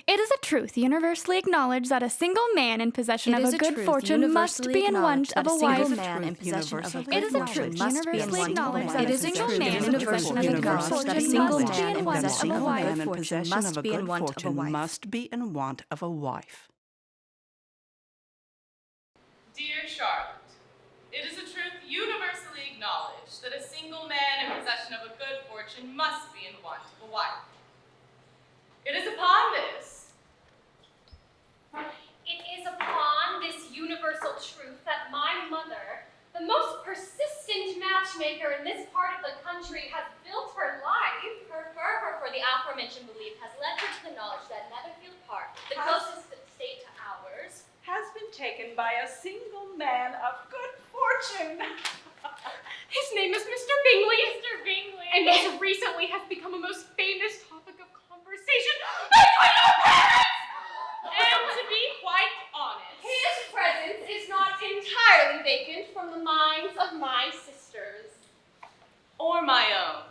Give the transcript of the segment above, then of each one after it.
It is a truth universally acknowledged that a single man in possession of a good fortune must be in want of a wife. It is a truth universally acknowledged that a single man in possession of a good fortune must be in want of a wife. Dear Charlotte, it is a truth universally acknowledged that a single man in possession of a good fortune must be in want of a wife. It is upon this universal truth that my mother, the most persistent matchmaker in this part of the country, has built her life. Her fervor for the aforementioned belief has led her to the knowledge that Netherfield Park, the closest state to ours, has been taken by a single man of good fortune. His name is Mr. Bingley. Mr. Bingley. And most recently has become a most famous topic of conversation between our parents! And to be quite honest, his presence is not entirely vacant from the minds of my sisters. Or my own.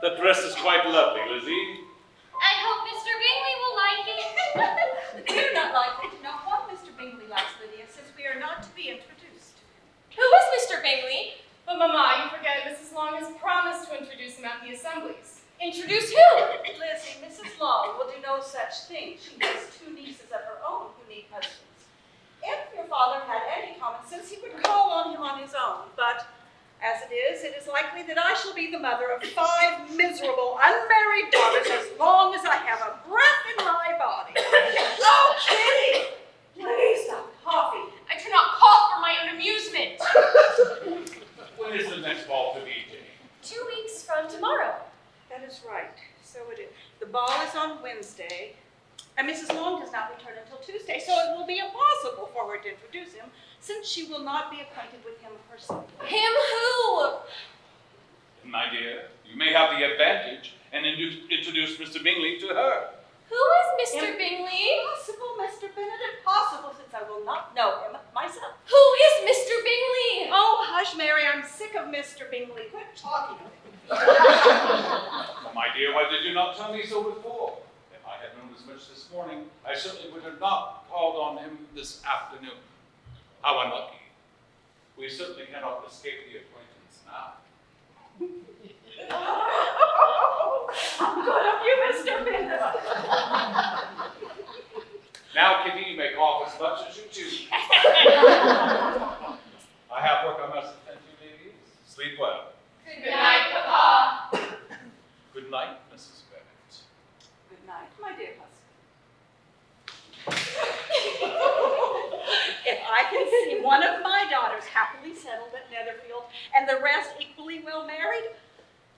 The dress is quite lovely, Lizzie. I hope Mr. Bingley will like it. We are not likely to know what Mr. Bingley likes, Lydia, since we are not to be introduced. Who is Mr. Bingley? But Mamma, you forget Mrs. Long has promised to introduce him at the assemblies. Introduce who? Lizzie, Mrs. Long will do no such thing. She has two nieces of her own who need husbands. If your father had any common sense, he would call on him on his own, but as it is likely that I shall be the mother of 5 miserable, unmarried daughters as long as I have a breath in my body. Oh, Kitty! Please stop coughing. I do not cough for my own amusement. When is the next ball to be, Jane? 2 weeks from tomorrow. That is right. So it is. The ball is on Wednesday, and Mrs. Long does not return until Tuesday, so it will be impossible for her to introduce him, since she will not be acquainted with him herself. Him who? My dear, you may have the advantage and introduce Mr. Bingley to her. Who is Mr. Bingley? Impossible, Mr. Bennet, impossible, since I will not know him myself. Who is Mr. Bingley? Oh, hush, Mary, I'm sick of Mr. Bingley. Quit talking of him. My dear, why did you not tell me so before? If I had known as much this morning, I certainly would have not called on him this afternoon. How unlucky. We certainly cannot escape the acquaintance now. Good of you, Mr. Bennet. Now, Kitty, you may cough as much as you choose. I have work I must attend to, ladies. Sleep well. Good night, Papa. Good night, Mrs. Bennet. Good night, my dear husband. If I can see one of my daughters happily settled at Netherfield and the rest equally well married,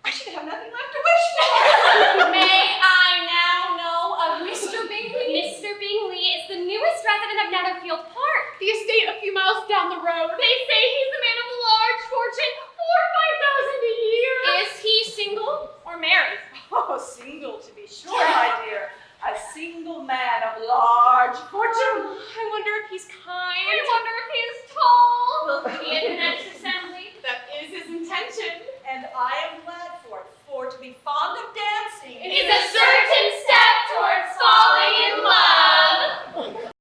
I should have nothing left to wish for. May I now know of Mr. Bingley? Mr. Bingley is the newest resident of Netherfield Park. The estate a few miles down the road. They say he's a man of large fortune, 4,000 or 5,000 a year. Is he single or married? Oh, single to be sure, my dear. A single man of large fortune. I wonder if he's kind. I wonder if he is tall. Will he be at the next assembly? That is his intention. And I am glad for it, for to be fond of dancing Is a certain step towards falling in love.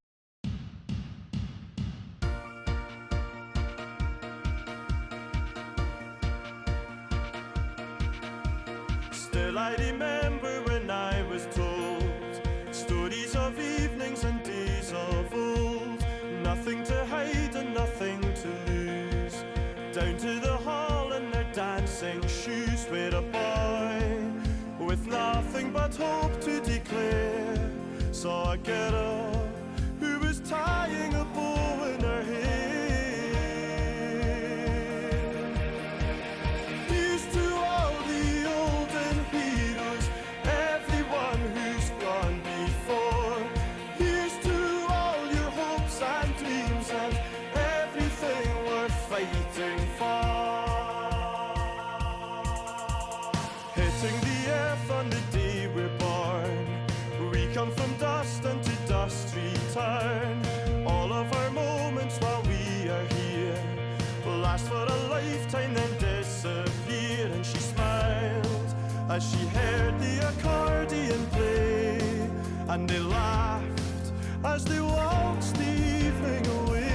Still I remember when I was told stories of evenings and days of old. Nothing to hide and nothing to lose. Down to the hall in their dancing shoes, where a boy with nothing but hope to declare saw a girl who was tying a bow in her hair. Here's to all the olden heroes, everyone who's gone before. Here's to all your hopes and dreams and everything worth fighting for. Hitting the earth on the day we're born, we come from dust and to dust return. All of our moments while we are here will last for a lifetime, then disappear. And she smiled as she heard the accordion play, and they laughed as they waltzed the evening away.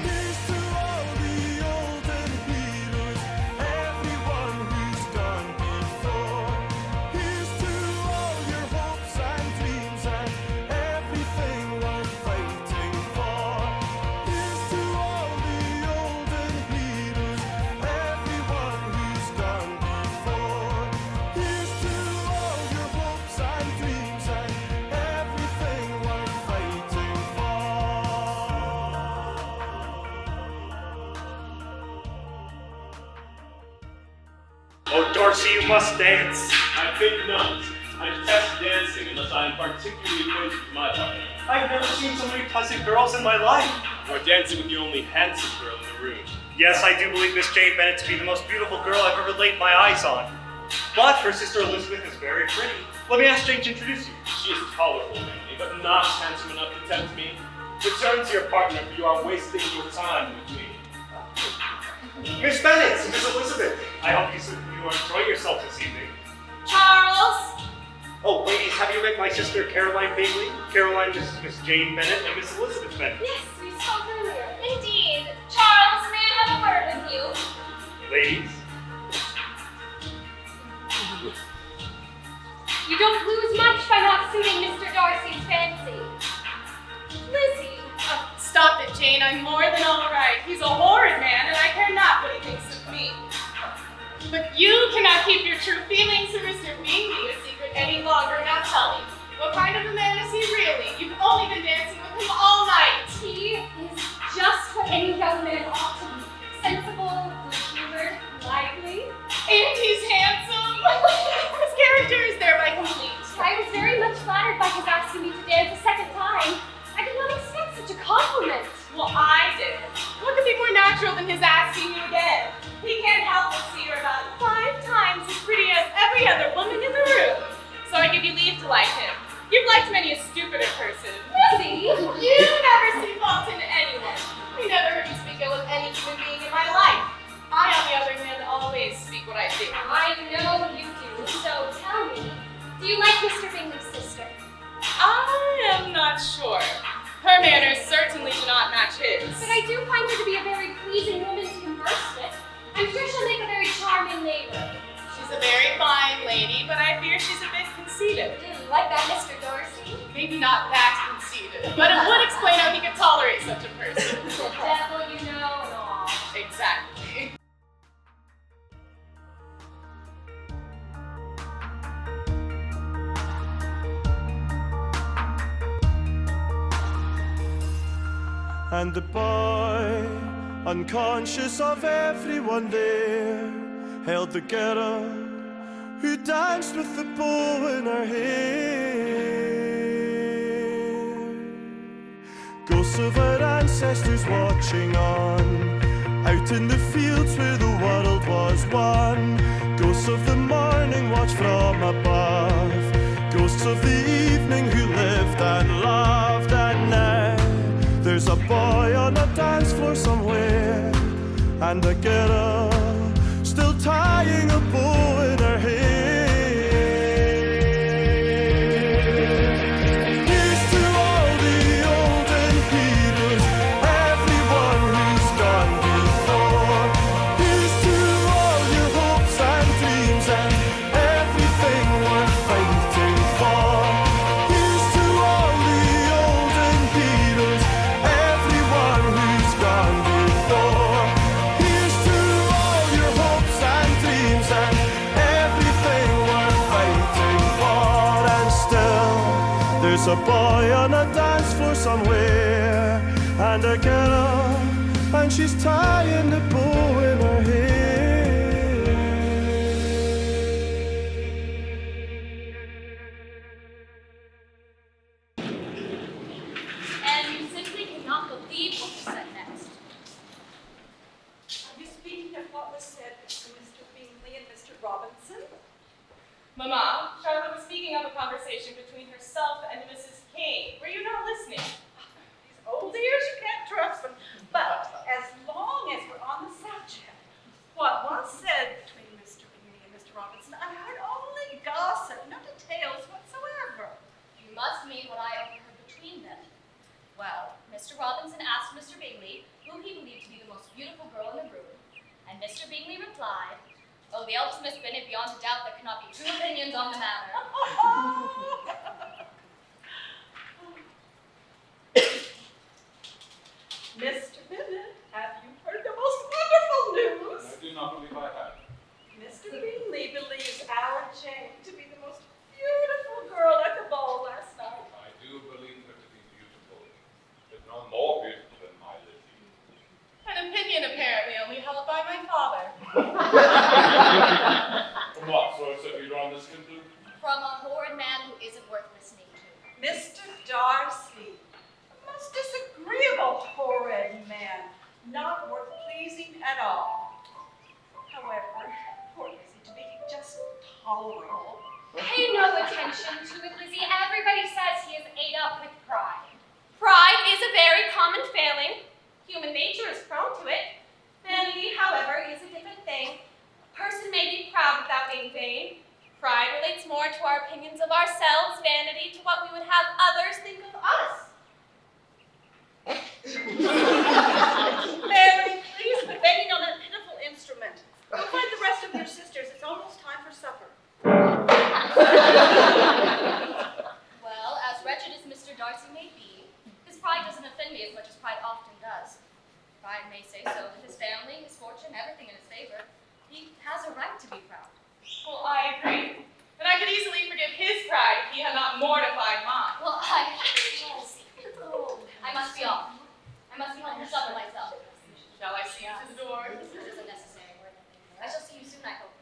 Here's to all the olden heroes, everyone who's gone before. Here's to all your hopes and dreams and everything worth fighting for. Here's to all the olden heroes, everyone who's gone before. Here's to all your hopes and dreams and everything worth fighting for. Oh, Darcy, you must dance. I think not. I detest dancing unless I am particularly acquainted with my partner. I've never seen so many pleasant girls in my life. Or dancing with the only handsome girl in the room. Yes, I do believe Miss Jane Bennet to be the most beautiful girl I've ever laid my eyes on. But her sister Elizabeth is very pretty. Let me ask Jane to introduce you. She is tolerable, mainly, but not handsome enough to tempt me. Return to your partner, for you are wasting your time with me. Miss Bennet, Miss Elizabeth. I hope you enjoy yourself this evening. Charles. Oh, ladies, have you met my sister Caroline Bingley? Caroline, this is Miss Jane Bennet and Miss Elizabeth Bennet. Yes, we spoke earlier. Indeed. Charles, may I have a word with you? Ladies. You don't lose much by not suiting Mr. Darcy's fancy. Lizzie. Stop it, Jane. I'm more than all right. He's a horrid man, and I care not what he thinks of me. But you cannot keep your true feelings for Mr. Bingley a secret any longer. Now tell me, what kind of a man is he really? You've only been dancing with him all night. He is just what any young man ought to be. Sensible, good-humored, lively. And he's handsome. His character is thereby complete. I was very much flattered by his asking me to dance a second time. I did not expect such a compliment. Well, I did. What could be more natural than his asking you again? He can't help but see you're about 5 times as pretty as every But I do find her to be a very pleasing woman to converse with. I'm sure she'll make a very charming neighbor. She's a very fine lady, but I fear she's a bit conceited. Like that Mr. Darcy? Maybe not that conceited, but it would explain how he could tolerate such a person. The devil, you know, and all. Exactly. And the boy, unconscious of everyone there, held the girl who danced with the bow in her hair. Ghosts of our ancestors watching on, out in the fields where the world was one. Ghosts of the morning watch from above, ghosts of the evening who lived and loved. And now there's a boy on a dance floor somewhere, and a girl still tying a bow in her hair. Here's to all the olden heroes, everyone who's gone before. Here's to all your hopes and dreams and everything worth fighting for. Here's to all the olden heroes, everyone who's gone before. Here's to all your hopes and dreams and everything worth fighting for. And still, there's a boy on a dance floor somewhere, and a girl, and she's tying the bow in her hair. And you simply cannot believe what was said next. Are you speaking of what was said to Mr. Bingley and Mr. Robinson? Mamma, Charlotte was speaking of a conversation between herself and Mrs. King. Were you not listening? These old ears, you can't trust them. But as long as we're on the subject, what was said between Mr. Bingley and Mr. Robinson, I heard only gossip, no details whatsoever. You must mean what I overheard between them. Well, Mr. Robinson asked Mr. Bingley who he believed to be the most beautiful girl in the room, and Mr. Bingley replied, "Oh, the eldest Miss Bennet, beyond a doubt there cannot be two opinions on the matter." Mr. Bennet, have you heard the most wonderful news? I do not believe I have. Mr. Bingley believes our Jane to be the most beautiful girl at the ball last night. I do believe her to be beautiful, but no more beautiful than my Lizzie. An opinion apparently only held by my father. From what source have you drawn this conclusion? From a horrid man who isn't worth listening to. Mr. Darcy, a most disagreeable, horrid man, not worth pleasing at all. However, poor Lizzie to be just tolerable. Pay no attention to it, Lizzie. Everybody says he is ate up with pride. Pride is a very common failing. Human nature is prone to it. Vanity, however, is a different thing. A person may be proud without being vain. Pride relates more to our opinions of ourselves, vanity to what we would have others think of us. Mary, please quit banging on that pitiful instrument. Go find the rest of your sisters. It's almost time for supper. Well, as wretched as Mr. Darcy may be, his pride doesn't offend me as much as pride often does. Pride may say so with his family, his fortune, everything in his favor. He has a right to be proud. Well, I agree. And I could easily forgive his pride if he had not mortified mine. Well, I must be off. I must be home for supper myself. Shall I see you to the door? This isn't necessary. I shall see you soon, I hope.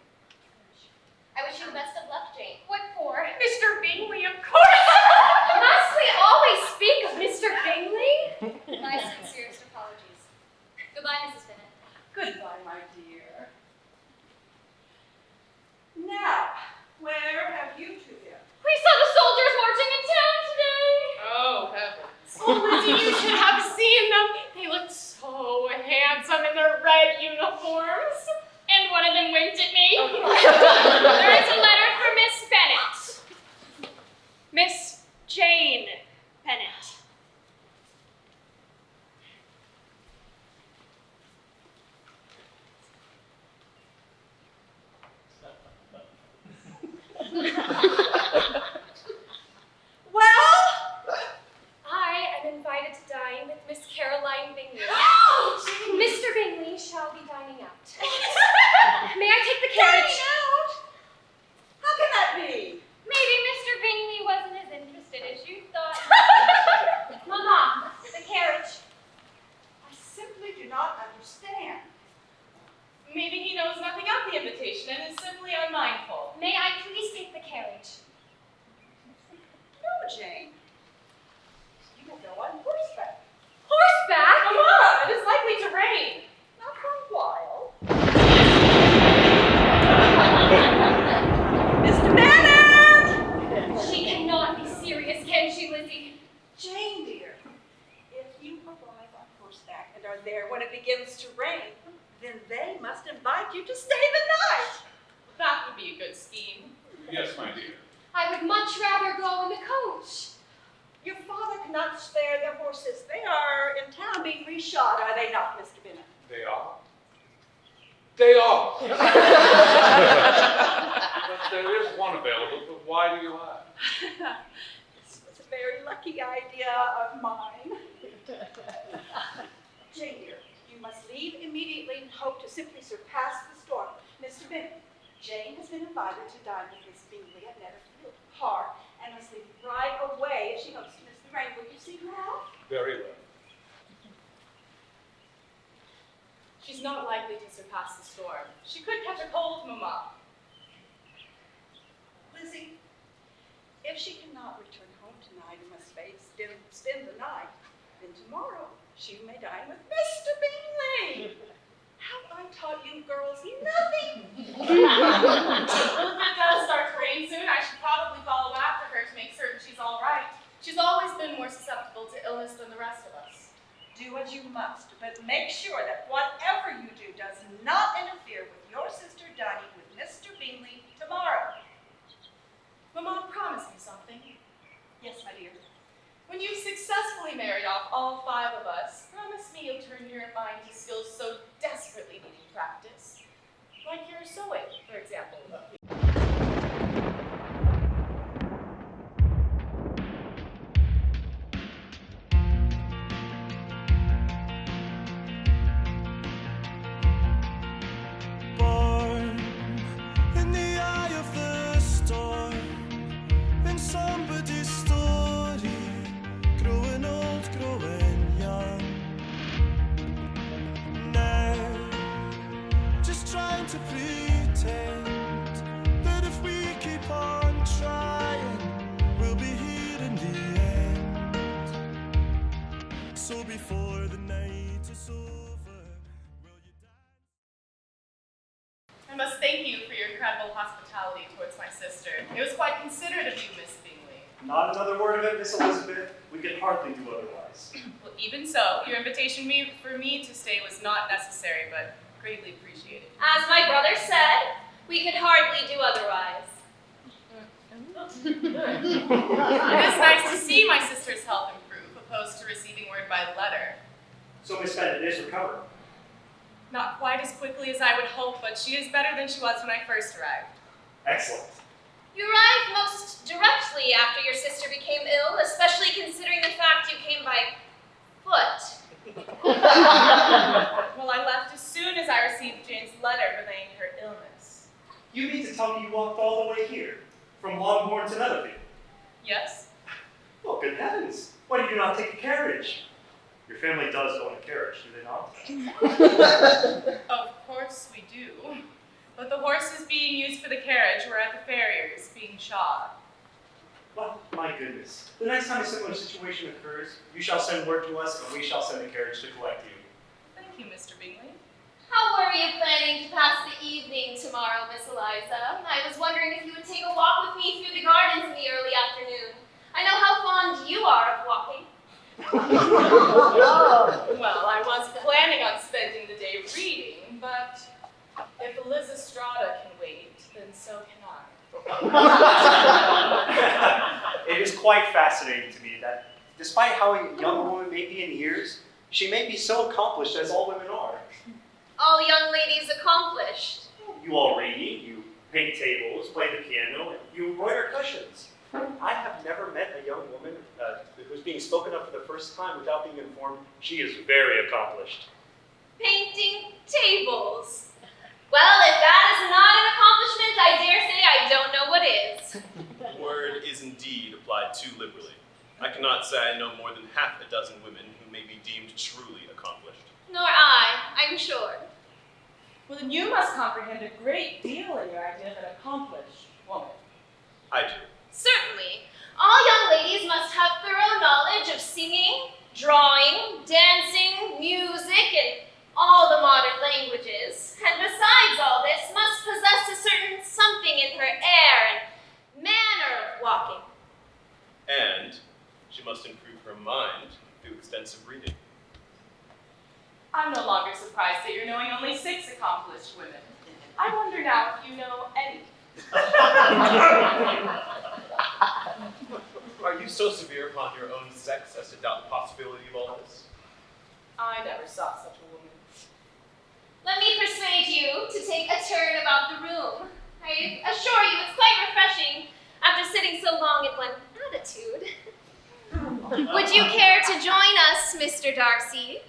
I wish you the best of luck, Jane. What for? Mr. Bingley, of course! Must we always speak of Mr. Bingley? My sincerest apologies. Goodbye, Mrs. Bennet. Goodbye, my dear. Now, where have you two been? We saw the soldiers marching in town today. Oh, heavens. Oh, Lizzie, you should have seen them. They looked so handsome in their red uniforms. And one of them winked at me. There is a letter for Miss Bennet. Miss Jane Bennet. dine with Miss Caroline Bingley. Oh, Mr. Bingley shall be dining out. May I take the carriage? Dining out? How can that be? Maybe Mr. Bingley wasn't as interested as you thought. Mama, the carriage. I simply do not understand. Maybe he knows nothing of the invitation and is simply unmindful. May I please take the carriage? No, Jane. You will go on horseback. Horseback? Mama, it is likely to rain. Not for a while. Mr. Bennet! She cannot be serious, can she, Lizzie? Jane, dear, if you arrive on horseback and are there when it begins to rain, then they must invite you to stay the night. That would be a good scheme. Yes, my dear. I would much rather go in the coach. Your father cannot spare their horses. They are in town being reshod, are they not, Mr. Bennet? They are. They are. But there is one available, but why do you ask? This was a very lucky idea of mine. Jane, dear, you must leave immediately and hope to simply surpass the storm. Mr. Bennet, Jane has been invited to dine with Miss Bingley at Netherfield Park and must leave right away if she hopes to miss the rain. Will you see her out? Very well. She's not likely to surpass the storm. She could catch a cold, Mama. Lizzie, if she cannot return home tonight and must spend the night, then tomorrow she may dine with Mr. Bingley. Have I taught you girls nothing? Well, if it does start to rain soon, I should probably follow after her to make certain she's all right. She's always been more susceptible to illness than the rest of us. Do as you must, but make sure that whatever you do does not interfere with your sister dining with Mr. Bingley tomorrow. Mama, promise me something. Yes, my dear. When you've successfully married off all 5 of us, promise me you'll turn your mind to skills so desperately needing practice. Like your sewing, for example. Born in the eye of the storm, in somebody's story, growing old, growing young. Now, just trying to pretend that if we keep on trying, we'll be here in the end. So before the night is over, will you dance? I must thank you for your incredible hospitality towards my sister. It was quite considerate of you, Miss Bingley. Not another word of it, Miss Elizabeth. We could hardly do otherwise. Well, even so, your invitation for me to stay was not necessary, but greatly appreciated. As my brother said, we could hardly do otherwise. It is nice to see my sister's health improve, opposed to receiving word by letter. So Miss Bennet is recovered. Not quite as quickly as I would hope, but she is better than she was when I first arrived. Excellent. You arrived most directly after your sister became ill, especially considering the fact you came by foot. Well, I left as soon as I received Jane's letter relaying her illness. You mean to tell me you walked all the way here, from Longbourn to Netherfield? Yes? Well, good heavens. Why did you not take the carriage? Your family does own a carriage, do they not? Of course we do. But the horses being used for the carriage were at the farrier's being shod. Well, my goodness. The next time a similar situation occurs, you shall send word to us, and we shall send the carriage to collect you. Thank you, Mr. Bingley. How were you planning to pass the evening tomorrow, Miss Eliza? I was wondering if you would take a walk with me through the gardens in the early afternoon. I know how fond you are of walking. Well, I was planning on spending the day reading, but if Eliza Strada can wait, then so can I. It is quite fascinating to me that, despite how a young woman may be in years, she may be so accomplished as all women are. All young ladies accomplished. You all read, you paint tables, play the piano, and you embroider cushions. I have never met a young woman who's being spoken of for the first time without being informed she is very accomplished. Painting tables. Well, if that is not an accomplishment, I dare say I don't know what is. The word is indeed applied too liberally. I cannot say I know more than half a dozen women who may be deemed truly accomplished. Nor I'm sure. Well, then you must comprehend a great deal in your idea of an accomplished woman. I do. Certainly. All young ladies must have thorough knowledge of singing, drawing, dancing, music, and all the modern languages. And besides all this, must possess a certain something in her air and manner of walking. And she must improve her mind through extensive reading. I'm no longer surprised at your knowing only 6 accomplished women. I wonder now if you know any. Are you so severe upon your own sex as to doubt the possibility of all this? I never saw such a woman. Let me persuade you to take a turn about the room. I assure you it's quite refreshing after sitting so long in one attitude. Would you care to join us, Mr. Darcy?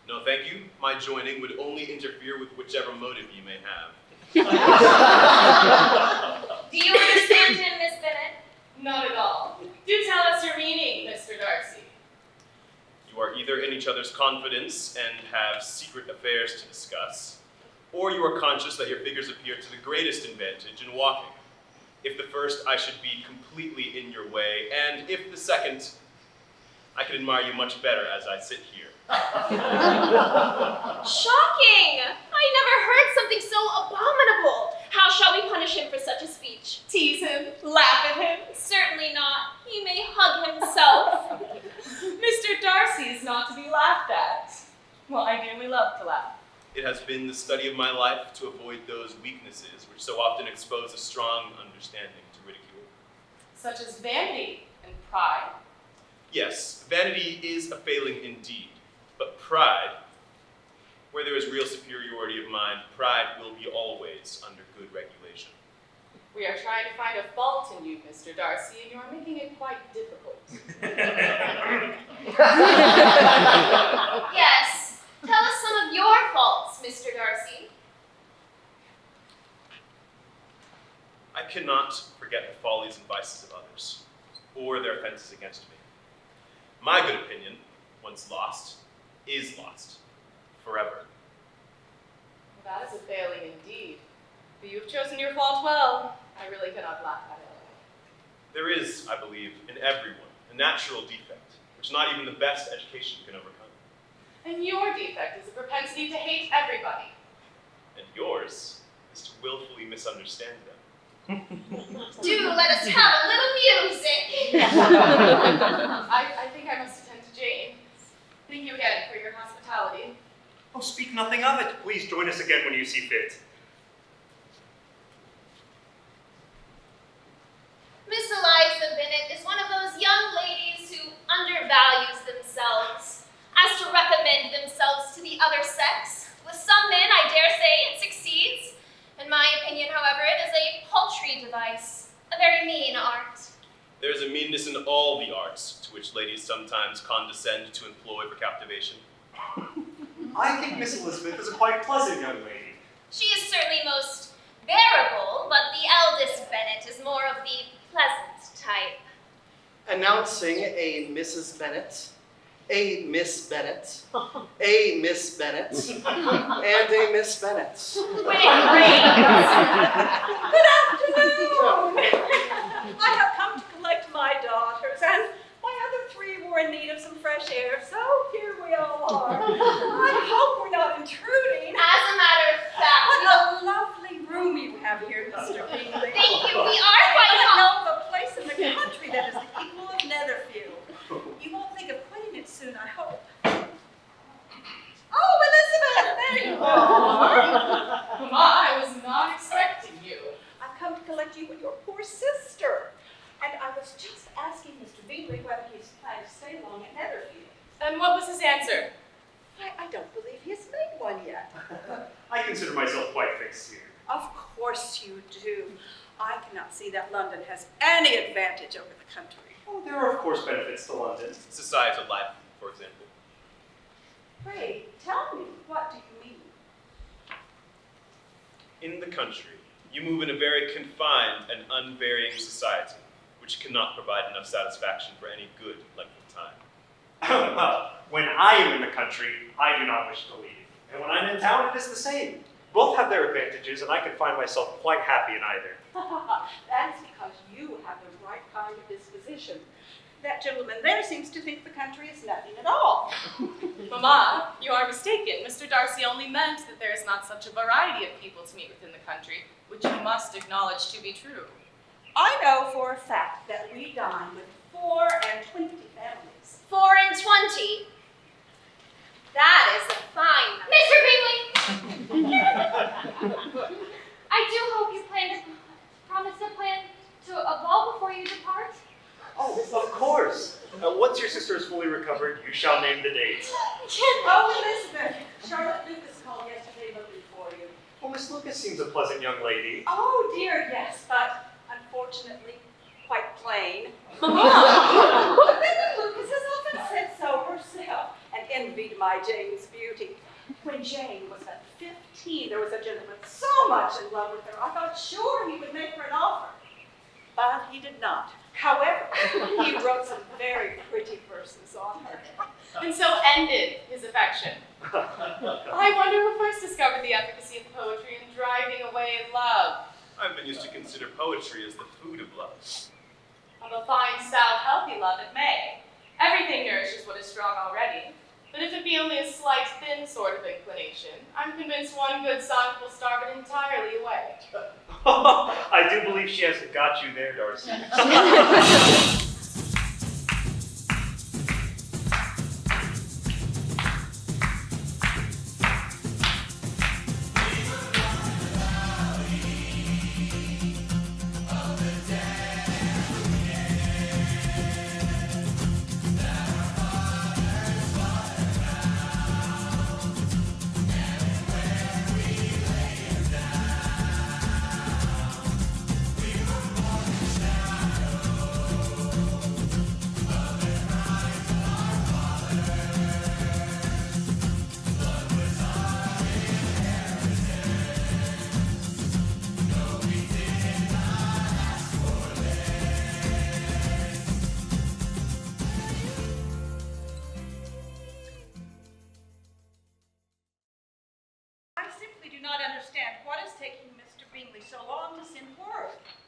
No, thank you. My joining would only interfere with whichever motive you may have. Do you understand him, Miss Bennet? Not at all. Do tell us your meaning, Mr. Darcy. You are either in each other's confidence and have secret affairs to discuss, or you are conscious that your figures appear to the greatest advantage in walking. If the first, I should be completely in your way, and if the second, I can admire you much better as I sit here. Shocking! I never heard something so abominable. How shall we punish him for such a speech? Tease him, laugh at him. Certainly not. He may hug himself. Mr. Darcy is not to be laughed at. Well, I dearly love to laugh. It has been the study of my life to avoid those weaknesses which so often expose a strong understanding to ridicule. Such as vanity and pride. Yes, vanity is a failing indeed, but pride, where there is real superiority of mind, pride will be always under good regulation. We are trying to find a fault in you, Mr. Darcy, and you are making it quite difficult. Yes. Tell us some of your faults, Mr. Darcy. I cannot forget the follies and vices of others, or their offenses against me. My good opinion, once lost, is lost, forever. Well, that is a failing indeed. But you have chosen your fault well. I really cannot laugh at it. There is, I believe, in everyone, a natural defect, which not even the best education can overcome. And your defect is a propensity to hate everybody. And yours is to willfully misunderstand them. Do let us have a little music. I think I must attend to Jane. Thank you again for your hospitality. Oh, speak nothing of it. Please join us again when you see fit. Miss Eliza Bennet is one of those young ladies who undervalues themselves as to recommend themselves to the other sex. With some men, I dare say, it succeeds. In my opinion, however, it is a paltry device, a very mean art. There is a meanness in all the arts, to which ladies sometimes condescend to employ for captivation. I think Miss Elizabeth is a quite pleasant young lady. She is certainly most bearable, but the eldest Bennet is more of the pleasant type. Announcing a Mrs. Bennet, a Miss Bennet, a Miss Bennet, and a Miss Bennet. Wait. Good afternoon! I have come to collect my daughters, and my other 3 were in need of some fresh air, so here we all are. I hope we're not intruding. As a matter of fact, What a lovely room you have here, Mr. Bingley. thank you, we are quite I know of a place in the country that is the equal of Netherfield. You won't think of quitting it soon, I hope. Oh, Elizabeth, there you are. Mamma, I was not expecting you. I've come to collect you and your poor sister. And I was just asking Mr. Bingley whether he's planning to stay long at Netherfield. And what was his answer? I don't believe he has made one yet. I consider myself quite fixed here. Of course you do. I cannot see that London has any advantage over the country. Oh, there are, of course, benefits to London. Societal life, for example. Pray, tell me, what do you mean? In the country, you move in a very confined and unvarying society, which cannot provide enough satisfaction for any good length of time. Well, when I am in the country, I do not wish to leave. And when I'm in town, it is the same. Both have their advantages, and I can find myself quite happy in either. That is because you have the right kind of disposition. That gentleman there seems to think the country is nothing at all. Mamma, you are mistaken. Mr. Darcy only meant that there is not such a variety of people to meet within the country, which you must acknowledge to be true. I know for a fact that we dine with 24 families. 24? That is a fine number. Mr. Bingley! I do hope you promise to plan a ball before you depart. Oh, of course. Once your sister is fully recovered, you shall name the date. Oh, Elizabeth, Charlotte Lucas called yesterday looking for you. Well, Miss Lucas seems a pleasant young lady. Oh, dear, yes, but unfortunately, quite plain. But Mrs. Lucas has often said so herself and envied my Jane's beauty. When Jane was but 15, there was a gentleman so much in love with her, I thought sure he would make her an offer. But he did not. However, he wrote some very pretty verses on her. And so ended his affection. I wonder who first discovered the efficacy of poetry in driving away love. I've been used to consider poetry as the food of love. Of a fine, stout, healthy love it may. Everything nourishes what is strong already. But if it be only a slight, thin sort of inclination, I'm convinced one good sonnet will starve it entirely away. I do believe she hasn't got you there, Darcy.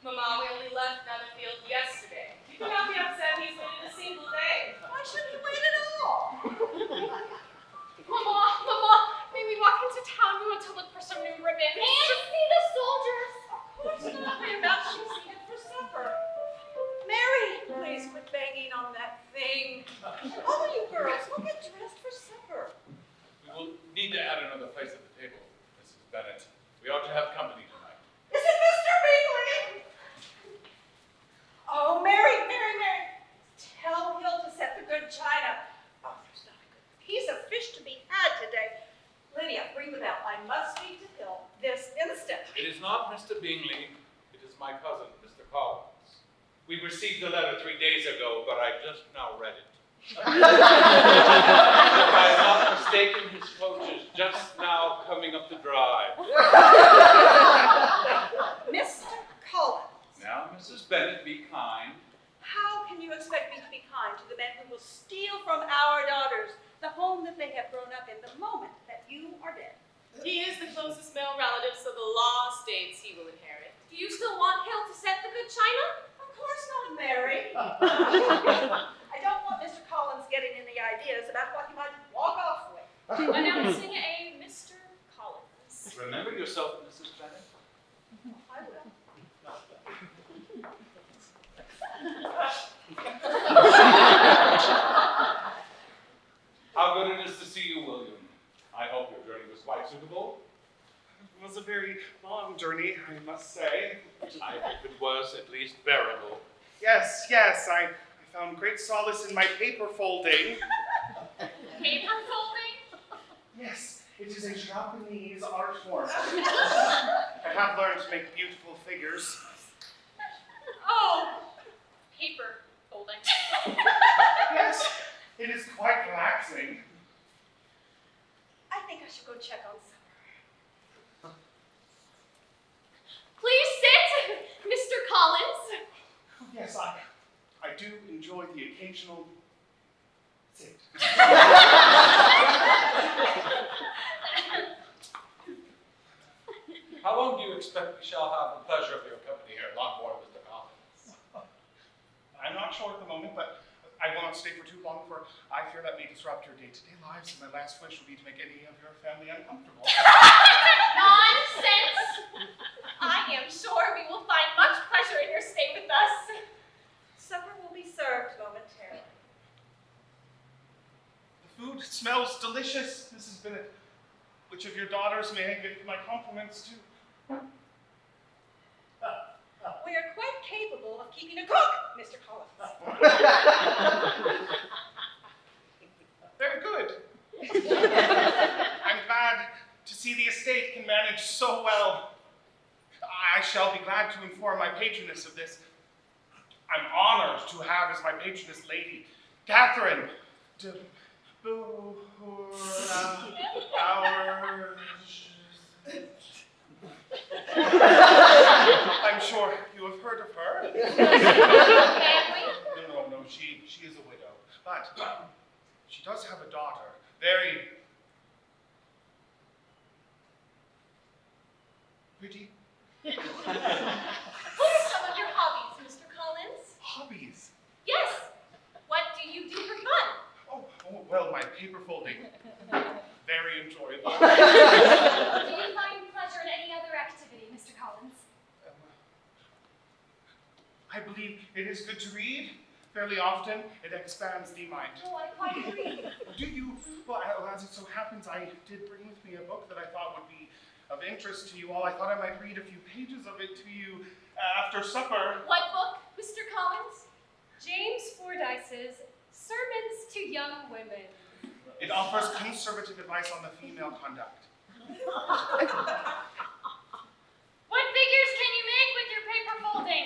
Mamma, we only left Netherfield yesterday. You cannot be upset he's waited a single day. Why should he wait at all? Mama, may we walk into town? We want to look for some new ribbons. And see the soldiers. Of course not. We're about to be seated for supper. Mary, please quit banging on that thing. Oh, you girls, we'll get dressed for supper. We will need to add another place at the table, Mrs. Bennet. We ought to have company tonight. Is it Mr. Bingley? Oh, Mary. Tell Hill to set the good china. Oh, there's not a good piece of fish to be had today. Lydia, ring the bell. I must speak to Hill this instant. It is not Mr. Bingley. It is my cousin, Mr. Collins. We received the letter 3 days ago, but I just now read it. If I am not mistaken, his coach is just now coming up the drive. Mr. Collins. Now, Mrs. Bennet, be kind. How can you expect me to be kind to the men who will steal from our daughters the home that they have grown up in the moment that you are dead? He is the closest male relative, so the law states he will inherit. Do you still want Hill to set the good china? Of course not, Mary. I don't want Mr. Collins getting any ideas about what he might walk off with. Announcing a Mr. Collins. Remember yourself, Mrs. Bennet. I will. How good it is to see you, William. I hope your journey was quite suitable. It was a very long journey, I must say. I hope it was at least bearable. Yes, I found great solace in my paper folding. Paper folding? Yes, it is a Japanese art form. I have learned to make beautiful figures. Oh, paper folding. Yes, it is quite relaxing. I think I should go check on supper. Please sit, Mr. Collins. Yes, I do enjoy the occasional sit. How long do you expect we shall have the pleasure of your company here, Longboard, Mr. Collins? I'm not sure at the moment, but I will not stay for too long, for I fear that may disrupt your day-to-day lives, and my last wish will be to make any of your family uncomfortable. Nonsense! I am sure we will find much pleasure in your stay with us. Supper will be served momentarily. The food smells delicious, Mrs. Bennet. Which of your daughters may I give my compliments to? We are quite capable of keeping a cook, Mr. Collins. Very good. I'm glad to see the estate can manage so well. I shall be glad to inform my patroness of this. I'm honored to have as my patroness Lady Catherine de I'm sure you have heard of her. No, she is a widow. But she does have a daughter, very pretty. What are some of your hobbies, Mr. Collins? Hobbies? Yes. What do you do for fun? Oh, well, my paper folding. Very enjoyable. Do you find pleasure in any other activity, Mr. Collins? I believe it is good to read. Fairly often, it expands the mind. Oh, I quite agree. Do you? Well, as it so happens, I did bring with me a book that I thought would be of interest to you all. I thought I might read a few pages of it to you after supper. What book, Mr. Collins? James Fordyce's Sermons to Young Women. It offers conservative advice on the female conduct. What figures can you make with your paper folding?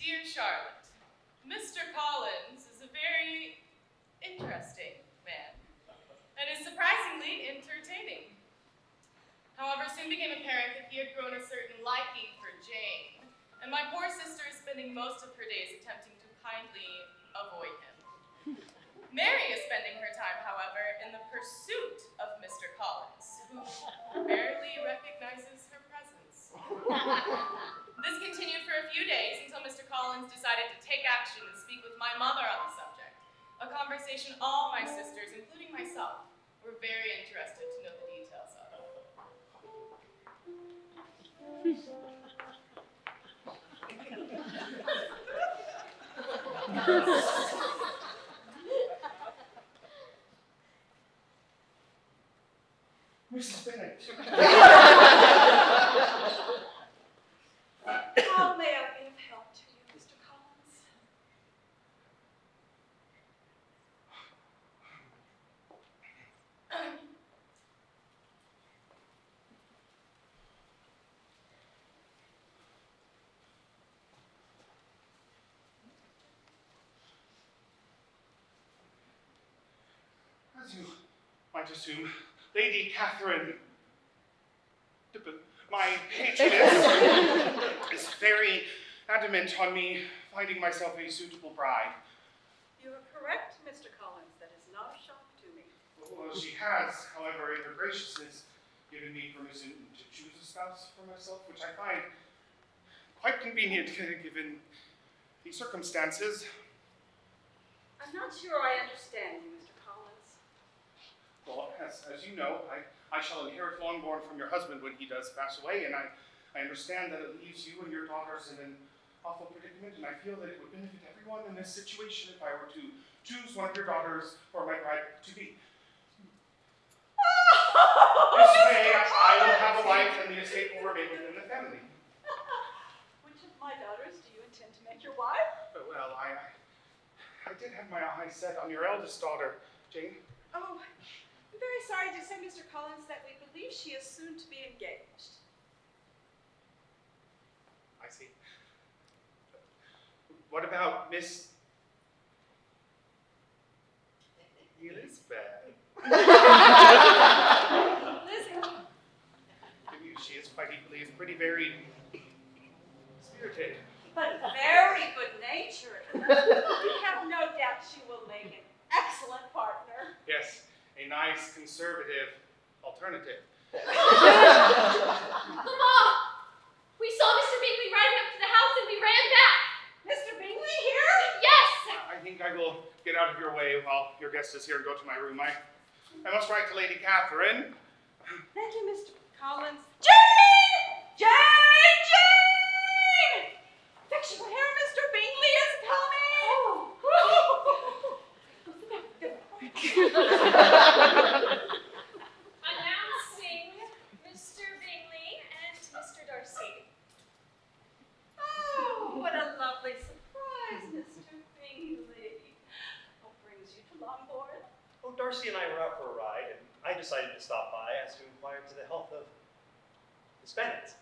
Dear Charlotte, Mr. Collins is a very interesting man and is surprisingly entertaining. However, soon became apparent that he had grown a certain liking for Jane, and my poor sister is spending most of her days attempting to kindly avoid him. Mary is spending her time, however, in the pursuit of Mr. Collins, who barely recognizes her presence. This continued for a few days until Mr. Collins decided to take action and speak with my mother on the subject, a conversation all my sisters, including myself, were very interested to know the details of. Mrs. Bennet. How may I be of help to you, Mr. Collins? As you might might assume, Lady Catherine, my patroness, is very adamant on me finding myself a suitable bride. You are correct, Mr. Collins. That is not a shock to me. Well, she has, however, in her graciousness, given me permission to choose a spouse for myself, which I find quite convenient given the circumstances. I'm not sure I understand you, Mr. Collins. Well, as you know, I shall inherit Longbourn from your husband when he does pass away, and I understand that it leaves you and your daughters in an awful predicament, and I feel that it would benefit everyone in this situation if I were to choose one of your daughters for my bride-to-be. This way, I will have a wife, and the estate will remain within the family. Which of my daughters do you intend to make your wife? Well, I did have my eyes set on your eldest daughter, Jane. Oh, I'm very sorry to say, Mr. Collins, that we believe she is soon to be engaged. I see. What about Miss Elizabeth? She is quite equally as pretty, very spirited. But very good-natured. We have no doubt she will make an excellent partner. Yes, a nice, conservative alternative. Mama! We saw Mr. Bingley riding up to the house and we ran back. Mr. Bingley here? Yes! I think I will get out of your way while your guest is here and go to my room. I must write to Lady Catherine. Thank you, Mr. Collins. Jane! Jane! Jane! Fictional hair, Mr. Bingley is coming! Announcing Mr. Bingley and Mr. Darcy. Oh, what a lovely surprise, Mr. Bingley. What brings you to Longbourn? Oh, Darcy and I were out for a ride, and I decided to stop by as to inquire to the health of Miss Bennet.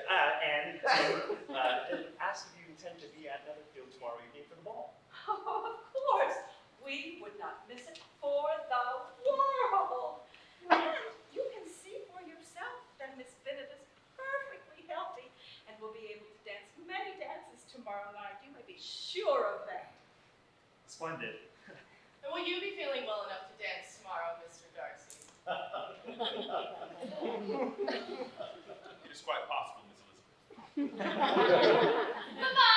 And to ask if you intend to be at Netherfield tomorrow evening for the ball. Oh, of course. We would not miss it for the world. And you can see for yourself that Miss Bennet is perfectly healthy and will be able to dance many dances tomorrow night. You may be sure of that. Splendid. And will you be feeling well enough to dance tomorrow, Mr. Darcy? It is quite possible, Miss Elizabeth. Mama!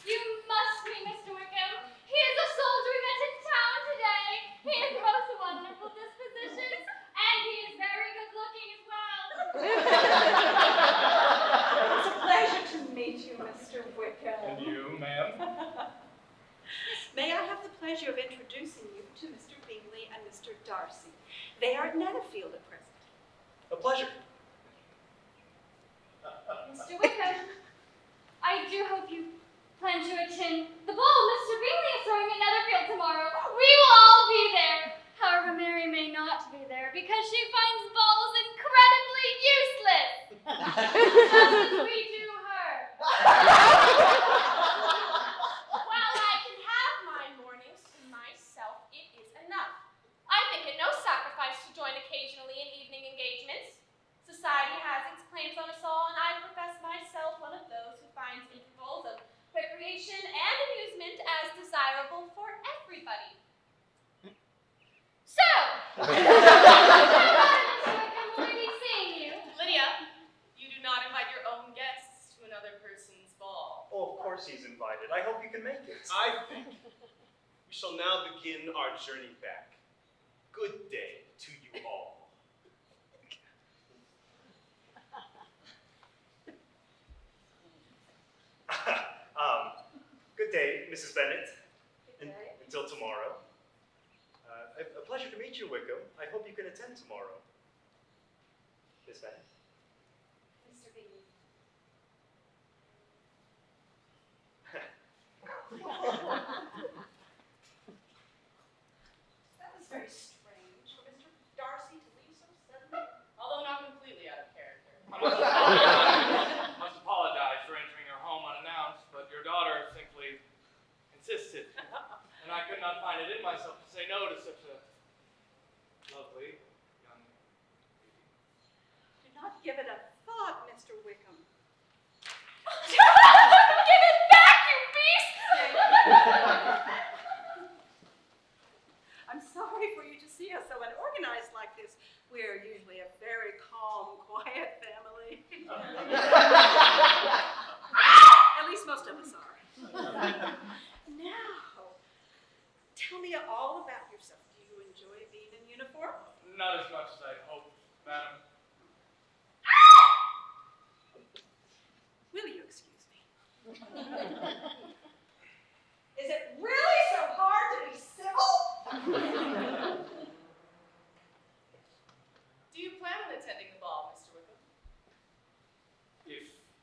You must meet Mr. Wickham. He is a soldier we met in town today. He has most wonderful dispositions, and he is very good looking as well. It's a pleasure to meet you, Mr. Wickham. And you, ma'am? May I have the pleasure of introducing you to Mr. Bingley and Mr. Darcy? They are at Netherfield at present. A pleasure. Mr. Wickham, I do hope you plan to attend the ball Mr. Bingley is throwing at Netherfield tomorrow. We will all be there. However, Mary may not be there because she finds balls incredibly useless. Just as we do her. While I can have my mornings to myself, it is enough. I think it no sacrifice to join occasionally in evening engagements. Society has its claims on us all, and I profess myself one of those who finds intervals of recreation and amusement as desirable for everybody. So, Mr. Wickham will be seeing you. Lydia, you do not invite your own guests to another person's ball. Oh, of course he's invited. I hope you can make it. I think we shall now begin our journey back. Good day to you all. Good day, Mrs. Bennet. Good day. Until tomorrow. A pleasure to meet you, Wickham. I hope you can attend tomorrow. Miss Bennet. Mr. Bingley. That was very strange for Mr. Darcy to leave so suddenly. Although not completely out of character. I must apologize for entering your home unannounced, but your daughter simply insisted. And I could not find it in myself to say no to such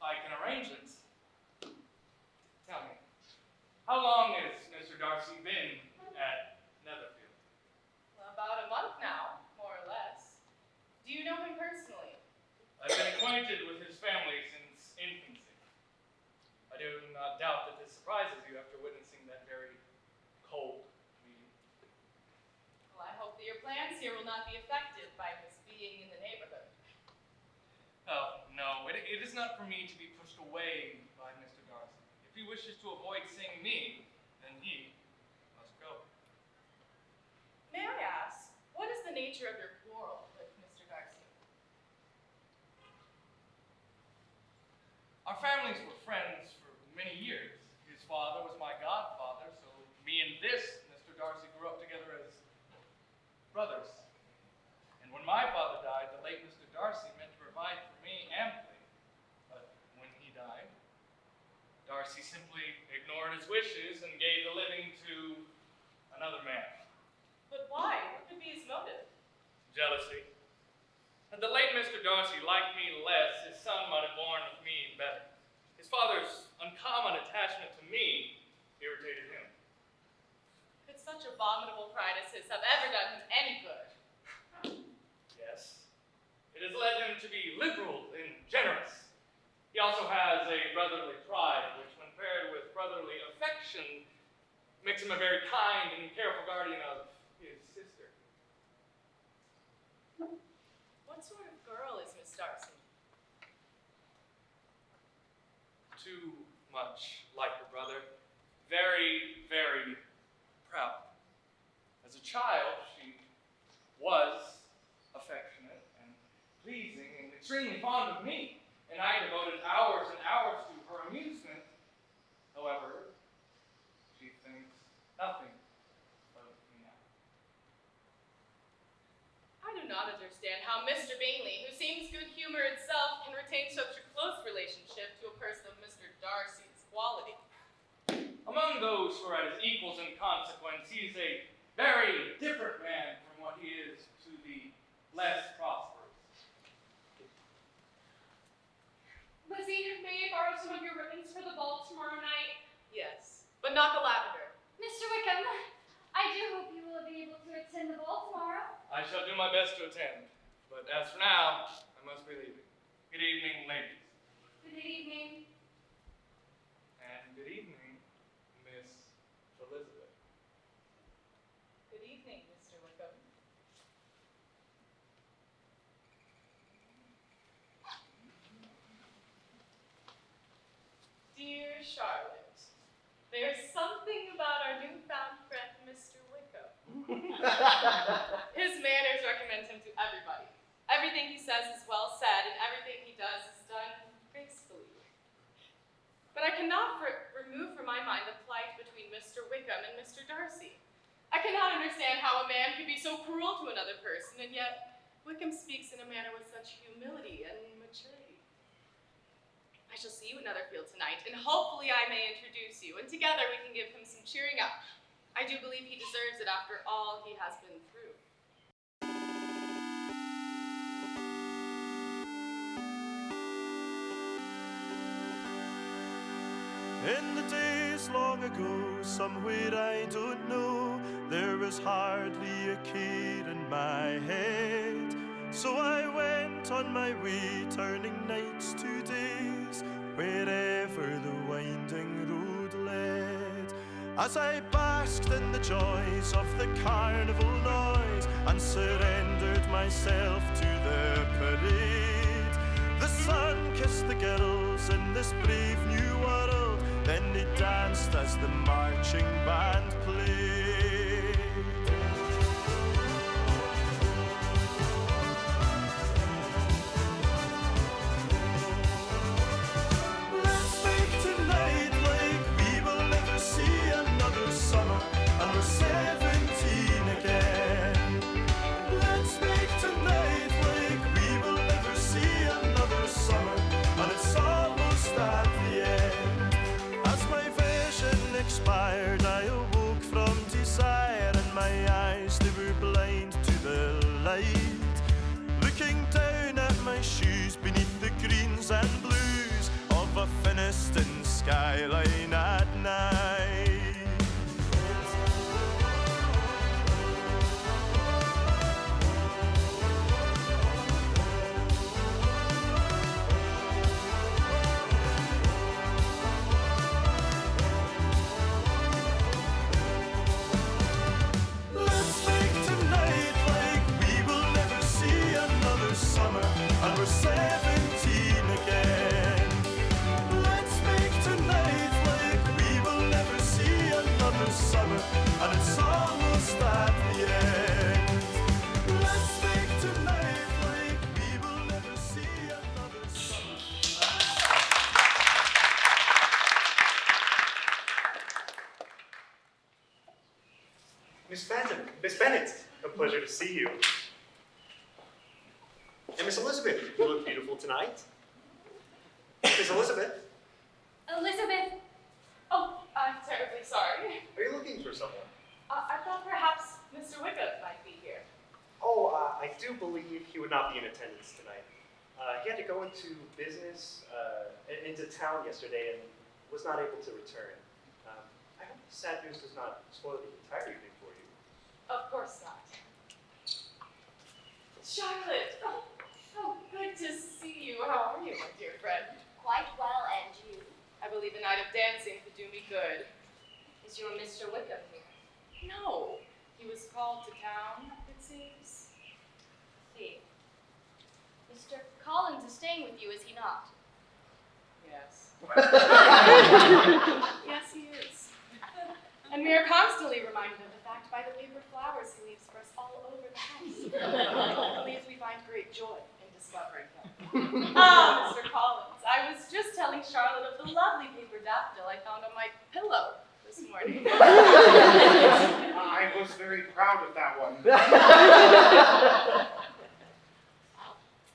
I can arrange it. Tell me, how long has Mr. Darcy been at Netherfield? About a month now, more or less. Do you know him personally? I've been acquainted with his family since infancy. I do not doubt that this surprises you after witnessing that very cold meeting. Well, I hope that your plans here will not be affected by his being in the neighborhood. Oh, no, it is not for me to be pushed away by Mr. Darcy. If he wishes to avoid seeing me, then he must go. May I ask, what is the nature of your quarrel with Mr. Darcy? Our families were friends for many years. His father was my godfather, so me and this Mr. Darcy grew up together as brothers. And when my father died, the late Mr. Darcy meant to provide for me amply. But when he died, Darcy simply ignored his wishes and gave the living to another man. But why? What could be his motive? Jealousy. Had the late Mr. Darcy liked me less, his son might have borne with me better. His father's uncommon attachment to me irritated him. Could such abominable pride as his have ever done him any good? Yes. It has led him to be liberal and generous. He also has a brotherly pride, which when paired with brotherly affection, makes him a very kind and careful guardian of his sister. What sort of girl is Miss Darcy? Too much like her brother. Very, very proud. As a child, she was affectionate and pleasing and extremely fond of me, and I devoted hours and hours to her amusement. However, she thinks nothing of me now. I do not understand how Mr. Bingley, who seems good humor itself, can retain such a close relationship to a person of Mr. Darcy's quality. Among those who are at his equals in consequence, he is a very different man from what he is to the less prosperous. Lizzie, may I borrow some of your ribbons for the ball tomorrow night? Yes, but not the lavender. Mr. Wickham, I do hope you will be able to attend the ball tomorrow. I shall do my best to attend, but as for now, I must be leaving. Good evening, ladies. Good evening. And good evening, Miss Elizabeth. Good evening, Mr. Wickham. Dear Charlotte, there's something about our newfound friend, Mr. Wickham. His manners recommend him to everybody. Everything he says is well said, and everything he does is done gracefully. But I cannot remove from my mind the plight between Mr. Wickham and Mr. Darcy. I cannot understand how a man could be so cruel to another person, and yet Wickham speaks in a manner with such humility and maturity. I shall see you in Netherfield tonight, and hopefully I may introduce you, and together we can give him some cheering up. I do believe he deserves it after all he has been through. In the days long ago, somewhere I don't know, there was hardly a care in my head. So I went on my way, turning nights to days, wherever the winding road led. As I basked in the joys of the carnival noise and surrendered myself to the parade, the sun kissed the girls in this brave new world. Then they danced as the marching band played. Let's make tonight like we will never see another summer, and we're 17 again. Let's make tonight like we will never see another summer, and it's almost at the end. As my vision expired, I awoke from desire, and my eyes, they were blind to the light. Looking down at my shoes beneath the greens and blues, skyline at night. Let's make tonight like we will never see another summer, and we're 17 again. Let's make tonight like we will never see another summer, and it's almost at the end. Let's make tonight like we will never see another summer. Miss Bennett, a pleasure to see you. And Miss Elizabeth, you look beautiful tonight. Miss Elizabeth, Elizabeth! Oh, I'm terribly sorry. are you looking for someone? I thought perhaps Mr. Wickham might be here. Oh, I do believe he would not be in attendance tonight. He had to go into business, into town yesterday and was not able to return. I hope the sad news does not spoil the entire evening for you. Of course not. Charlotte! Oh, how good to see you. How are you, my dear friend? Quite well, and you? I believe a night of dancing could do me good. Is your Mr. Wickham here? No, he was called to town, it seems. See. Mr. Collins is staying with you, is he not? Yes. Yes, he is. And we are constantly reminded of the fact by the paper flowers he leaves for us all over the house. I believe we find great joy in discovering him. Ah, Mr. Collins, I was just telling Charlotte of the lovely paper daffodil I found on my pillow this morning. I was very proud of that one.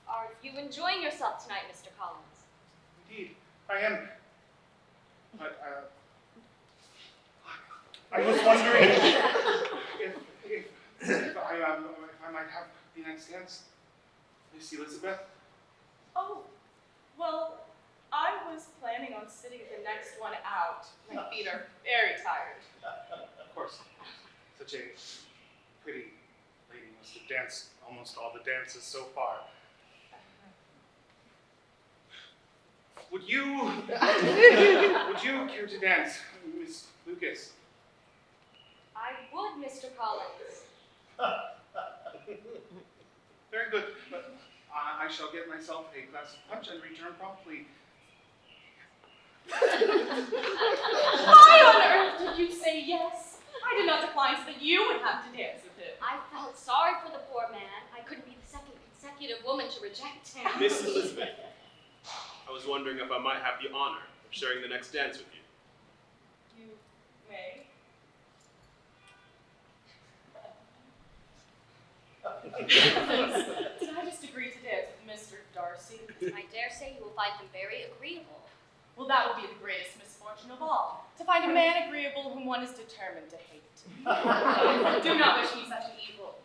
Are you enjoying yourself tonight, Mr. Collins? Indeed, I am. But, I was wondering if I might have the next dance, Miss Elizabeth. Oh, well, I was planning on sitting the next one out. My feet are very tired. Of course, such a pretty lady must have danced almost all the dances so far. Would you care to dance, Miss Lucas? I would, Mr. Collins. Very good, but I shall get myself a glass of punch and return promptly. Why on earth did you say yes? I did not decline so that you would have to dance with him. I felt sorry for the poor man. I couldn't be the second consecutive woman to reject him. Miss Elizabeth, I was wondering if I might have the honor of sharing the next dance with you. You may. Did I just agree to dance with Mr. Darcy? I dare say you will find him very agreeable. Well, that would be the greatest misfortune of all, to find a man agreeable whom one is determined to hate. Do not wish me such an evil.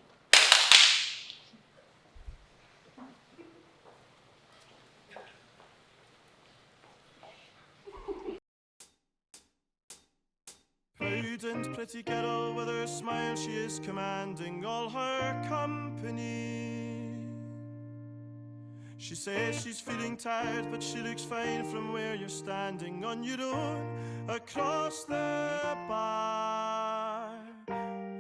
Proud and pretty girl, with her smile she is commanding all her company. She says she's feeling tired, but she looks fine from where you're standing on your own across the bar.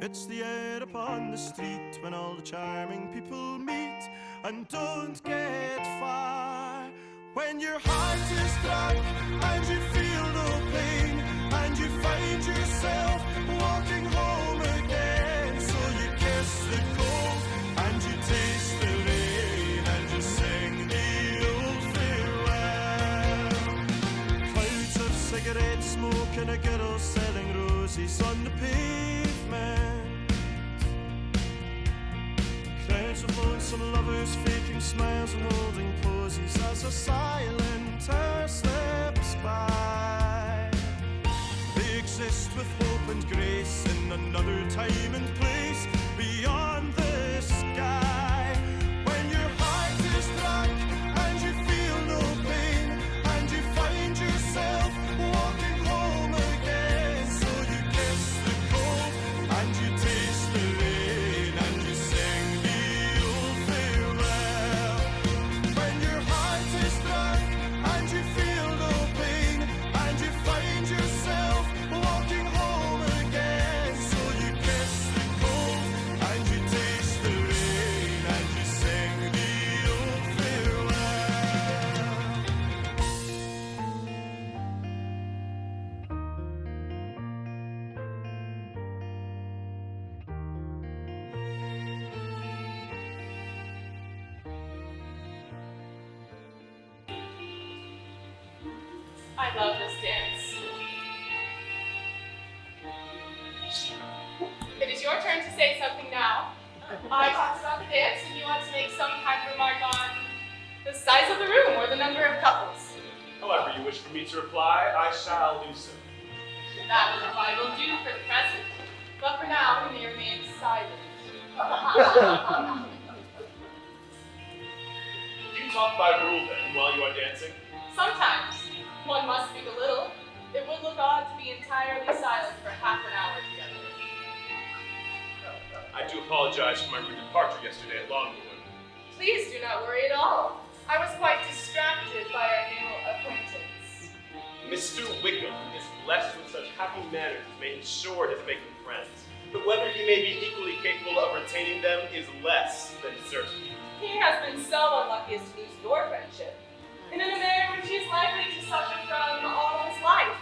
It's the air upon the street when all the charming people meet and don't get far. When your heart is drunk and you feel no pain, and you find yourself walking home again, so you kiss the cold and you taste the rain and you sing the old farewell. Clouds of cigarette smoke and a girl selling roses on the pavement. Crowds of lonesome lovers faking smiles and holding poses as a silenter slips by. They exist with hope and grace in another time and place beyond the sky. When your heart is drunk and you feel no pain and you find yourself I love this dance. It is your turn to say something now. I talked about the dance, and you want to make some kind of remark on the size of the room or the number of couples. However you wish for me to reply, I shall do so. That reply will do for the present, but for now, we may remain silent. Do you talk by rule then while you are dancing? Sometimes one must speak a little. It would look odd to be entirely silent for half an hour together. I do apologize for my rude departure yesterday at Longwood. Please do not worry at all. I was quite distracted by our new acquaintance. Mr. Wickham is blessed with such happy manners as may ensure his making friends, but whether he may be equally capable of retaining them is less than certain. He has been so unlucky as to lose your friendship, and in a manner which he is likely to suffer from all his life.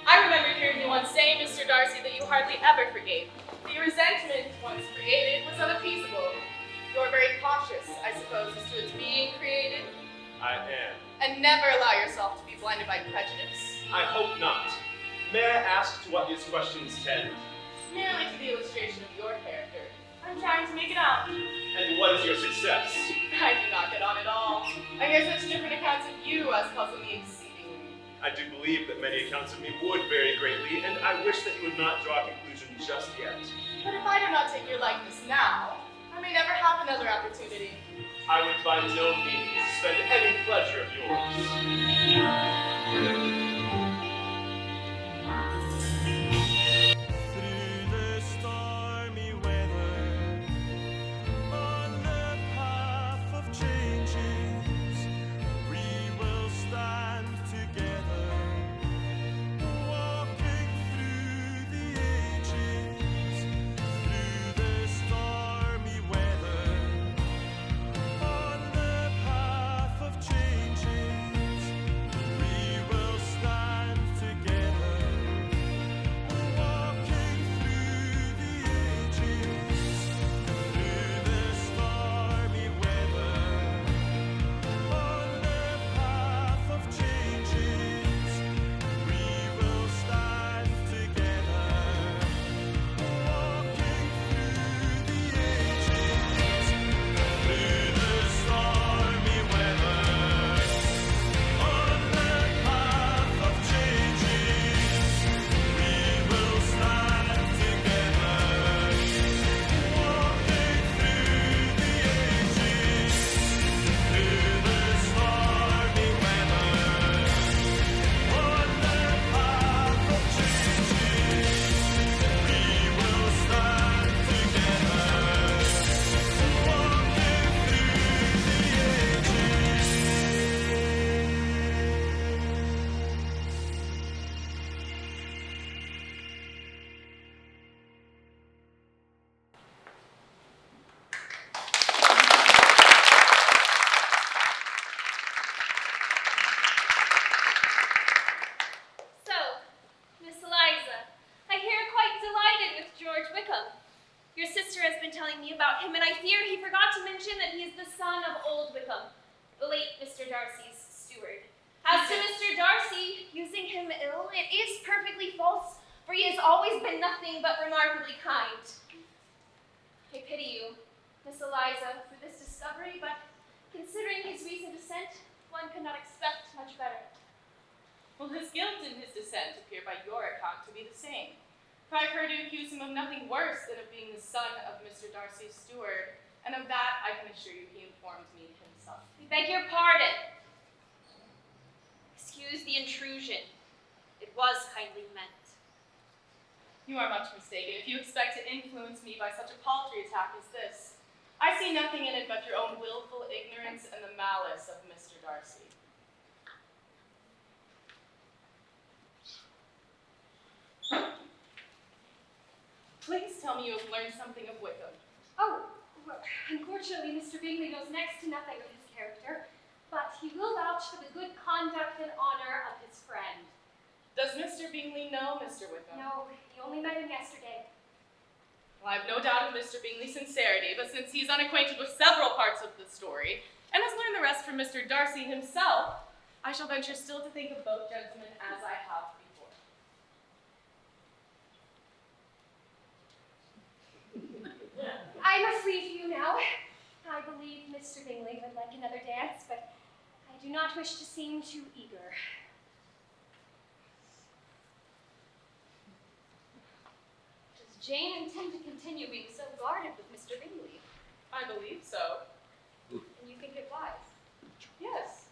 I remember hearing you once say, Mr. Darcy, that you hardly ever forgave. The resentment once created was unappeasable. You're very cautious, I suppose, as to its being created. I am. And never allow yourself to be blinded by prejudice. I hope not. May I ask to what these questions tend? Merely to the illustration of your character. I'm trying to make it out. And what is your success? I do not get on at all. I hear such different accounts of you as puzzle me exceedingly. I do believe that many accounts of me would vary greatly, and I wish that you would not draw a conclusion just yet. But if I do not take your likeness now, I may never have another opportunity. I would by no means suspend any pleasure of yours. Through the stormy weather, on the path of changes, we will stand together, walking through the ages. Through the stormy weather, on the path of changes, we will stand together, walking through the ages. Through the stormy weather, on the path of changes, we will stand together, walking through the ages. Through the stormy weather, on the path of changes, we will stand together, walking through the ages. Through the stormy weather, on the path of changes, we will stand together, walking So, Miss Eliza, I hear quite delighted with George Wickham. Your sister has been telling me about him, and I fear he forgot to mention that he is the son of old Wickham, the late Mr. Darcy's steward. As to Mr. Darcy using him ill, it is perfectly false, for he has always been nothing but remarkably kind. I pity you, Miss Eliza, for this discovery, but considering his recent descent, one could not expect much better. Well, his guilt and his descent appear by your account to be the same. For I've heard you accuse him of nothing worse than of being the son of Mr. Darcy's steward, and of that I can assure you he informed me himself. We beg your pardon. Excuse the intrusion. It was kindly meant. You are much mistaken if you expect to influence me by such a paltry attack as this. I see nothing in it but your own willful ignorance and the malice of Mr. Darcy. Please tell me you have learned something of Wickham. Oh, well, unfortunately, Mr. Bingley knows next to nothing of his character, but he will vouch for the good conduct and honor of his friend. Does Mr. Bingley know Mr. Wickham? No, he only met him yesterday. Well, I have no doubt of Mr. Bingley's sincerity, but since he's unacquainted with several parts of the story, and has learned the rest from Mr. Darcy himself, I shall venture still to think of both gentlemen as I have before. I must leave you now. I believe Mr. Bingley would like another dance, but I do not wish to seem too eager. Does Jane intend to continue being so guarded with Mr. Bingley? I believe so. And you think it wise? Yes.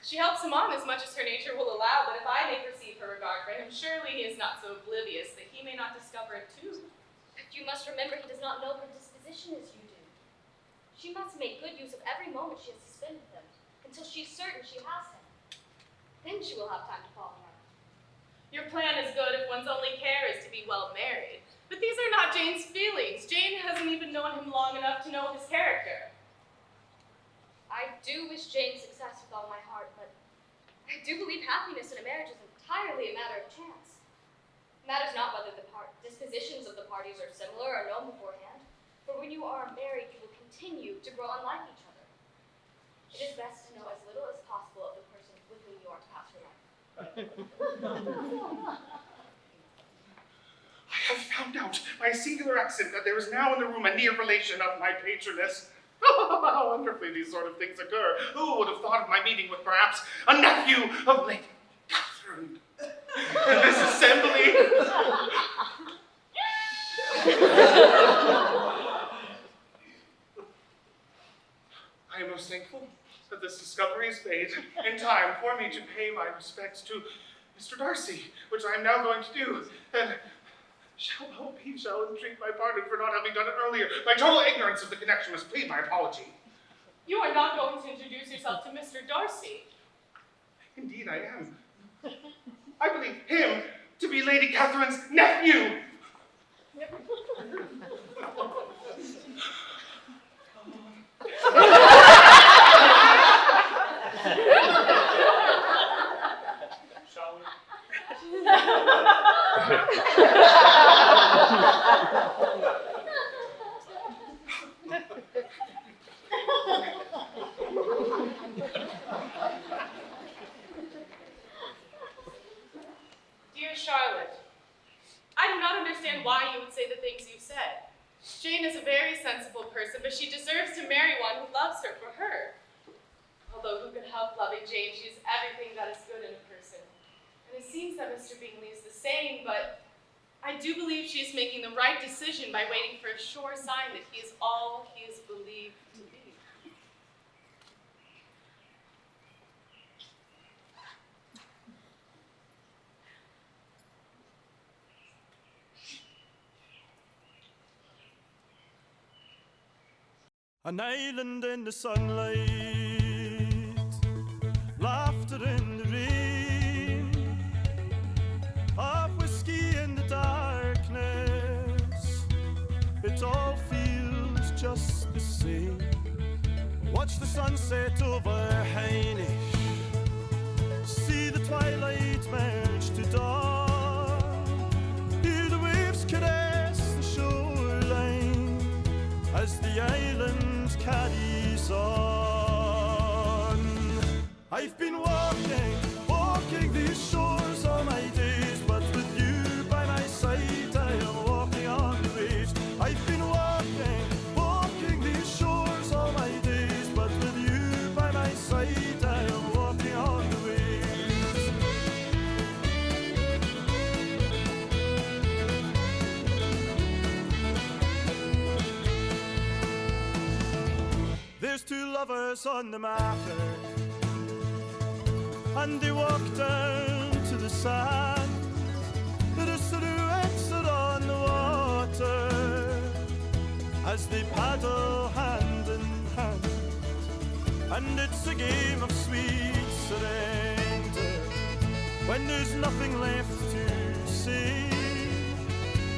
She helps him on as much as her nature will allow, but if I may perceive her regard for him, surely he is not so oblivious that he may not discover it too. But you must remember he does not know her disposition as you do. She must make good use of every moment she has to spend with him, until she is certain she has him. Then she will have time to fall in love. Your plan is good if one's only care is to be well married. But these are not Jane's feelings. Jane hasn't even known him long enough to know his character. I do wish Jane success with all my heart, but I do believe happiness in a marriage is entirely a matter of chance. It matters not whether the dispositions of the parties are similar or known beforehand, for when you are married, you will continue to grow unlike each other. It is best to know as little as possible of the person with whom you are to pass your life. I have found out by a singular accident that there is now in the room a near relation of my patroness. How wonderfully these sort of things occur. Who would have thought of my meeting with perhaps a nephew of Lady Catherine in this assembly? I am most thankful that this discovery is made in time for me to pay my respects to Mr. Darcy, which I am now going to do. And shall entreat my pardon for not having done it earlier. My total ignorance of the connection must plead my apology. You are not going to introduce yourself to Mr. Darcy. Indeed I am. I believe him to be Lady Catherine's nephew. Shall we? Dear Charlotte, I do not understand why you would say the things you said. Jane is a very sensible person, but she deserves to marry one who loves her for her. Although who can help loving Jane, she is everything that is good in a person. And it seems that Mr. Bingley is the same, but I do believe she is making the right decision by waiting for a sure sign that he is all he is believed to be. An island in the sunlight, laughter in the rain, of whiskey in the darkness, it all feels just the same. Watch the sunset over Heinisch, see the twilight merge to dawn, hear the waves caress the shoreline as the island carries on. I've been walking these shores all my days, but with you by my side I am walking on the waves. I've been walking these shores all my days, but with you by my side I am walking on the waves. There's two lovers on the market, and they walk down to the sand. Their silhouettes are on the water as they paddle hand in hand, and it's a game of sweet surrender when there's nothing left to say,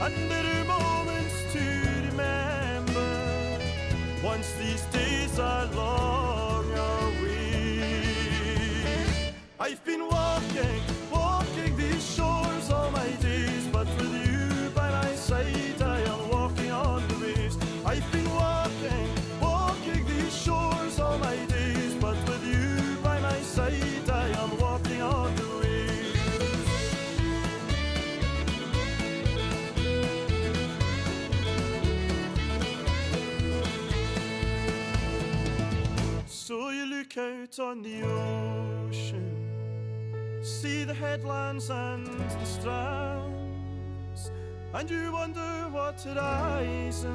and there are moments to remember once these days are long away. I've been walking these shores all my days, but with you by my side I am walking on the waves. I've been walking these shores all my days, but with you by my side I am walking look out on the ocean, see the headlands and the strands, and you wonder what horizons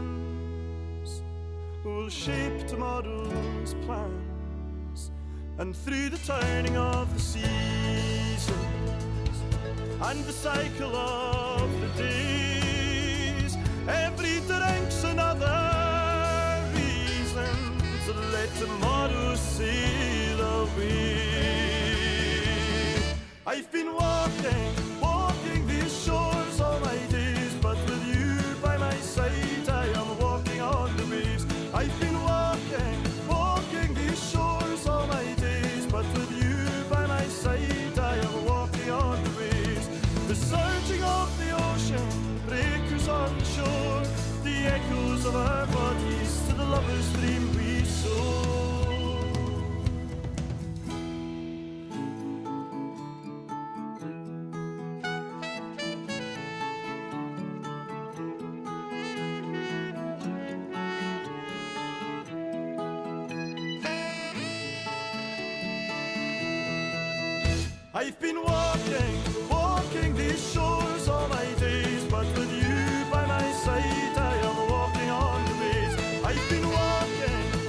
will shape tomorrow's plans. And through the turning of the seasons and the cycle of the days, every drink's another reason to let tomorrow sail away. I've been walking these shores all my days, but with you by my side I am walking on the waves. I've been walking these shores all my days, but with you by my side I am walking on the waves. The surging of the ocean, breakers on the shore, the echoes of our bodies to the lover's dream we soar. I've been walking these shores all my days, but with you by my side I am walking on the waves. I've been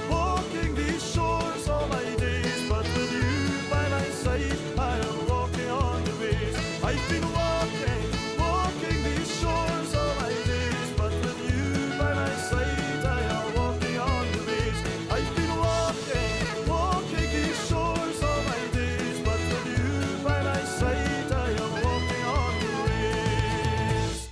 walking these shores all my days, but with you by my side I am walking on the waves. I've been walking these shores all my days, but with you by my side I am walking on the waves. I've been walking these shores all my days, but with you by my side I am walking on the waves.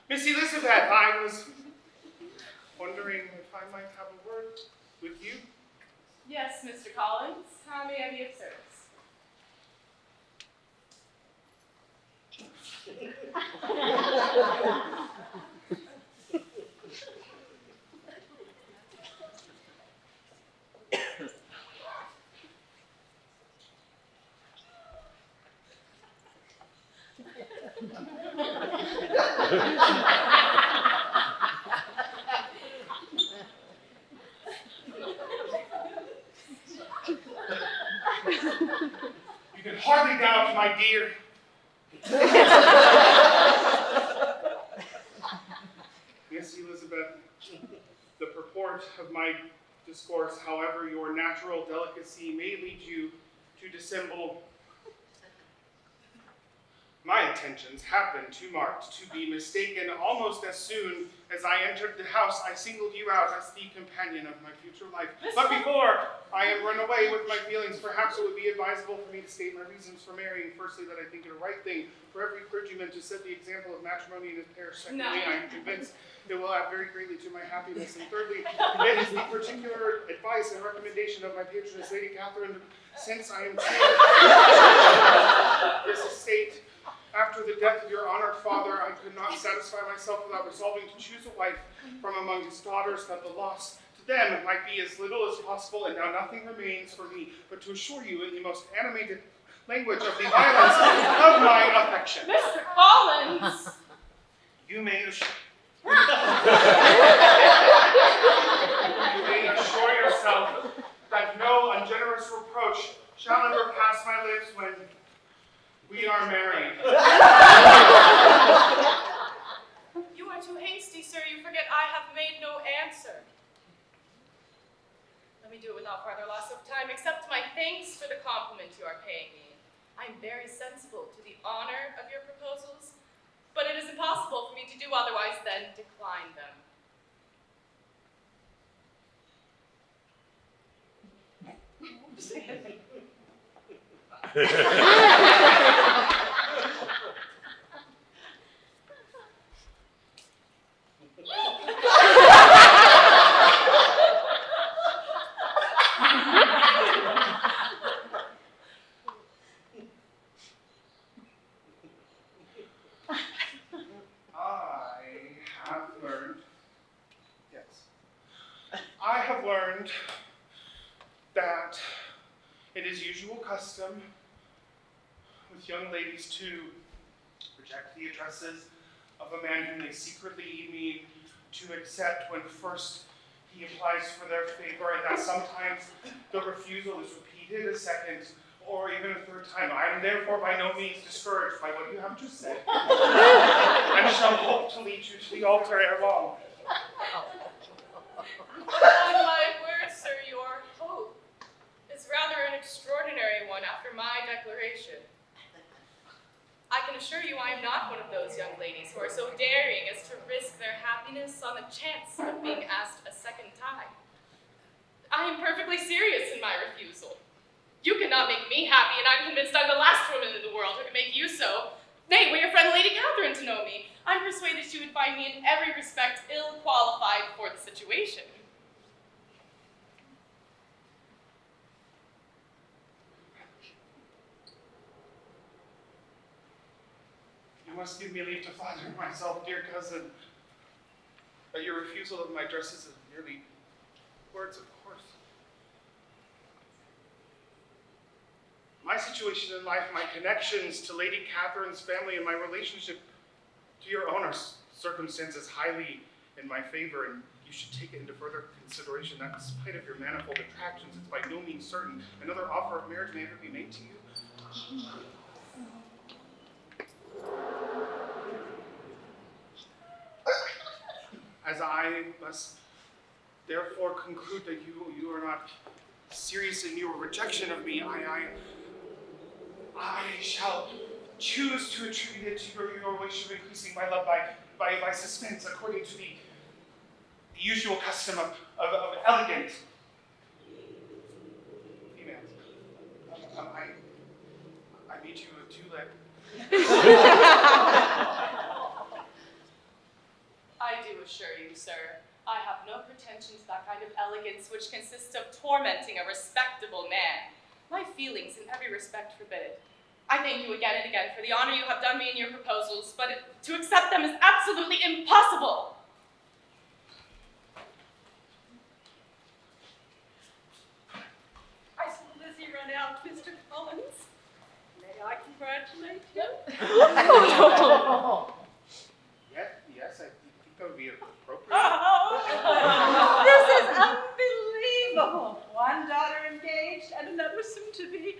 Miss Elizabeth, I was wondering if I might have a word with you. Yes, Mr. Collins. How may I be of service? You can hardly doubt, my dear. Miss Elizabeth, the purport of my discourse, however your natural delicacy may lead you to dissemble, my intentions have been too marked to be mistaken. Almost as soon as I entered the house, I singled you out as the companion of my future life. But before I am run away with my feelings, perhaps it would be advisable for me to state my reasons for marrying. Firstly, that I think it a right thing for every clergyman to set the example of matrimony in his parish. Secondly, I am convinced it will add very greatly to my happiness. And thirdly, it is the particular advice and recommendation of my patroness, Lady Catherine, since I am this estate. After the death of your honored father, I could not satisfy myself without resolving to choose a wife from among his daughters, that the loss to them might be as little as possible. And now nothing remains for me but to assure you in the most animated language of the violence of my affection. Mr. Collins! You may assure yourself that no ungenerous reproach shall ever pass my lips when we are married. You are too hasty, sir. You forget I have made no answer. Let me do it without further loss of time. Accept my thanks for the compliment you are paying me. I am very sensible to the honor of your proposals, but it is impossible for me to do otherwise than decline them. learned that it is usual custom with young ladies to reject the addresses of a man whom they secretly mean to accept when first he applies for their favor, and that sometimes the refusal is repeated a second or even a third time. I am therefore by no means discouraged by what you have just said, and shall hope to lead you to the altar ere long. On my word, sir, your hope is rather an extraordinary one after my declaration. I can assure you I am not one of those young ladies who are so daring as to risk their happiness on the chance of being asked a second time. I am perfectly serious in my refusal. You cannot make me happy, and I'm convinced I'm the last woman in the world who can make you so. Nay, were your friend Lady Catherine to know me, I'm persuaded she would find me in every respect ill-qualified for the situation. You must give me leave to flatter myself, dear cousin, that your refusal of my addresses is merely words, of course. My situation in life, my connections to Lady Catherine's family, and my relationship to your own are circumstances highly in my favor, and you should take it into further consideration that despite of your manifold attractions, it's by no means certain another offer of marriage may ever be made to you. As I must therefore conclude that you are not serious in your rejection of me, I shall choose to attribute it to your wish of increasing my love by suspense, according to the usual custom of elegant females. I meet you with two legs. I do assure you, sir, I have no pretension to that kind of elegance which consists of tormenting a respectable man. My feelings in every respect forbid it. I thank you again and again for the honor you have done me in your proposals, but to accept them is absolutely impossible. I saw Lizzie run out, Mr. Collins. May I congratulate you? Yes, I think that would be appropriate. This is unbelievable. One daughter engaged and another soon to be.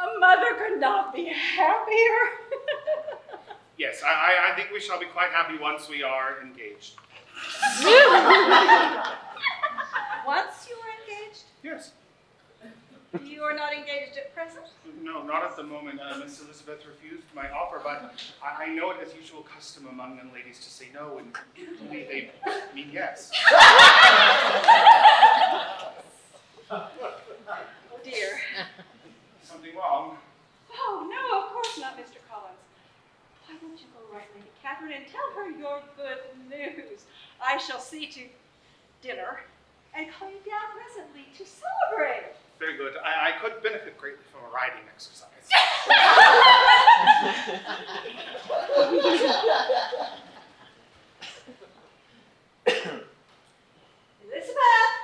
A mother could not be happier. Yes, I think we shall be quite happy once we are engaged. Once you are engaged? Yes. You are not engaged at present? No, not at the moment. Miss Elizabeth refused my offer, but I know it as usual custom among young ladies to say no, and usually they mean yes. Oh dear. Something wrong? Oh no, of course not, Mr. Collins. Why don't you go right, Lady Catherine, and tell her your good news. I shall see to dinner and call you down presently to celebrate. Very good. I could benefit greatly from a riding exercise. Elizabeth!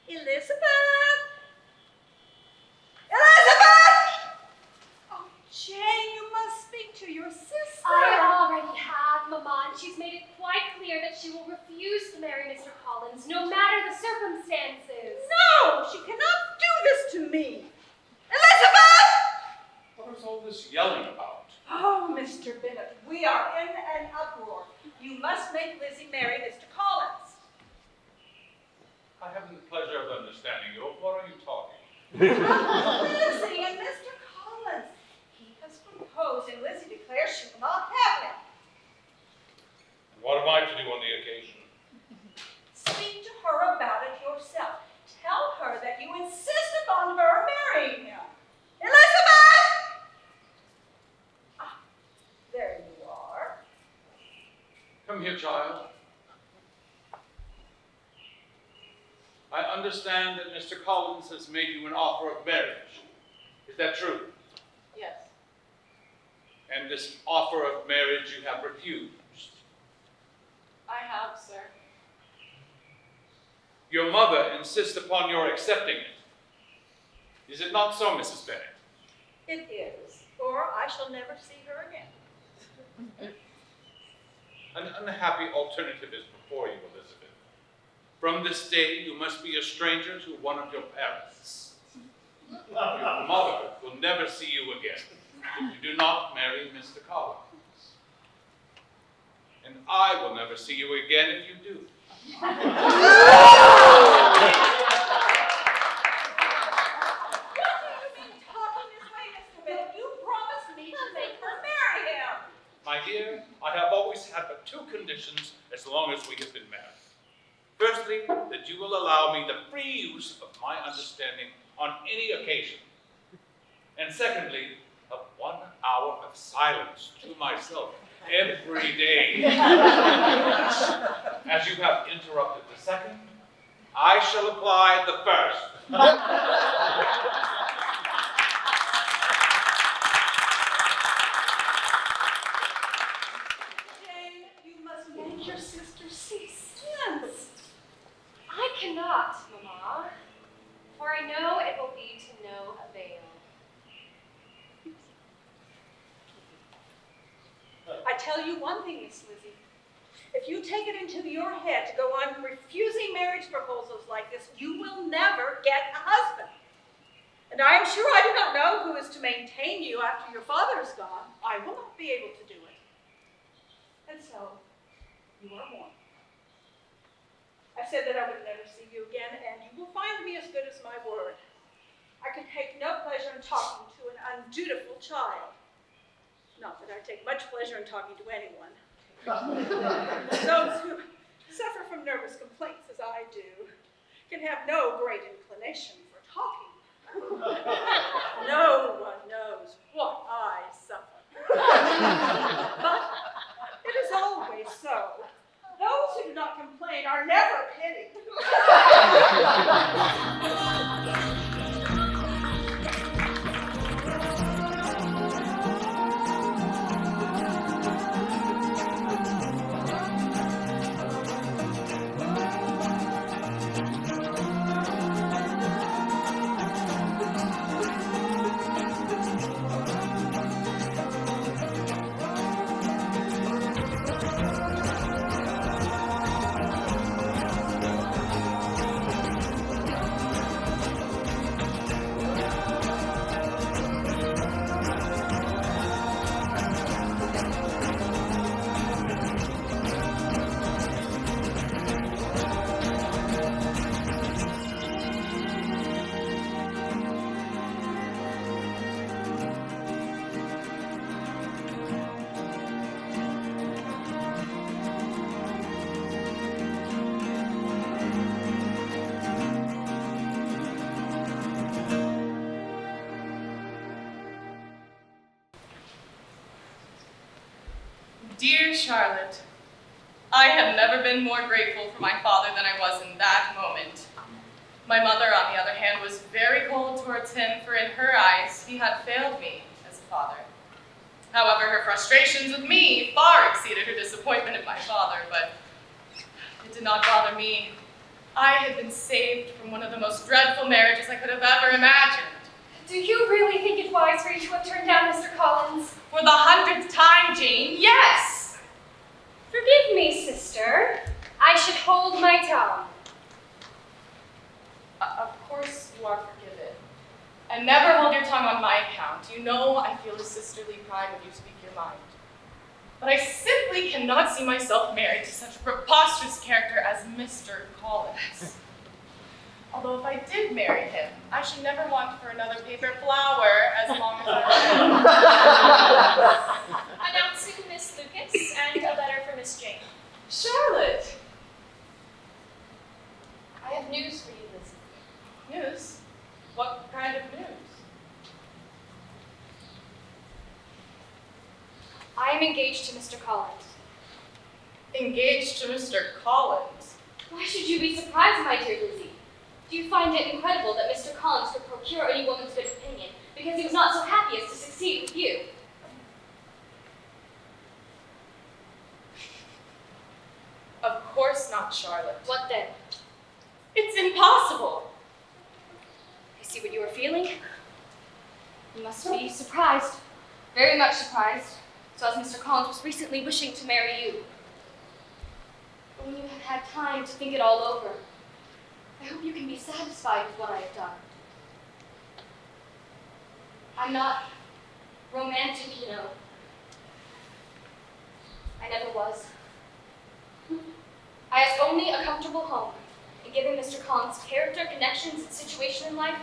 Elizabeth! Elizabeth! Oh, Jane, you must speak to your sister. I already have, Mama, and she's made it quite clear that she will refuse to marry Mr. Collins, no matter the circumstances. No, she cannot do this to me. Elizabeth! What is all this yelling about? Oh, Mr. Bennett, we are in an uproar. You must make Lizzie marry Mr. Collins. I haven't the pleasure of understanding you. Of what are you talking? Lizzie and Mr. Collins. He has proposed, and Lizzie declares she will not have him. And what am I to do on the occasion? Speak to her about it yourself. Tell her that you insist upon her marrying him. Elizabeth! Ah, there you are. Come here, child. I understand that Mr. Collins has made you an offer of marriage. Is that true? Yes. And this offer of marriage you have refused. I have, sir. Your mother insists upon your accepting it. Is it not so, Mrs. Bennet? It is, or I shall never see her again. An unhappy alternative is before you, Elizabeth. From this day, you must be a stranger to one of your parents. Your mother will never see you again if you do not marry Mr. Collins. And I will never see you again if you do. My dear, I have always had but two conditions as long as we have been married. Firstly, that you will allow me the free use of my understanding on any occasion. And secondly, of 1 hour of silence to myself every day. As you have interrupted the second, I shall apply the first. Jane, you must make your sister cease. Yes. I cannot, Mamma, for I know it will be to no avail. I tell you one thing, Miss Lizzie. If you take it into your head to go on refusing marriage proposals like this, you will never get a husband. And I am sure I do not know who is to maintain you after your father is gone. I will not be able to do it. And so, you are warned. I said that I would never see you again, and you will find me as good as my word. I can take no pleasure in talking to an undutiful child. Not that I take much pleasure in talking to anyone. Those who suffer from nervous complaints as I do can have no great inclination for talking. No one knows what I suffer. But it is always so. Those who do not complain are never pitied. Dear Charlotte, I have never been more grateful for my father than I was in that moment. My mother, on the other hand, was very cold towards him, for in her eyes he had failed me as a father. However, her frustrations with me far exceeded her disappointment in my father, but it did not bother me. I had been saved from one of the most dreadful marriages I could have ever imagined. Do you really think it wise for you to have turned down Mr. Collins? For the 100th time, Jane, yes! Forgive me, sister. I should hold my tongue. Of course you are forgiven. And never hold your tongue on my account. You know I feel a sisterly pride when you speak your mind. But I simply cannot see myself married to such a preposterous character as Mr. Collins. Although if I did marry him, I should never want for another paper flower as long as I live. Announcing Miss Lucas and a letter for Miss Jane. Charlotte! I have news for you, Lizzie. News? What kind of news? I am engaged to Mr. Collins. Engaged to Mr. Collins? Why should you be surprised, my dear Lizzie? Do you find it incredible that Mr. Collins could procure any woman's good opinion because he was not so happy as to succeed with you? Of course not, Charlotte. What then? It's impossible. I see what you are feeling. You must be surprised, very much surprised, so as Mr. Collins was recently wishing to marry you. But when you have had time to think it all over, I hope you can be satisfied with what I have done. I'm not romantic, you know. I never was. I ask only a comfortable home, and given Mr. Collins' character, connections, and situation in life,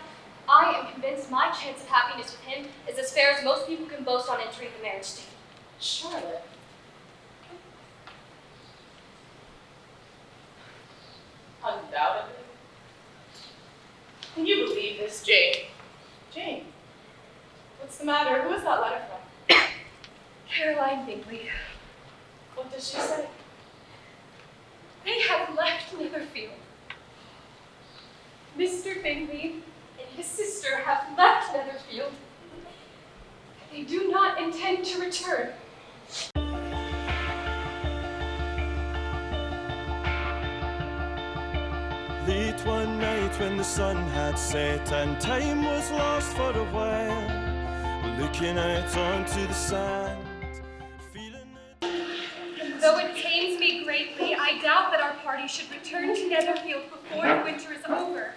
I am convinced my chance of happiness with him is as fair as most people can boast on entering the marriage state. Charlotte. Undoubtedly. Can you believe this, Jane? Jane, what's the matter? Who is that letter from? Caroline Bingley. What does she say? They have left Netherfield. Mr. Bingley and his sister have left Netherfield. They do not intend to return. Late one night when the sun had set and time was lost for a while, looking out onto the sand, feeling it. Though it pains me greatly, I doubt that our party should return to Netherfield before the winter is over.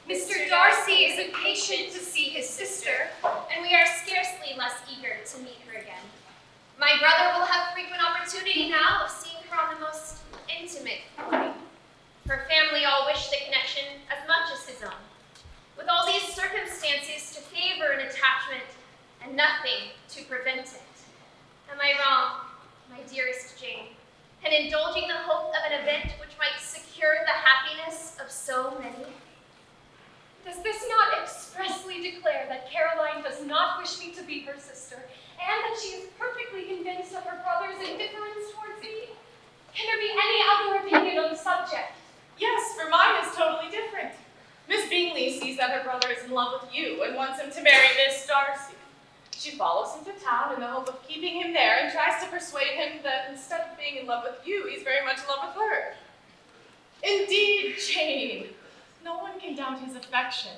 Mr. Darcy is impatient to see his sister, and we are scarcely less eager to meet her again. My brother will have frequent opportunity now of seeing her on the most intimate footing. Her family all wish the connection as much as his own. With all these circumstances to favor an attachment and nothing to prevent it. Am I wrong, my dearest Jane, in indulging the hope of an event which might secure the happiness of so many? Does this not expressly declare that Caroline does not wish me to be her sister, and that she is perfectly convinced of her brother's indifference towards me? Can there be any other opinion on the subject? Yes, for mine is totally different. Miss Bingley sees that her brother is in love with you and wants him to marry Miss Darcy. She follows him to town in the hope of keeping him there and tries to persuade him that instead of being in love with you, he's very much in love with her. Indeed, Jane, no one can doubt his affection,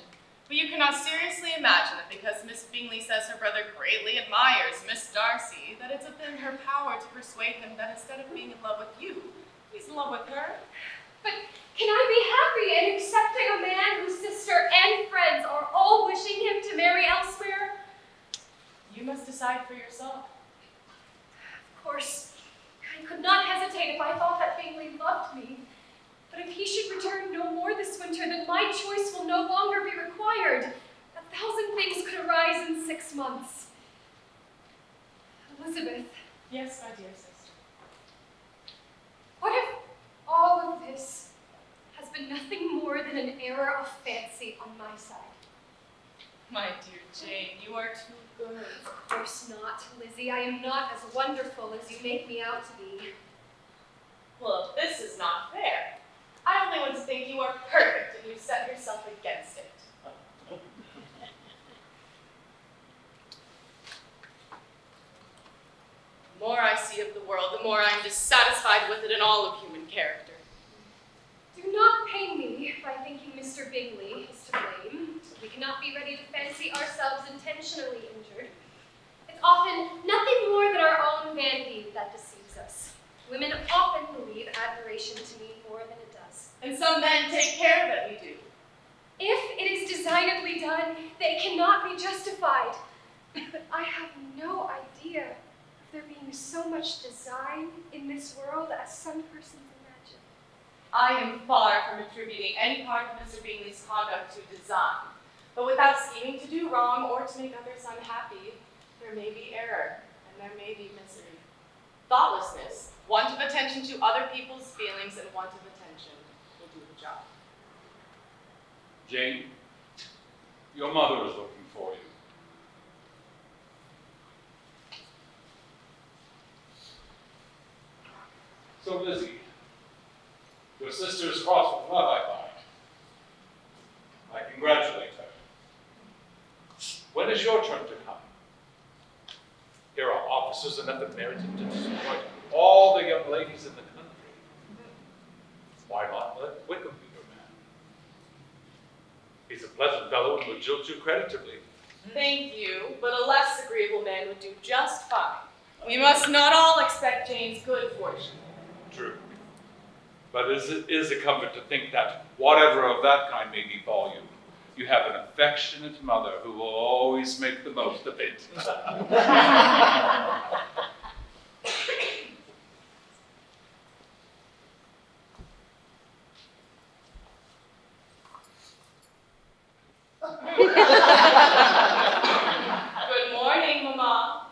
but you cannot seriously imagine that because Miss Bingley says her brother greatly admires Miss Darcy, that it's within her power to persuade him that instead of being in love with you, he's in love with her. But can I be happy in accepting a man whose sister and friends are all wishing him to marry elsewhere? You must decide for yourself. Of course, I could not hesitate if I thought that Bingley loved me. But if he should return no more this winter, then my choice will no longer be required. 1,000 things could arise in 6 months. Elizabeth. Yes, my dear sister. What if all of this has been nothing more than an error of fancy on my side? My dear Jane, you are too good. Of course not, Lizzie. I am not as wonderful as you make me out to be. Well, this is not fair. I only want to think you are perfect and you set yourself against it. The more I see of the world, the more I am dissatisfied with it and all of human character. Do not pain me by thinking Mr. Bingley is to blame. We cannot be ready to fancy ourselves intentionally injured. It's often nothing more than our own vanity that deceives us. Women often believe admiration to mean more than it does. And some men take care that we do. If it is designedly done, they cannot be justified. But I have no idea of there being so much design in this world as some persons imagine. I am far from attributing any part of Mr. Bingley's conduct to design, but without scheming to do wrong or to make others unhappy, there may be error and there may be misery. Thoughtlessness, want of attention to other people's feelings, and want of attention will do the job. Jane, your mother is looking for you. So, Lizzie, your sister is cross with love, I find. I congratulate her. When is your turn to come? Here are officers enough in Meryton to destroy all the young ladies in the country. Why not let Wickham be your man? pleasant fellow and would jilt you creditably. Thank you, but a less agreeable man would do just fine. We must not all expect Jane's good fortune. True. But it is a comfort to think that whatever of that kind may befall you, you have an affectionate mother who will always make the most of it. Good morning, Mamma.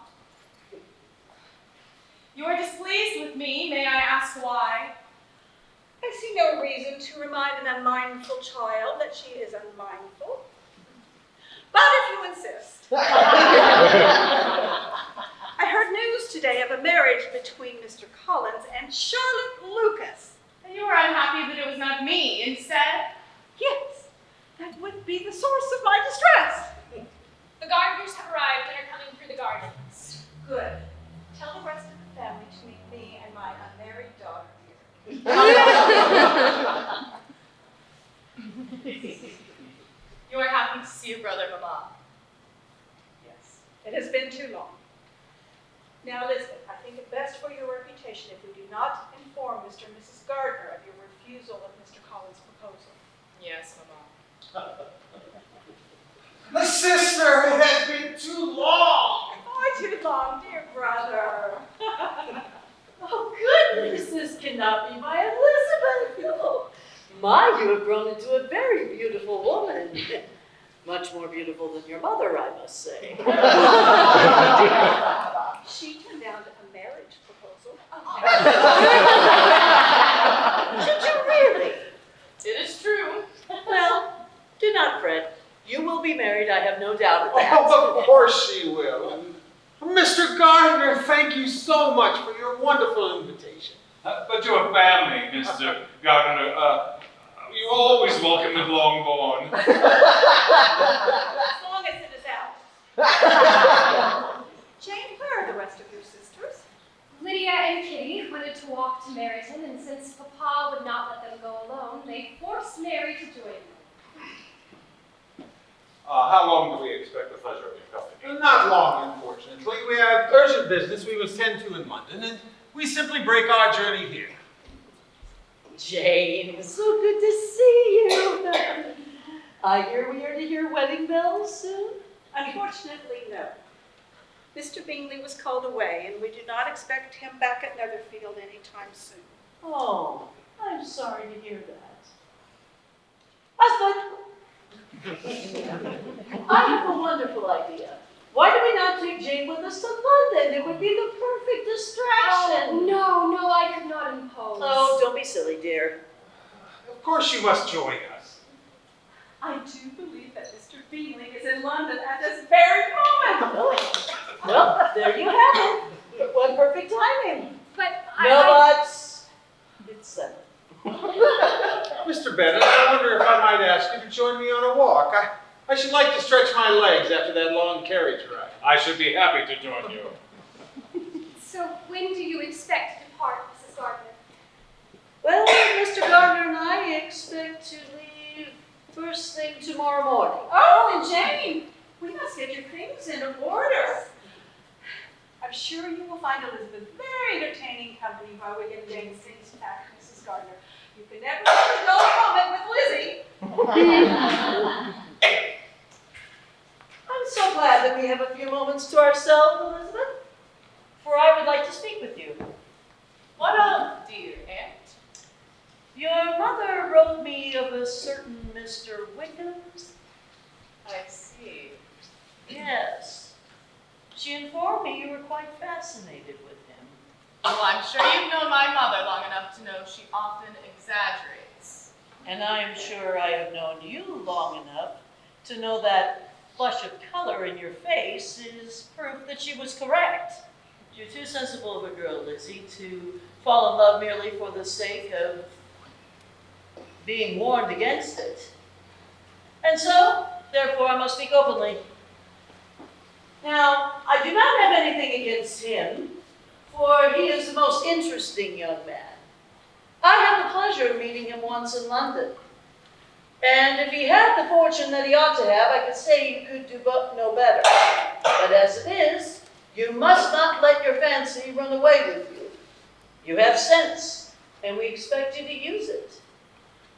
You are displeased with me. May I ask why? I see no reason to remind an unmindful child that she is unmindful. But if you insist. I heard news today of a marriage between Mr. Collins and Charlotte Lucas. And you were unhappy that it was not me instead? Yes, that would be the source of my distress. The gardeners have arrived and are coming through the gardens. Good. Tell the rest of the family to meet me and my unmarried daughter here. You are happy to see your brother, Mamma. Yes, it has been too long. Now, Elizabeth, I think it best for your reputation if we do not inform Mr. and Mrs. Gardner of your refusal of Mr. Collins' proposal. Yes, Mamma. My sister, it has been too long. Why too long, dear brother? Oh, goodness, this cannot be my Elizabeth. Oh, my, you have grown into a very beautiful woman. Much more beautiful than your mother, I must say. She turned down a marriage proposal. Did you really? It is true. Well, do not fret. You will be married, I have no doubt of that. Oh, of course she will. And Mr. Gardner, thank you so much for your wonderful invitation. But your family, Mr. Gardner, you're always welcome at Longbourn. As long as it is out. Jane, where are the rest of your sisters? Lydia and Kitty wanted to walk to Meryton, and since Papa would not let them go alone, they forced Mary to join them. How long do we expect the pleasure of your company? Not long, unfortunately. We have urgent business we must tend to in London, and we simply break our journey here. Jane, so good to see you. I hear we are to hear wedding bells soon. Unfortunately, no. Mr. Bingley was called away, and we do not expect him back at Netherfield anytime soon. Oh, I'm sorry to hear that. Husband! I have a wonderful idea. Why do we not take Jane with us to London? It would be the perfect distraction. Oh, no, I could not impose. Oh, don't be silly, dear. Of course you must join us. I do believe that Mr. Bingley is in London at this very moment. Well, there you have it. What perfect timing. But No buts. It's settled. Mr. Bennet, I wonder if I might ask you to join me on a walk. I should like to stretch my legs after that long carriage ride. I should be happy to join you. So when do you expect to depart, Mrs. Gardner? Well, Mr. Gardner and I expect to leave first thing tomorrow morning. Oh, and Jane, we must get your things in order. I'm sure you will find Elizabeth very entertaining company while we get Jane's things back, Mrs. Gardner. You can never have a dull moment with Lizzie. I'm so glad that we have a few moments to ourselves, Elizabeth, for I would like to speak with you. What of, dear aunt? Your mother wrote me of a certain Mr. Wickham's. I see. Yes. She informed me you were quite fascinated with him. Well, I'm sure you've known my mother long enough to know she often exaggerates. And I am sure I have known you long enough to know that flush of color in your face is proof that she was correct. You're too sensible of a girl, Lizzie, to fall in love merely for the sake of being warned against it. And so, therefore, I must speak openly. Now, I do not have anything against him, for he is the most interesting young man. I had the pleasure of meeting him once in London. And if he had the fortune that he ought to have, I could say you could do no better. But as it is, you must not let your fancy run away with you. You have sense, and we expect you to use it.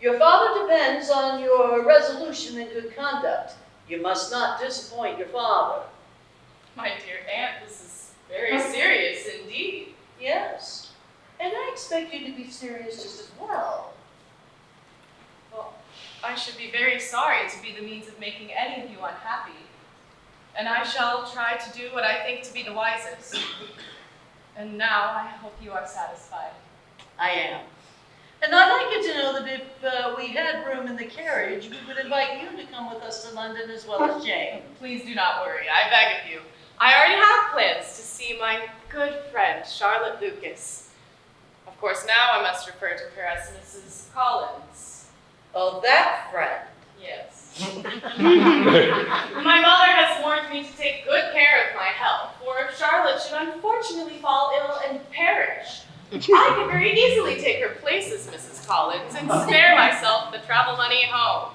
Your father depends on your resolution and good conduct. You must not disappoint your father. My dear aunt, this is very serious indeed. Yes, and I expect you to be serious just as well. Well, I should be very sorry to be the means of making any of you unhappy, and I shall try to do what I think to be the wisest. And now I hope you are satisfied. I am. And I'd like you to know that if we had room in the carriage, we would invite you to come with us to London as well as Jane. Please do not worry, I beg of you. I already have plans to see my good friend, Charlotte Lucas. Of course, now I must refer to her as Mrs. Collins. Oh, that friend. Yes. My mother has warned me to take good care of my health, for if Charlotte should unfortunately fall ill and perish, I could very easily take her place as Mrs. Collins and spare myself the travel money home.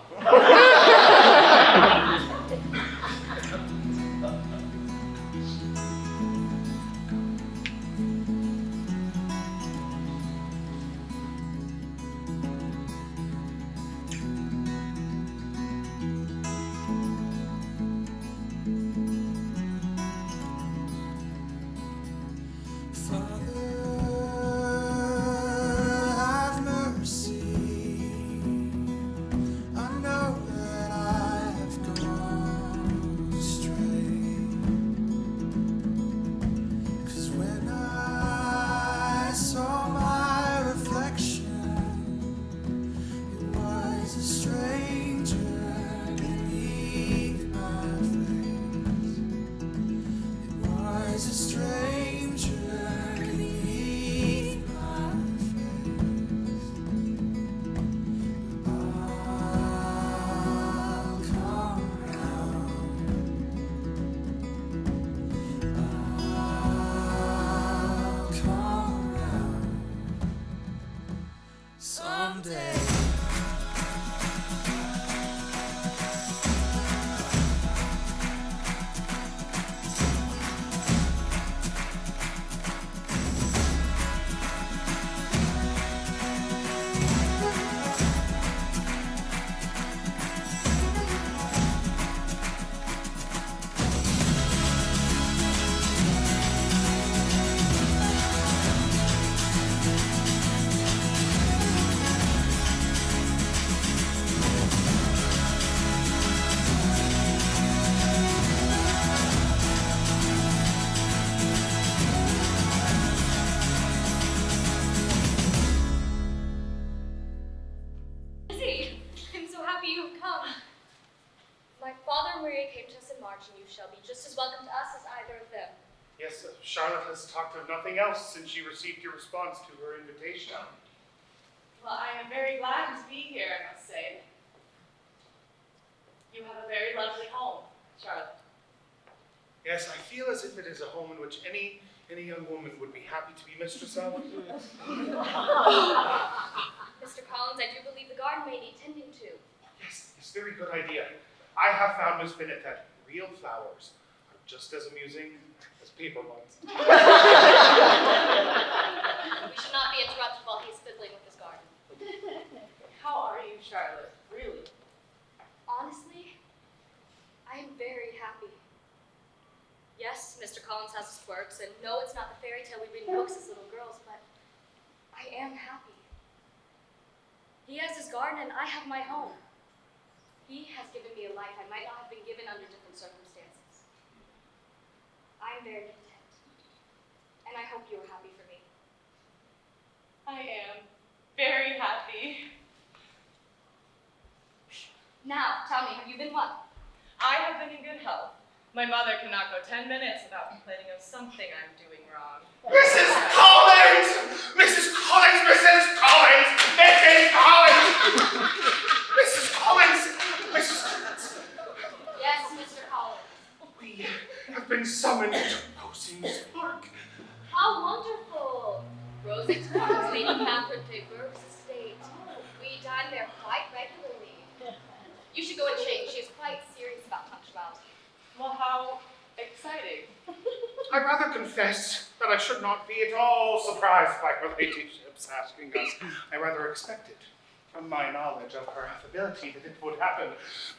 Yes, Charlotte has talked of nothing else since she received your response to her invitation. Well, I am very glad to be here, I must say. You have a very lovely home, Charlotte. Yes, I feel as if it is a home in which any young woman would be happy to be mistress of. Mr. Collins, I do believe the garden may need tending to. Yes, very good idea. I have found, Miss Bennet, that real flowers are just as amusing as paper ones. We should not be interrupted while he is fiddling with his garden. How are you, Charlotte? Really? Honestly, I am very happy. Yes, Mr. Collins has his quirks, and no, it's not the fairy tale we read in books as little girls, but I am happy. He has his garden, and I have my home. He has given me a life I might not have been given under different circumstances. I am very content, and I hope you are happy for me. I am very happy. Now, tell me, have you been well? I have been in good health. My mother cannot go 10 minutes without complaining of something I'm doing wrong. Mrs. Collins! Mrs. Collins! Mrs. Collins! Mrs. Collins! Mrs. Collins! Mrs. Collins! Yes, Mr. Collins. We have been summoned to Rosings Park. How wonderful! Rosings Park is Lady Catherine de Bourgh's estate. We dine there quite regularly. You should go and change. She is quite serious about punctuality. Well, how exciting. I rather confess that I should not be at all surprised by her ladyship's asking us. I rather expected, from my knowledge of her affability, that it would happen.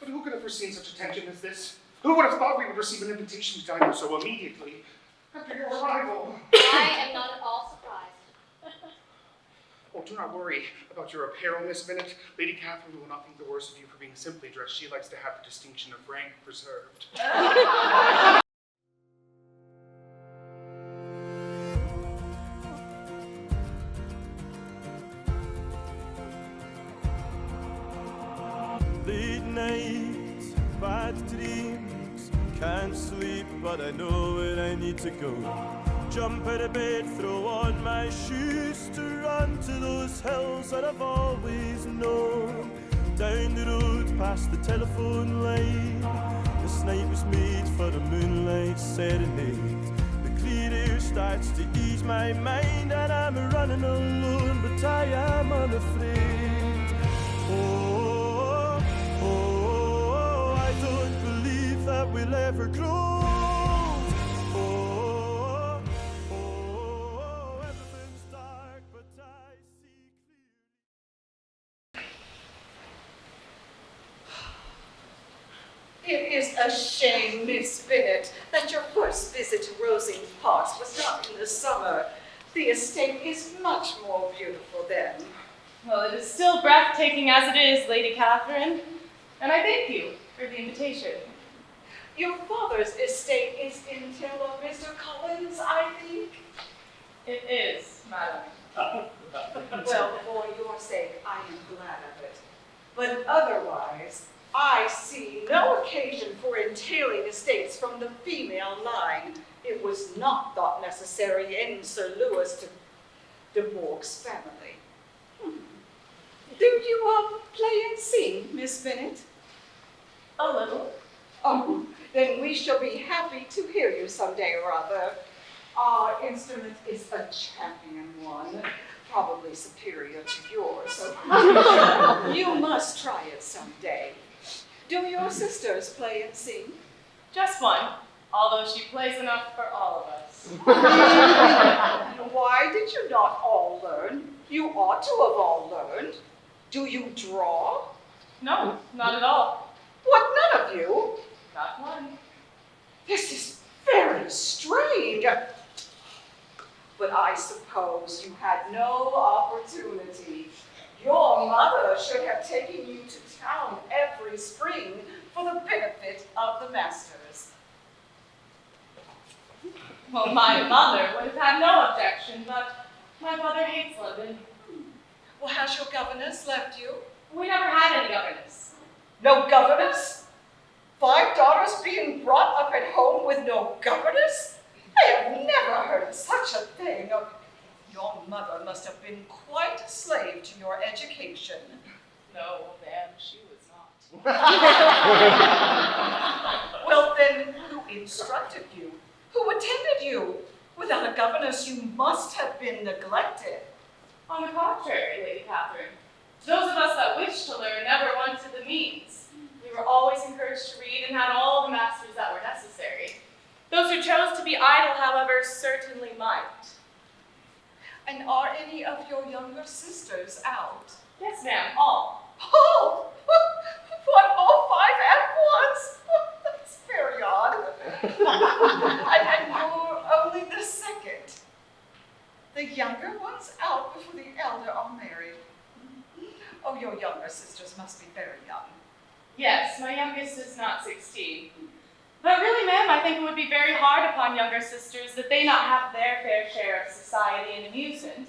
But who could have foreseen such attention as this? Who would have thought we would receive an invitation to dine here so immediately after your arrival? I am not at all surprised. Oh, do not worry about your apparel, Miss Bennet. Lady Catherine will not think the worse of you for being simply dressed. She likes to have the distinction of rank preserved. Late nights, bad dreams, can't sleep, but I know where I need to go. Jump out of bed, throw on my shoes to run to those hills that I've always known. Down the road, past the telephone line, this night was made for a moonlight serenade. The clear air starts to ease my mind, and I'm running alone, but I am unafraid. Oh, oh, I don't believe that we'll ever grow. It is a shame, Miss Bennet, that your first visit to Rosings Park was not in the summer. The estate is much more beautiful then. Well, it is still breathtaking as it is, Lady Catherine. And I thank you for the invitation. Your father's estate is in Taylor, Mr. Collins, I think? It is, madam. Well, for your sake, I am glad of it. But otherwise, I see no occasion for entailing estates from the female line. It was not thought necessary in Sir Louis de Bourgh's family. Do you play and sing, Miss Bennet? A little. Oh, then we shall be happy to hear you someday or other. Our instrument is a champion one, probably superior to yours, so you must try it someday. Do your sisters play and sing? Just one, although she plays enough for all of us. Why did you not all learn? You ought to have all learned. Do you draw? No, not at all. What, none of you? Not one. This is very strange. But I suppose you had no opportunity. Your mother should have taken you to town every spring for the benefit of the masters. Well, my mother would have had no objection, but my father hates London. Well, has your governess left you? We never had any governess. No governess? 5 daughters being brought up at home with no governess? I have never heard of such a thing. Your mother must have been quite a slave to your education. No, ma'am, she was not. Well then, who instructed you? Who attended you? Without a governess, you must have been neglected. On the contrary, Lady Catherine, those of us that wished to learn never wanted the means. We were always encouraged to read and had all the masters that were necessary. Those who chose to be idle, however, certainly might. And are any of your younger sisters out? Yes, ma'am, all. Oh! What, all 5 at once? That's very odd. And you're only the second. The younger one's out before the elder are married. Oh, your younger sisters must be very young. Yes, my youngest is not 16. But really, ma'am, I think it would be very hard upon younger sisters that they not have their fair share of society and amusement,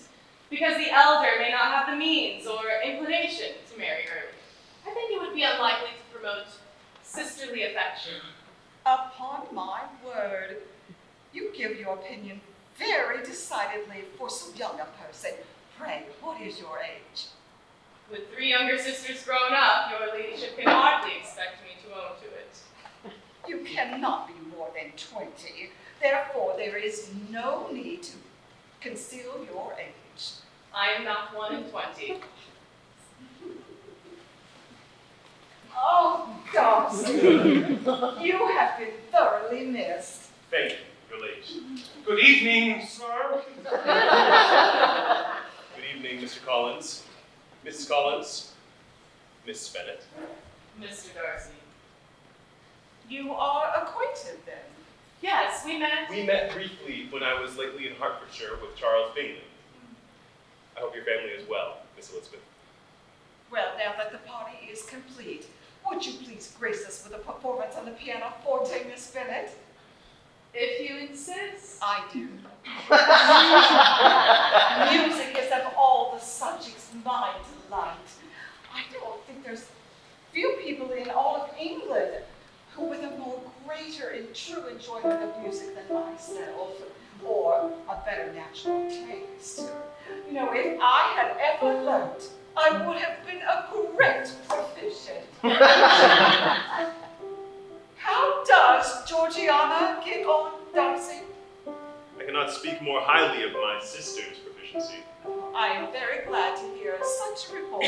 because the elder may not have the means or inclination to marry early. I think it would be unlikely to promote sisterly affection. Upon my word, you give your opinion very decidedly for so young a person. Pray, what is your age? With 3 younger sisters grown up, your ladyship can hardly expect me to own to it. You cannot be more than 20. Therefore, there is no need to conceal your age. I am not 1 in 20. Oh, Darcy. You have been thoroughly missed. Thank you, your late. Good evening, sir. Good evening, Mr. Collins. Mrs. Collins. Miss Bennett. Mr. Darcy. You are acquainted then? Yes, we met. We met briefly when I was lately in Hertfordshire with Charles Bingley. I hope your family is well, Miss Elizabeth. Well, now that the party is complete, would you please grace us with a performance on the pianoforte, Miss Bennett? If you insist. I do. Music is of all the subjects my delight. I don't think there's few people in all of England who with a more greater and true enjoyment of music than myself, or a better natural taste. You know, if I had ever learnt, I would have been a great proficient. How does Georgiana get on, Darcy? I cannot speak more highly of my sister's proficiency. I am very glad to hear such a report.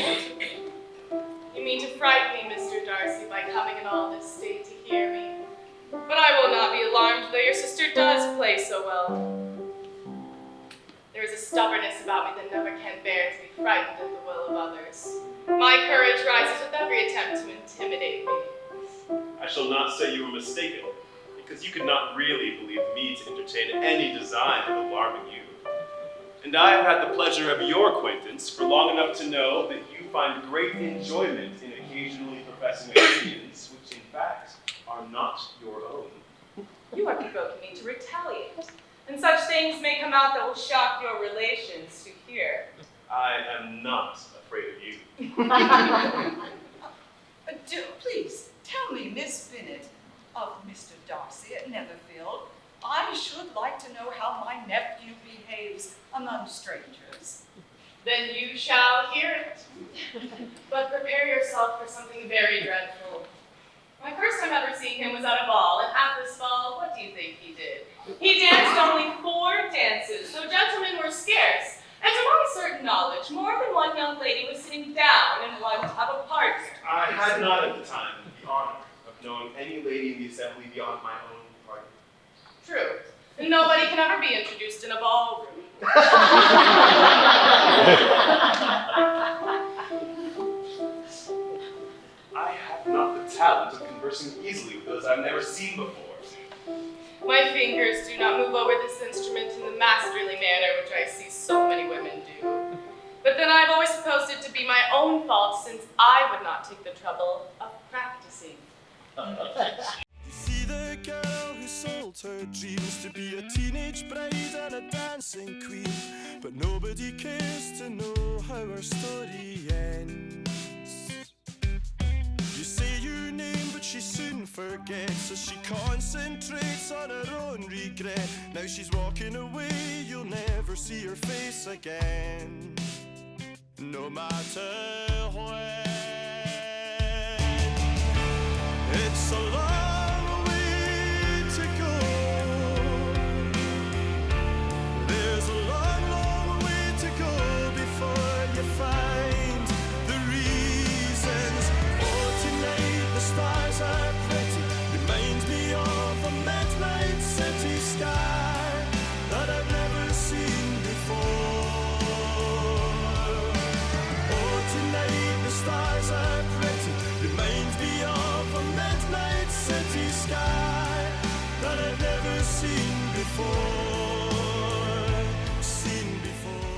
You mean to frighten me, Mr. Darcy, by coming in all this state to hear me. But I will not be alarmed, though your sister does play so well. There is a stubbornness about me that never can bear to be frightened at the will of others. My courage rises with every attempt to intimidate me. I shall not say you were mistaken, because you could not really believe me to entertain any design of alarming you. And I have had the pleasure of your acquaintance for long enough to know that you find great enjoyment in occasionally professing opinions which in fact are not your own. You are provoking me to retaliate, and such things may come out that will shock your relations to hear. I am not afraid of you. Do please tell me, Miss Bennett, of Mr. Darcy at Netherfield. I should like to know how my nephew behaves among strangers. Then you shall hear it. But prepare yourself for something very dreadful. My first time ever seeing him was at a ball, and at this ball, what do you think he did? He danced only 4 dances, though gentlemen were scarce. And to my certain knowledge, more than one young lady was sitting down in want of a partner. I had not at the time the honor of knowing any lady in the assembly beyond my own party. True. And nobody can ever be introduced in a ballroom. I have not the talent of conversing easily with those I've never seen before. My fingers do not move over this instrument in the masterly manner which I see so many women do. But then I've always supposed it to be my own fault, since I would not take the trouble of practicing. You see the girl who sold her dreams to be a teenage bride and a dancing queen, but nobody cares to know how her story ends. You say your name, but she soon forgets, so she concentrates on her own regret. Now she's walking away, you'll never see her face again, no matter when. It's a long way to go. There's a long, long way to go before you find the reasons. Oh, tonight the stars are pretty. Reminds me of a midnight city sky that I've never seen before. Oh, tonight the stars are pretty. Reminds me of a midnight city sky that I've never seen before. Seen before.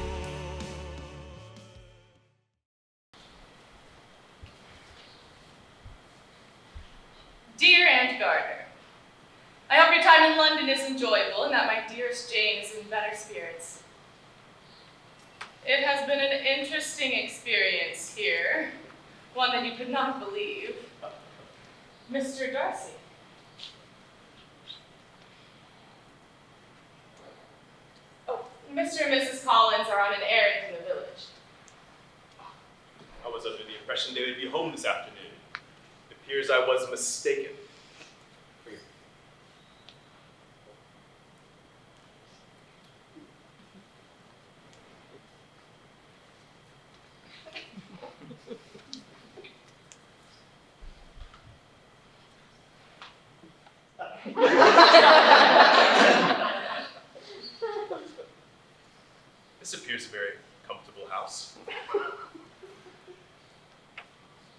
Dear Aunt Gardner, I hope your time in London is enjoyable and that my dearest Jane is in better spirits. It has been an interesting experience here, one that you could not believe. Mr. Darcy. Oh, Mr. and Mrs. Collins are on an errand in the village. I was under the impression they would be home this afternoon. It appears I was mistaken.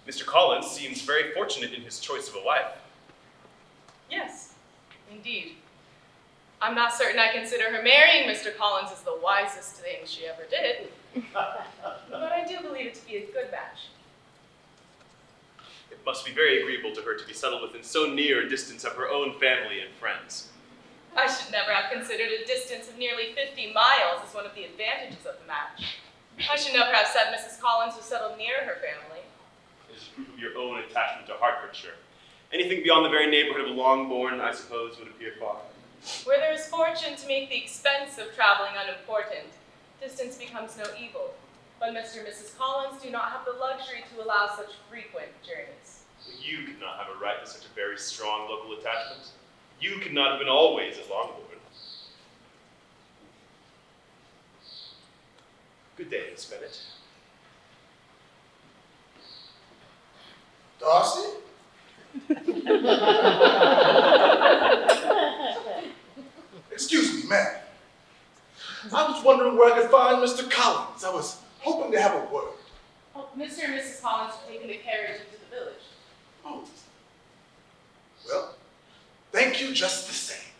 Mr. Collins seems very fortunate in his choice of a wife. Yes, indeed. I'm not certain I consider her marrying Mr. Collins as the wisest thing she ever did, but I do believe it to be a good match. It must be very agreeable to her to be settled within so near a distance of her own family and friends. I should never have considered a distance of nearly 50 miles as one of the advantages of the match. I should never have said Mrs. Collins was settled near her family. It is proof of your own attachment to Hertfordshire. Anything beyond the very neighborhood of Longbourn, I suppose, would appear far. Where there is fortune to make the expense of traveling unimportant, distance becomes no evil. But Mr. and Mrs. Collins do not have the luxury to allow such frequent journeys. You could not have a right to such a very strong local attachment. You could not have been always at Longbourn. Good day, Miss Bennet. Darcy? Excuse me, ma'am. I was wondering where I could find Mr. Collins. I was hoping to have a word. Oh, Mr. and Mrs. Collins have taken the carriage into the village. Oh. Well, thank you just the same.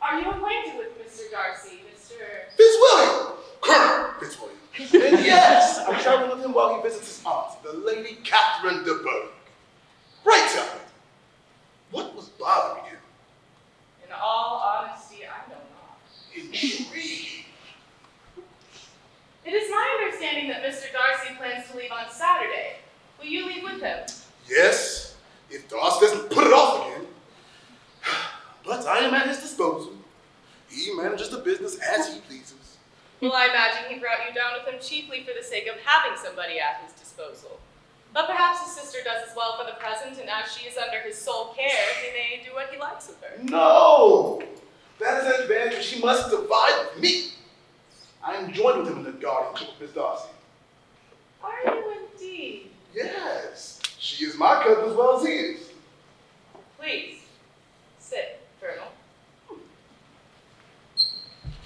Are you acquainted with Mr. Darcy, Mr. Fitzwilliam! Colonel Fitzwilliam. And yes, I'm traveling with him while he visits his aunt, the Lady Catherine de Bourgh. Pray tell me, what was bothering him? In all honesty, I know not. Intriguing. It is my understanding that Mr. Darcy plans to leave on Saturday. Will you leave with him? Yes, if Darcy doesn't put it off again. But I am at his disposal. He manages the business as he pleases. Well, I imagine he brought you down with him chiefly for the sake of having somebody at his disposal. But perhaps his sister does as well for the present, and as she is under his sole care, he may do what he likes with her. No! That is an advantage he must divide with me. I am joined with him in the guardianship of Miss Darcy. Are you indeed? Yes, she is my cousin as well as he is. Please, sit, Colonel.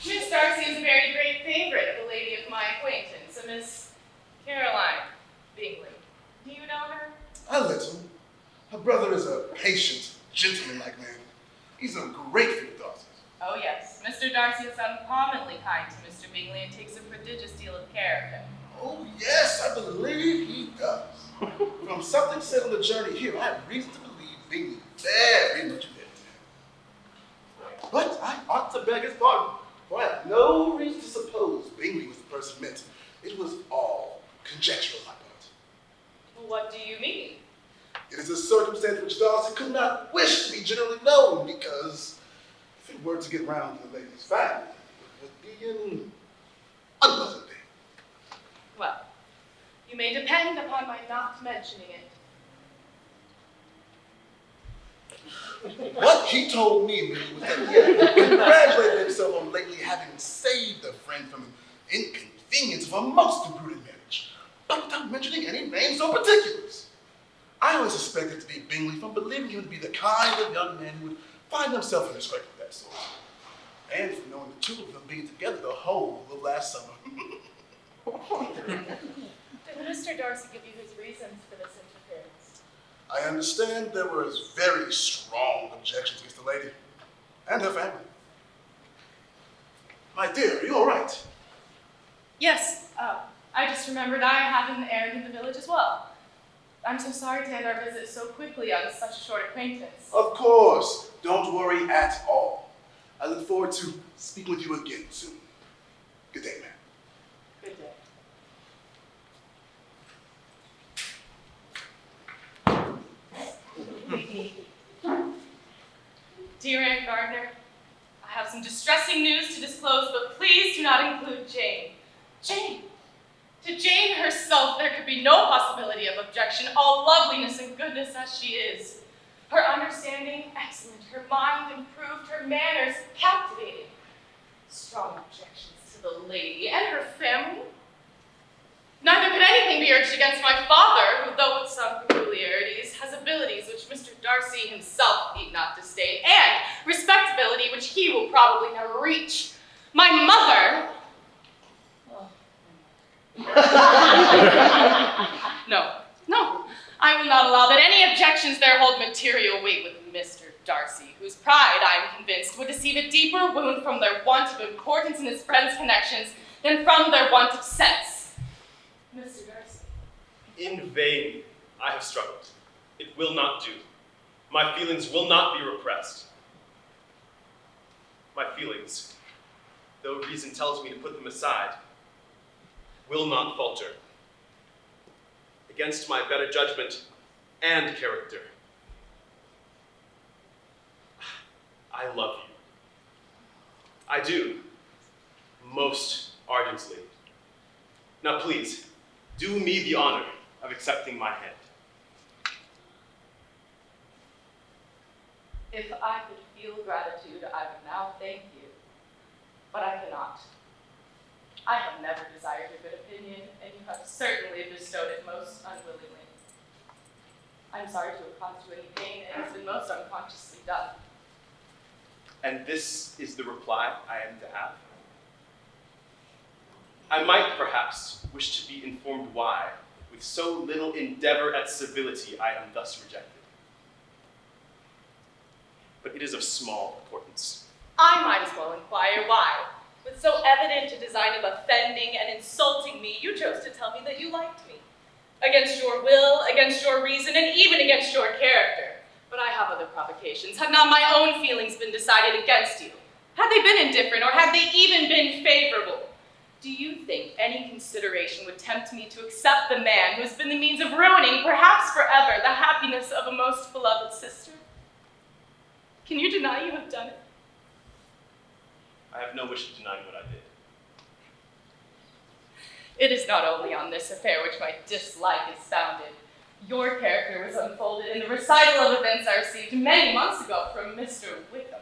Miss Darcy is a very great favorite of a lady of my acquaintance, a Miss Caroline Bingley. Do you know her? A little. Her brother is a patient, gentleman-like man. He's a great fit with Darcy. Oh yes, Mr. Darcy is uncommonly kind to Mr. Bingley and takes a prodigious deal of care of him. Oh yes, I believe he does. From something said on the journey here, I have reason to believe Bingley very much indebted to him. But I ought to beg his pardon, for I have no reason to suppose Bingley was the person meant. It was all conjecture on my part. What do you mean? It is a circumstance which Darcy could not wish to be generally known, because if it were to get round to the lady's family, it would be an unpleasant thing. Well, you may depend upon my not mentioning it. What he told me was that he had congratulated himself on lately having saved a friend from an inconvenience of a most imprudent marriage, but without mentioning any names or particulars. I always suspected it to be Bingley from believing him to be the kind of young man who would find himself in a scrape of that sort, and from knowing the two of them being together the whole of last summer. Did Mr. Darcy give you his reasons for this interference? I understand there was very strong objections against the lady and her family. My dear, are you all right? Yes, I just remembered I have an errand in the village as well. I'm so sorry to end our visit so quickly on such a short acquaintance. Of course. Don't worry at all. I look forward to speaking with you again soon. Good day, ma'am. Good day. Dear Aunt Gardner, I have some distressing news to disclose, but please do not include Jane. Jane! To Jane herself, there could be no possibility of objection, all loveliness and goodness as she is. Her understanding, excellent. Her mind improved. Her manners, captivating. Strong objections to the lady and her family. Neither could anything be urged against my father, who, though with some peculiarities, has abilities which Mr. Darcy himself need not disdain, and respectability which he will probably never reach. My mother... No. I will not allow that any objections there hold material weight with Mr. Darcy, whose pride, I am convinced, would receive a deeper wound from their want of importance in his friends' connections than from their want of sense. Mr. Darcy. In vain I have struggled. It will not do. My feelings will not be repressed. My feelings, though reason tells me to put them aside, will not falter. Against my better judgment and character. I love you. I do, most ardently. Now please, do me the honor of accepting my hand. If I could feel gratitude, I would now thank you, but I cannot. I have never desired your good opinion, and you have certainly bestowed it most unwillingly. I'm sorry to have caused you any pain, and it's been most unconsciously done. And this is the reply I am to have? I might perhaps wish to be informed why, with so little endeavor at civility, I am thus rejected. But it is of small importance. I might as well inquire why. With so evident a design of offending and insulting me, you chose to tell me that you liked me. Against your will, against your reason, and even against your character. But I have other provocations. Have not my own feelings been decided against you? Had they been indifferent, or had they even been favorable? Do you think any consideration would tempt me to accept the man who has been the means of ruining, perhaps forever, the happiness of a most beloved sister? Can you deny you have done it? I have no wish of denying what I did. It is not only on this affair which my dislike is founded. Your character was unfolded in the recital of events I received many months ago from Mr. Wickham.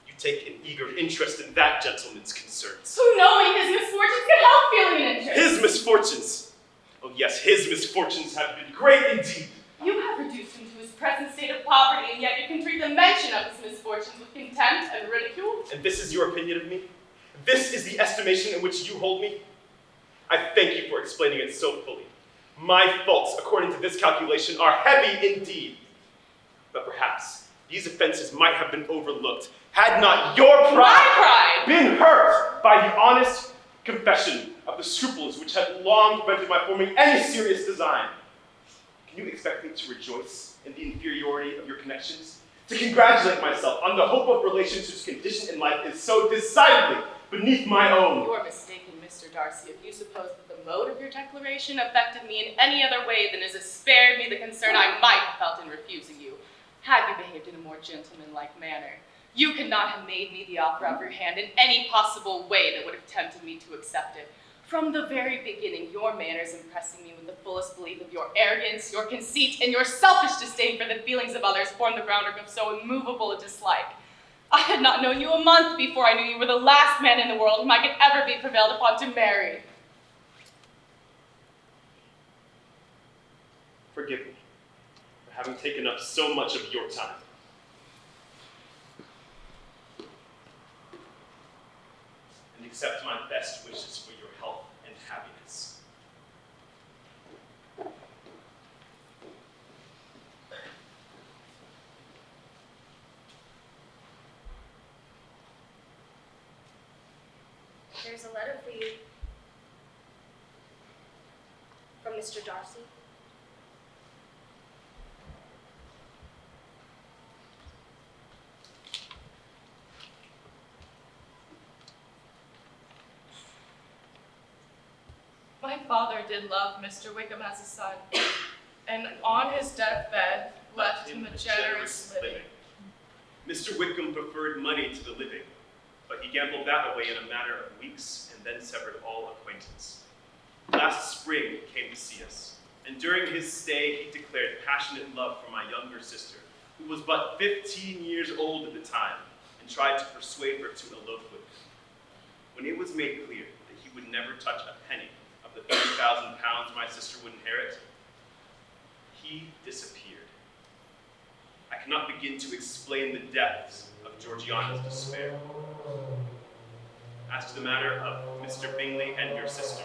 You take an eager interest in that gentleman's concerns. Who, knowing his misfortunes, could help feeling an interest? His misfortunes! Oh yes, his misfortunes have been great indeed. You have reduced him to his present state of poverty, and yet you can treat the mention of his misfortunes with contempt and ridicule. And this is your opinion of me? This is the estimation in which you hold me? I thank you for explaining it so fully. My faults, according to this calculation, are heavy indeed. But perhaps these offenses might have been overlooked had not your pride been hurt by the honest confession of the scruples which had long prevented my forming any serious design. Can you expect me to rejoice in the inferiority of your connections? To congratulate myself on the hope of relations whose condition in life is so decidedly beneath my own? You are mistaken, Mr. Darcy, if you suppose that the mode of your declaration affected me in any other way than as it spared me the concern I might have felt in refusing you. Had you behaved in a more gentlemanlike manner, you could not have made me the offer of your hand in any possible way that would have tempted me to accept it. From the very beginning, your manners impressing me with the fullest belief of your arrogance, your conceit, and your selfish disdain for the feelings of others formed the groundwork of so immovable a dislike. I had not known you a month before I knew you were the last man in the world whom I could ever be prevailed upon to marry. Forgive me for having taken up so much of your time. And accept my best wishes for your health and happiness. There's a letter for you from Mr. Darcy. My father did love Mr. Wickham as a son, and on his deathbed left him a generous living. Mr. Wickham preferred money to the living, but he gambled that away in a matter of weeks and then severed all acquaintance. Last spring he came to see us, and during his stay he declared passionate love for my younger sister, who was but 15 years old at the time, and tried to persuade her to elope with him. When it was made clear that he would never touch a penny of the 30,000 pounds my sister would inherit, he disappeared. I cannot begin to explain the depths of Georgiana's despair. As to the matter of Mr. Bingley and your sister,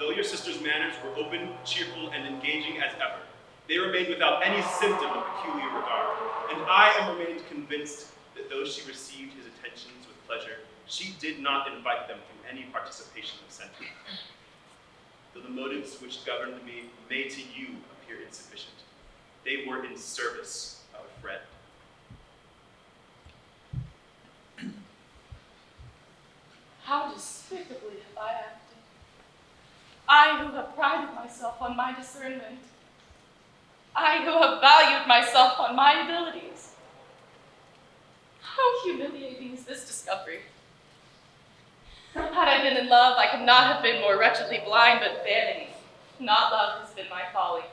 Though your sister's manners were open, cheerful, and engaging as ever, they remained without any symptom of peculiar regard, and I am remained convinced that though she received his attentions with pleasure, she did not invite them through any participation of sentiment. Though the motives which governed me may to you appear insufficient, they were in service of a friend. How despicably have I acted? I who have prided myself on my discernment. I who have valued myself on my abilities. How humiliating is this discovery? Had I been in love, I could not have been more wretchedly blind, but vanity, not love, has been my folly.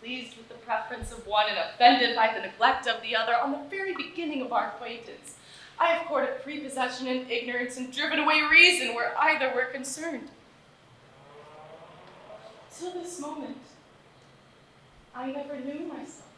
Pleased with the preference of one and offended by the neglect of the other on the very beginning of our acquaintance, I have courted prepossession and ignorance and driven away reason where either were concerned. Till this moment, I never knew myself.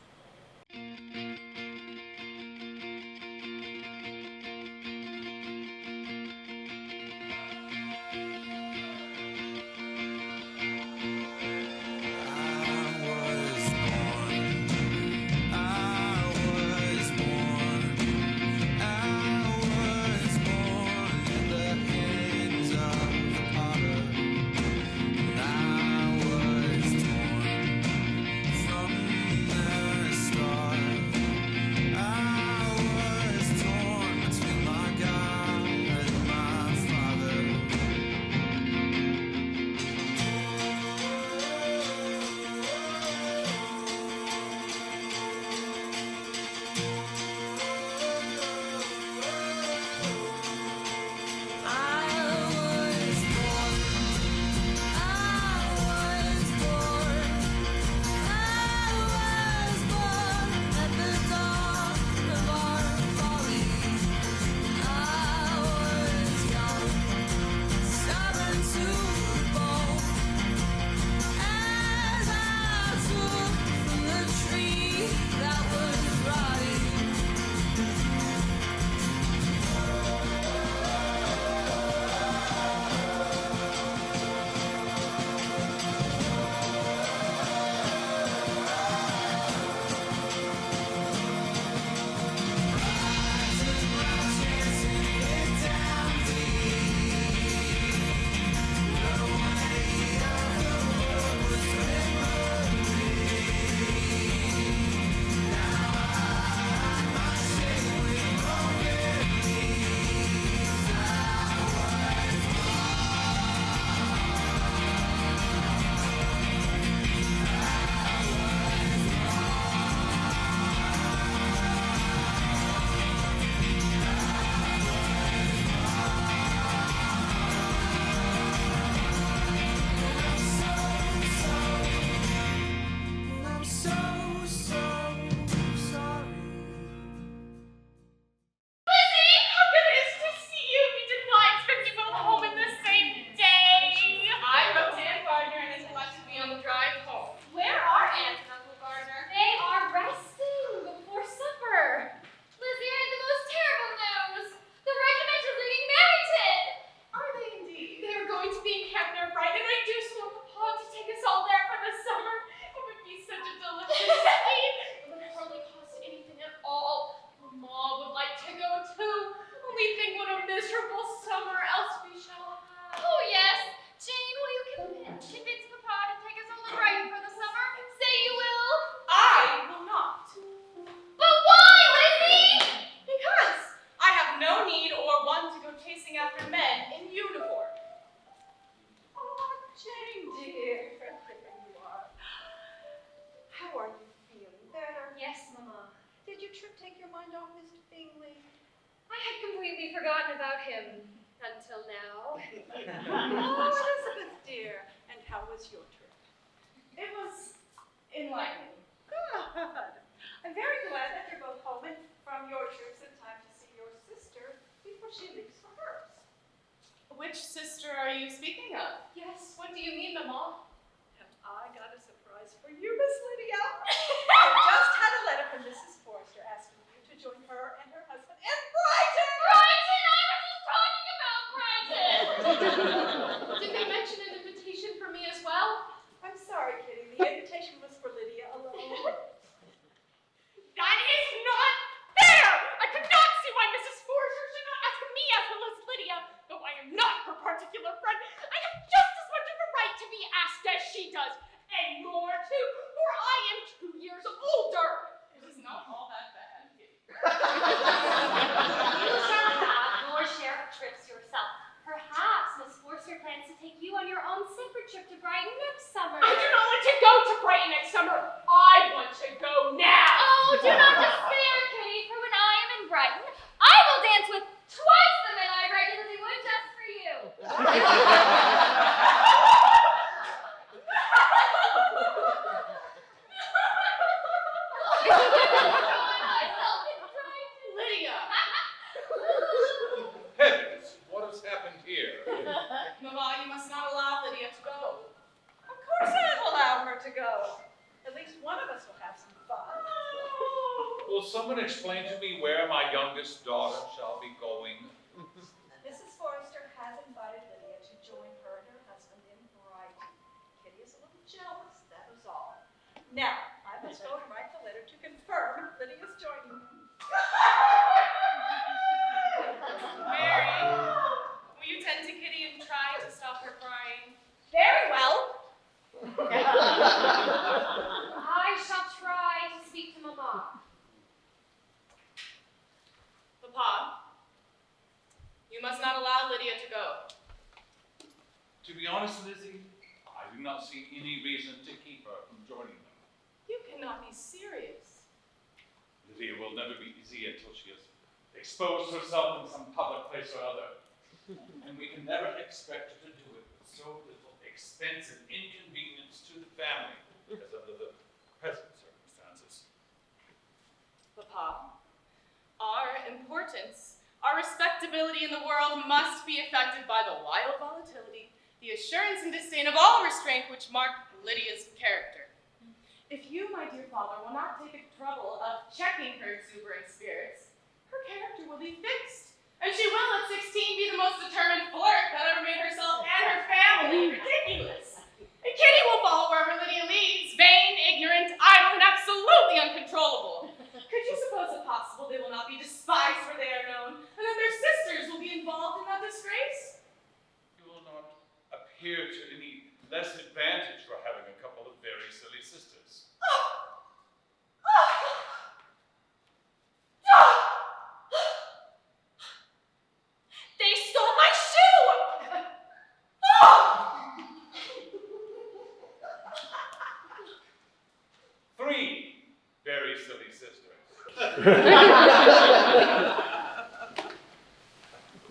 Forgotten about him until now. Oh, Elizabeth dear, and how was your trip? It was enlightening. Good. I'm very glad that you're both home and from your trips in time to see your sister before she leaves for hers. Which sister are you speaking of? Yes, what do you mean, Mama? Have I got a surprise for you, Miss Lydia? I just had a letter from Mrs. Forrester asking you to join her and her husband in Brighton! Brighton! I was just talking about Brighton! Did they mention an invitation? does, and you're too, for I am 2 years older. It is not all that bad, Kitty. You shall have your share of trips yourself. Perhaps Miss Forster plans to take you on your own separate trip to Brighton next summer. I do not want to go to Brighton next summer. I want to go now. Oh, do not despair, Kitty, for when I am in Brighton, I will dance with twice the men I regularly would just for you. Lydia! Heavens, what has happened here? Mamma, you must not allow Lydia to go. Of course I'll allow her to go. At least one of us will have some fun. Will someone explain to me where my youngest daughter shall be going? Mrs. Forrester has invited Lydia to join her and her husband in Brighton. Kitty is a little jealous, that is all. Now, I must go and write the letter to confirm Lydia's joining them. Mary, will you tend to Kitty and try to stop her crying? Very well. I shall try to speak to Mamma. Papa, you must not allow Lydia to go. To be honest, Lizzie, I do not see any reason to keep her from joining them. You cannot be serious. Lydia will never be easy until she has exposed herself in some public place or other. And we can never expect her to do it with so little expense and inconvenience to the family as under the present circumstances. Papa, our importance, our respectability in the world must be affected by the wild volatility, the assurance and disdain of all restraint which mark Lydia's character. If you, my dear father, will not take the trouble of checking her exuberant spirits, her character will be fixed, and she will at 16 be the most determined flirt that ever made herself and her family ridiculous. And Kitty will follow wherever Lydia leads, vain, ignorant, idle, and absolutely uncontrollable. Could you suppose it possible they will not be despised where they are known, and that their sisters will be involved in that disgrace? You will not appear to any less advantage for having a couple of very silly sisters. They stole my shoe! 3 very silly sisters.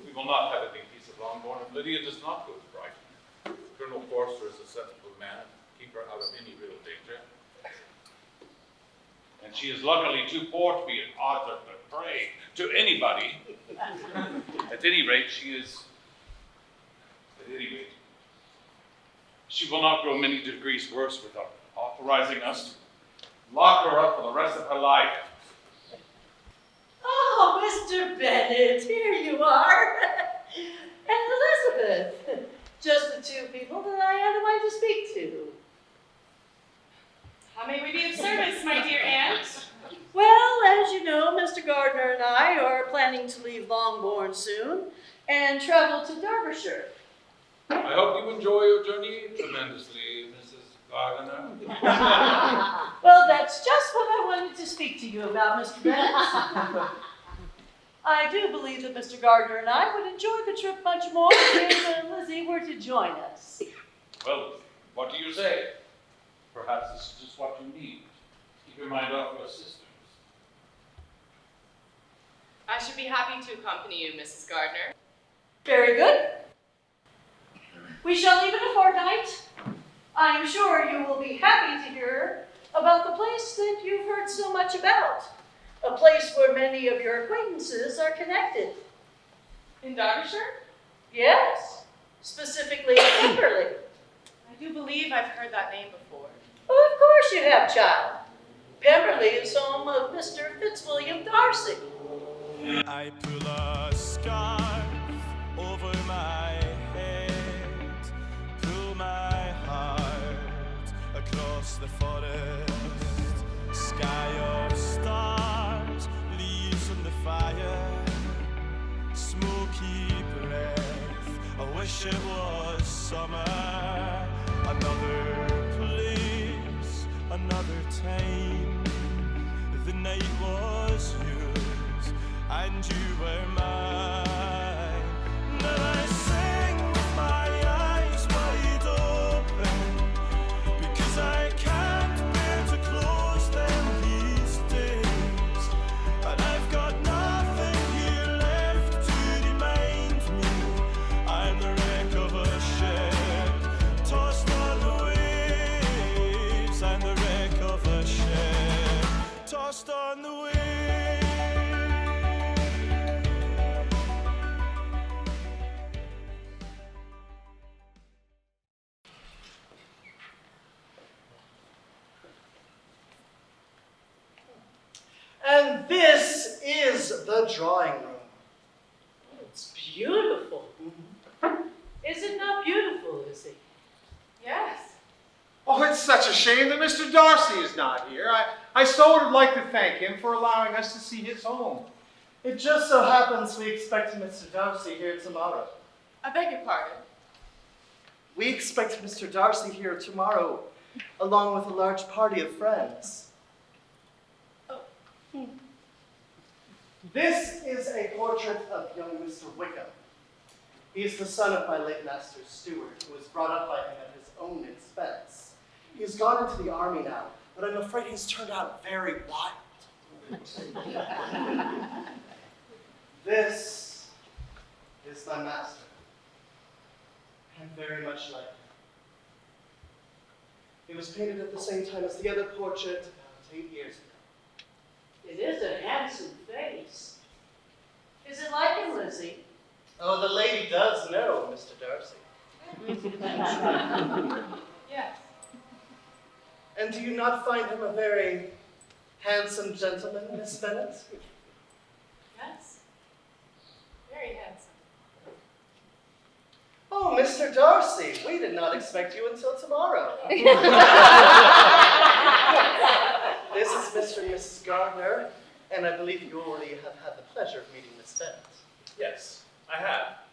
We will not have a big piece of Longbourn if Lydia does not go to Brighton. Colonel Forster is a sensible man. Keep her out of any real danger. And she is luckily too poor to be an object of prey to anybody. At any rate, she will not grow many degrees worse without authorizing us to lock her up for the rest of her life. Oh, Mr. Bennett, here you are. And Elizabeth. Just the two people that I had the mind to speak to. How may we be of service, my dear aunt? Well, as you know, Mr. Gardner and I are planning to leave Longbourn soon and travel to Derbyshire. I hope you enjoy your journey tremendously, Mrs. Gardner. Well, that's just what I wanted to speak to you about, Mr. Bennett. I do believe that Mr. Gardner and I would enjoy the trip much more if Lizzie were to join us. Well, what do you say? Perhaps this is just what you need. Keep your mind off your sisters. I should be happy to accompany you, Mrs. Gardner. Very good. We shall leave in a fortnight. I am sure you will be happy to hear about the place that you've heard so much about. A place where many of your acquaintances are connected. In Derbyshire? Yes, specifically Kimberley. I do believe I've heard that name before. Well, of course you have, child. Pemberley is home of Mr. Fitzwilliam Darcy. I pull a scarf over my head, pull my heart across the forest, sky of stars, leaves in the fire, smoky breath, I wish it was summer, another place. and you were mine. Now I sing with my eyes wide open, because I can't bear to close them these days. And I've got nothing here left to remind me I'm the wreck of a ship tossed on the waves. I'm the wreck of a ship tossed on the waves. And this is the drawing room. It's beautiful. Is it not beautiful, Lizzie? Yes. Oh, it's such a shame that Mr. Darcy is not here. I so would like to thank him for allowing us to see his home. It just so happens we expect Mr. Darcy here tomorrow. I beg your pardon. We expect Mr. Darcy here tomorrow, along with a large party of friends. This is a portrait of young Mr. Wickham. He is the son of my late master Stewart, who was brought up by him at his own expense. He has gone into the army now, but I'm afraid he's turned out very wild. This is my master. I'm very much like him. It was painted at the same time as the other portrait about 8 years ago. It is a handsome face. Is it like him, Lizzie? Oh, the lady does know Mr. Darcy. Yes. And do you not find him a very handsome gentleman, Miss Bennet? Yes. Very handsome. Oh, Mr. Darcy, we did not expect you until tomorrow. This is Mr. and Mrs. Gardner, and I believe you already have had the pleasure of meeting Miss Bennet. Yes, I have,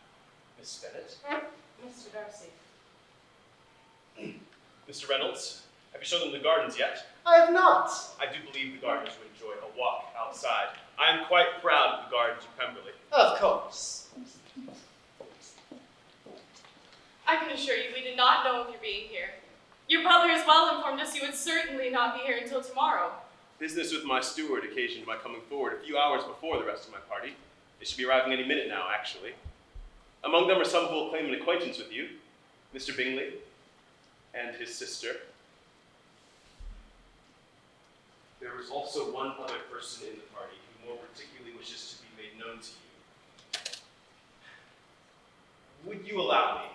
Miss Bennet. Mr. Darcy. Mr. Reynolds, have you shown them the gardens yet? I have not. I do believe the gardeners would enjoy a walk outside. I am quite proud of the gardens of Pemberley. Of course. I can assure you we did not know of your being here. Your brother as well informed us you would certainly not be here until tomorrow. Business with my steward occasioned my coming forward a few hours before the rest of my party. They should be arriving any minute now, actually. Among them are some who will claim an acquaintance with you, Mr. Bingley and his sister. There is also one other person in the party who more particularly wishes to be made known to you. Would you allow me,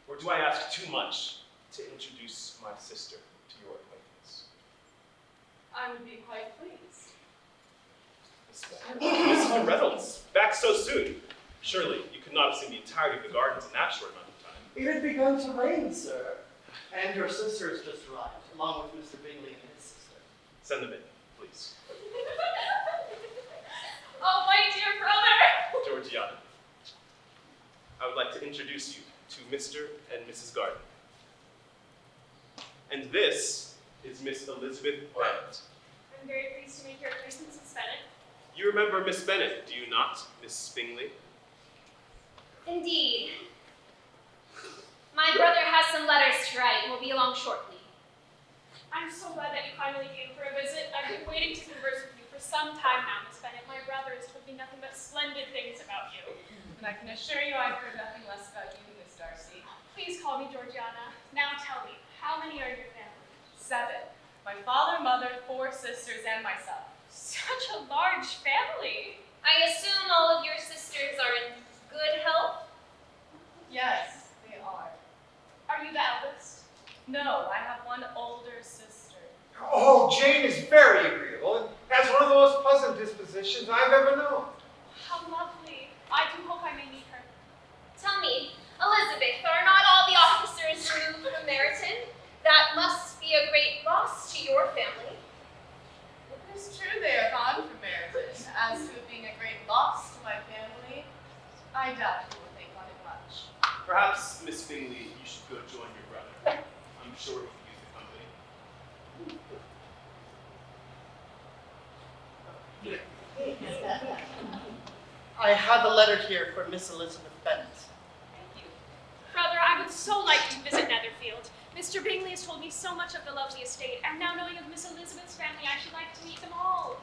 or do I ask too much, to introduce my sister to your acquaintance? I would be quite pleased. Miss Reynolds, back so soon. Surely you could not have seen the entirety of the gardens in that short amount of time. It had begun to rain, sir. And your sister has just arrived, along with Mr. Bingley and his sister. Send them in, please. Oh, my dear brother! Georgiana, I would like to introduce you to Mr. and Mrs. Gardner. And this is Miss Elizabeth Bennet. I'm very pleased to make your acquaintance, Miss Bennet. You remember Miss Bennet, do you not, Miss Bingley? Indeed. My brother has some letters to write and will be along shortly. I'm so glad that you finally came for a visit. I've been waiting to converse with you for some time now, Miss Bennet. My brother has told me nothing but splendid things about you. And I can assure you I've heard nothing less about you, Miss Darcy. Please call me Georgiana. Now tell me, how many are in your family? 7. My father, mother, 4 sisters, and myself. Such a large family. I assume all of your sisters are in good health? Yes, they are. Are you the eldest? No, I have one older sister. Oh, Jane is very agreeable and has one of the most pleasant dispositions I've ever known. How lovely. I do hope I may meet her. Tell me, Elizabeth, are not all the officers removed from Meryton? That must be a great loss to your family. It is true they are gone from Meryton. As to it being a great loss to my family, I doubt you will think on it much. Perhaps, Miss Bingley, you should go join your brother. I'm sure he could use the company. I have a letter here for Miss Elizabeth Bennet. Thank you. Brother, I would so like to visit Netherfield. Mr. Bingley has told me so much of the lovely estate, and now knowing of Miss Elizabeth's family, I should like to meet them all.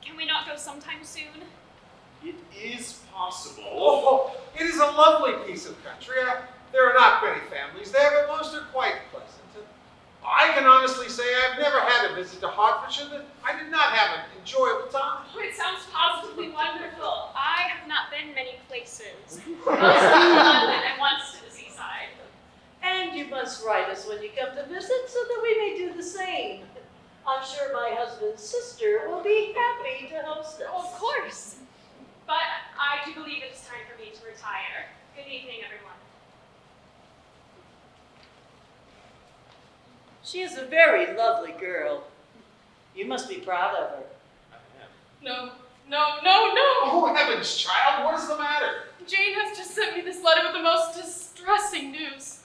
Can we not go sometime soon? It is possible. Oh, it is a lovely piece of country. There are not many families there, but most are quite pleasant. I can honestly say I've never had a visit to Hertfordshire that I did not have an enjoyable time. Oh, it sounds positively wonderful. I have not been many places. Once to London and once to the seaside. And you must write us when you come to visit so that we may do the same. I'm sure my husband's sister will be happy to host us. Oh, of course. But I do believe it is time for me to retire. Good evening, everyone. She is a very lovely girl. You must be proud of her. No. Oh, heavens, child, what is the matter? Jane has just sent me this letter with the most distressing news.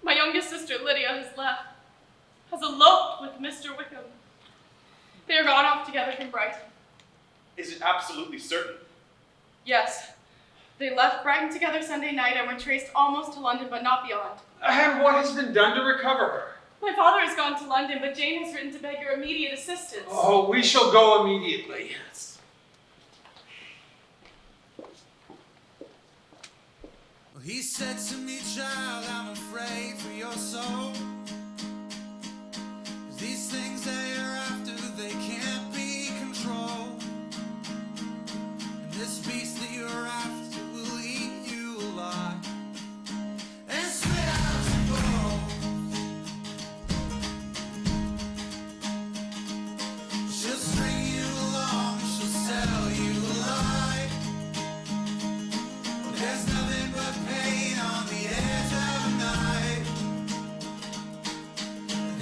My youngest sister, Lydia, has eloped with Mr. Wickham. They are gone off together from Brighton. Is it absolutely certain? Yes. They left Brighton together Sunday night and were traced almost to London, but not beyond. And what has been done to recover her? My father has gone to London, but Jane has written to beg your immediate assistance. Oh, we shall go immediately. Well, he said to me, child, I'm afraid for your soul. 'Cause these things that you're after, they can't be controlled. And this beast that you're after will eat you alive and spit out your bones. She'll string you along, she'll sell you alive. Well, there's nothing but pain on the edge of a knife.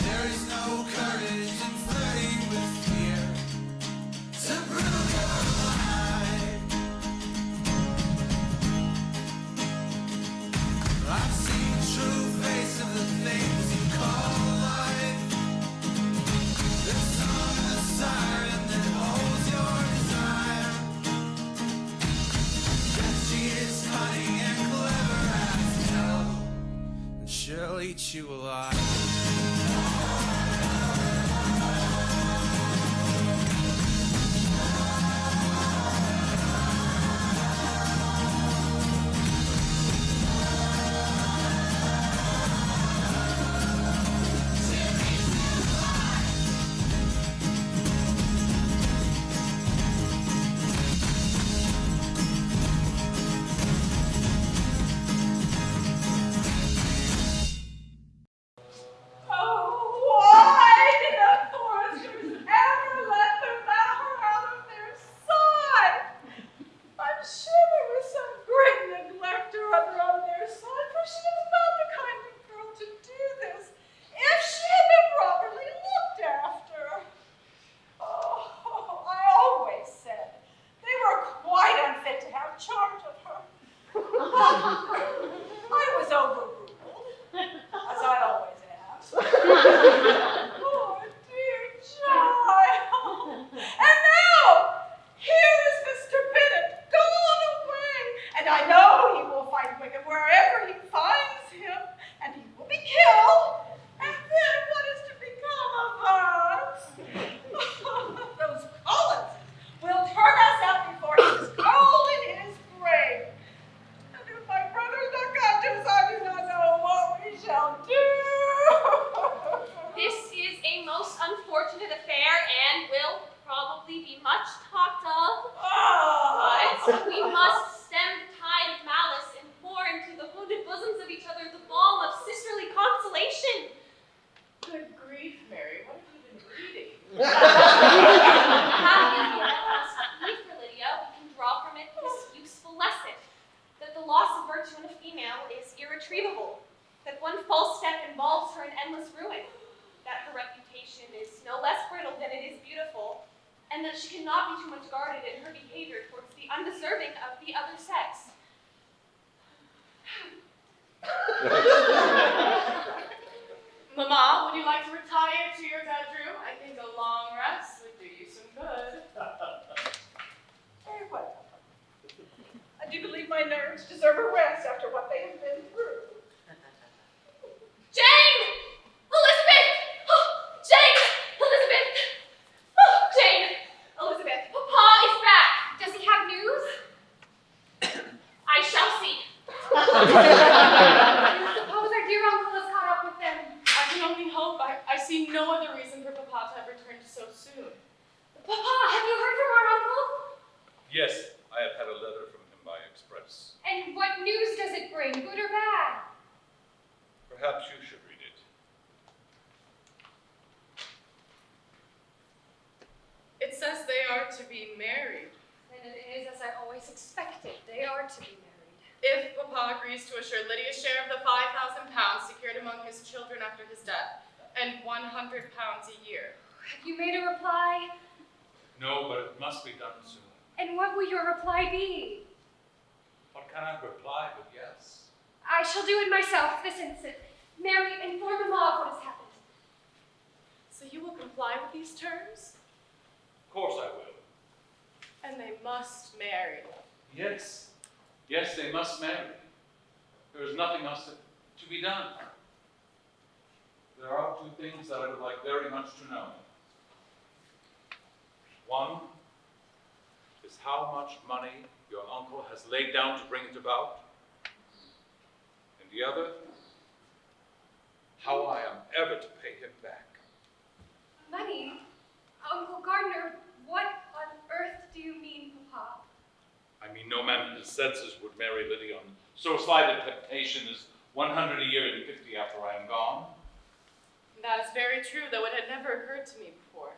There is no courage in flirting with fear to prove you're alive. I've seen the true face of the things you call life. The song of the siren that holds your desire. That she is cunning and clever as hell, and she'll eat you alive. Why did the foresters ever let the matter out of their side? I'm sure there was some great neglect or other on their side, for she is not the kind of girl to do this if she had been properly looked after. Oh, I always said they were quite unfit to have charge of her. I was overruled, as I always am. Poor dear child. And now, here is Mr. Bennet gone away. And I know he will find Wickham wherever he finds him, and he will be killed. And then what is to become of us? Those Collinses will turn us out before he is cold in his grave. And if my brother's not come to us, I do not know what we shall do. This is a most unfortunate affair and will probably be much talked of. But we must stem the tide of malice and pour into the wounded bosoms of each other the balm of sisterly consolation. Good grief, Mary, what have you been reading? Happy as the event must be for Lydia, we can draw from it this useful lesson, that the loss of virtue in a female is irretrievable, that one false step involves her in endless ruin, that her reputation is no less brittle than it is beautiful, and that she cannot be too much guarded in her behavior towards the undeserving of the other sex. Mamma, would you like to retire to your bedroom? I think a long rest would do you some good. Very well. hope I see no other reason for Papa to have returned so soon. Papa, have you heard from our uncle? Yes, I have had a letter from him by express. And what news does it bring, good or bad? Perhaps you should read it. It says they are to be married. And it is as I always expected. They are to be married. If Papa agrees to assure Lydia's share of the £5,000 secured among his children after his death, and £100 a year. Have you made a reply? No, but it must be done soon. And what will your reply be? What can I reply but yes? I shall do it myself this instant. Mary, inform Mama of what has happened. So you will comply with these terms? Of course I will. And they must marry. Yes. Yes, they must marry. There is nothing else to be done. There are two things that I would like very much to know. One is how much money your uncle has laid down to bring it about. And the other, how I am ever to pay him back. Money? Uncle Gardner, what on earth do you mean, Papa? I mean, no man in his senses would marry Lydia on so slight a temptation as 100 a year and 50 after I am gone. That is very true, though it had never occurred to me before.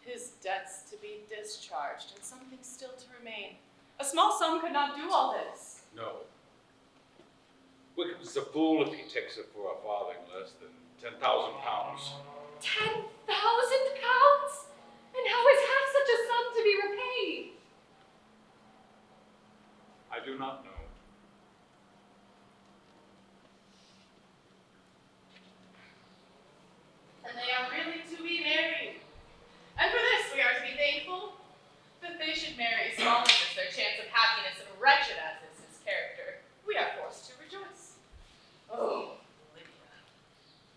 His debts to be discharged, and something still to remain. A small sum could not do all this. No. Wickham's a fool if he takes it for a farthing less than £10,000. 10,000 pounds? And how is half such a sum to be repaid? I do not know. And they are really to be married. And for this we are to be thankful that they should marry small as is their chance of happiness and wretched as is his character. We are forced to rejoice. Oh, Lydia.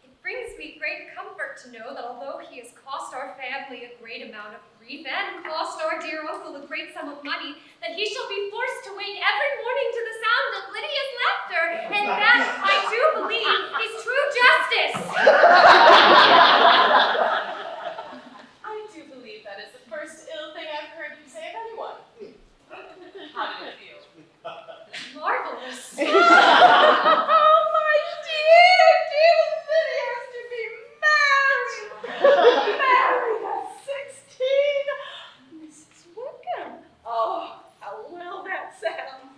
It brings me great comfort to know that although he has cost our family a great amount of grief and cost our dear uncle a great sum of money, that he shall be forced to wake every morning to the sound of Lydia's laughter, and that, I do believe, is true justice. I do believe that is the first ill thing I've heard you say of anyone. How do you feel? Marvelous. Oh, my dear Lydia has to be married. Married at 16. Mrs. Wickham. Oh, how well that sounds.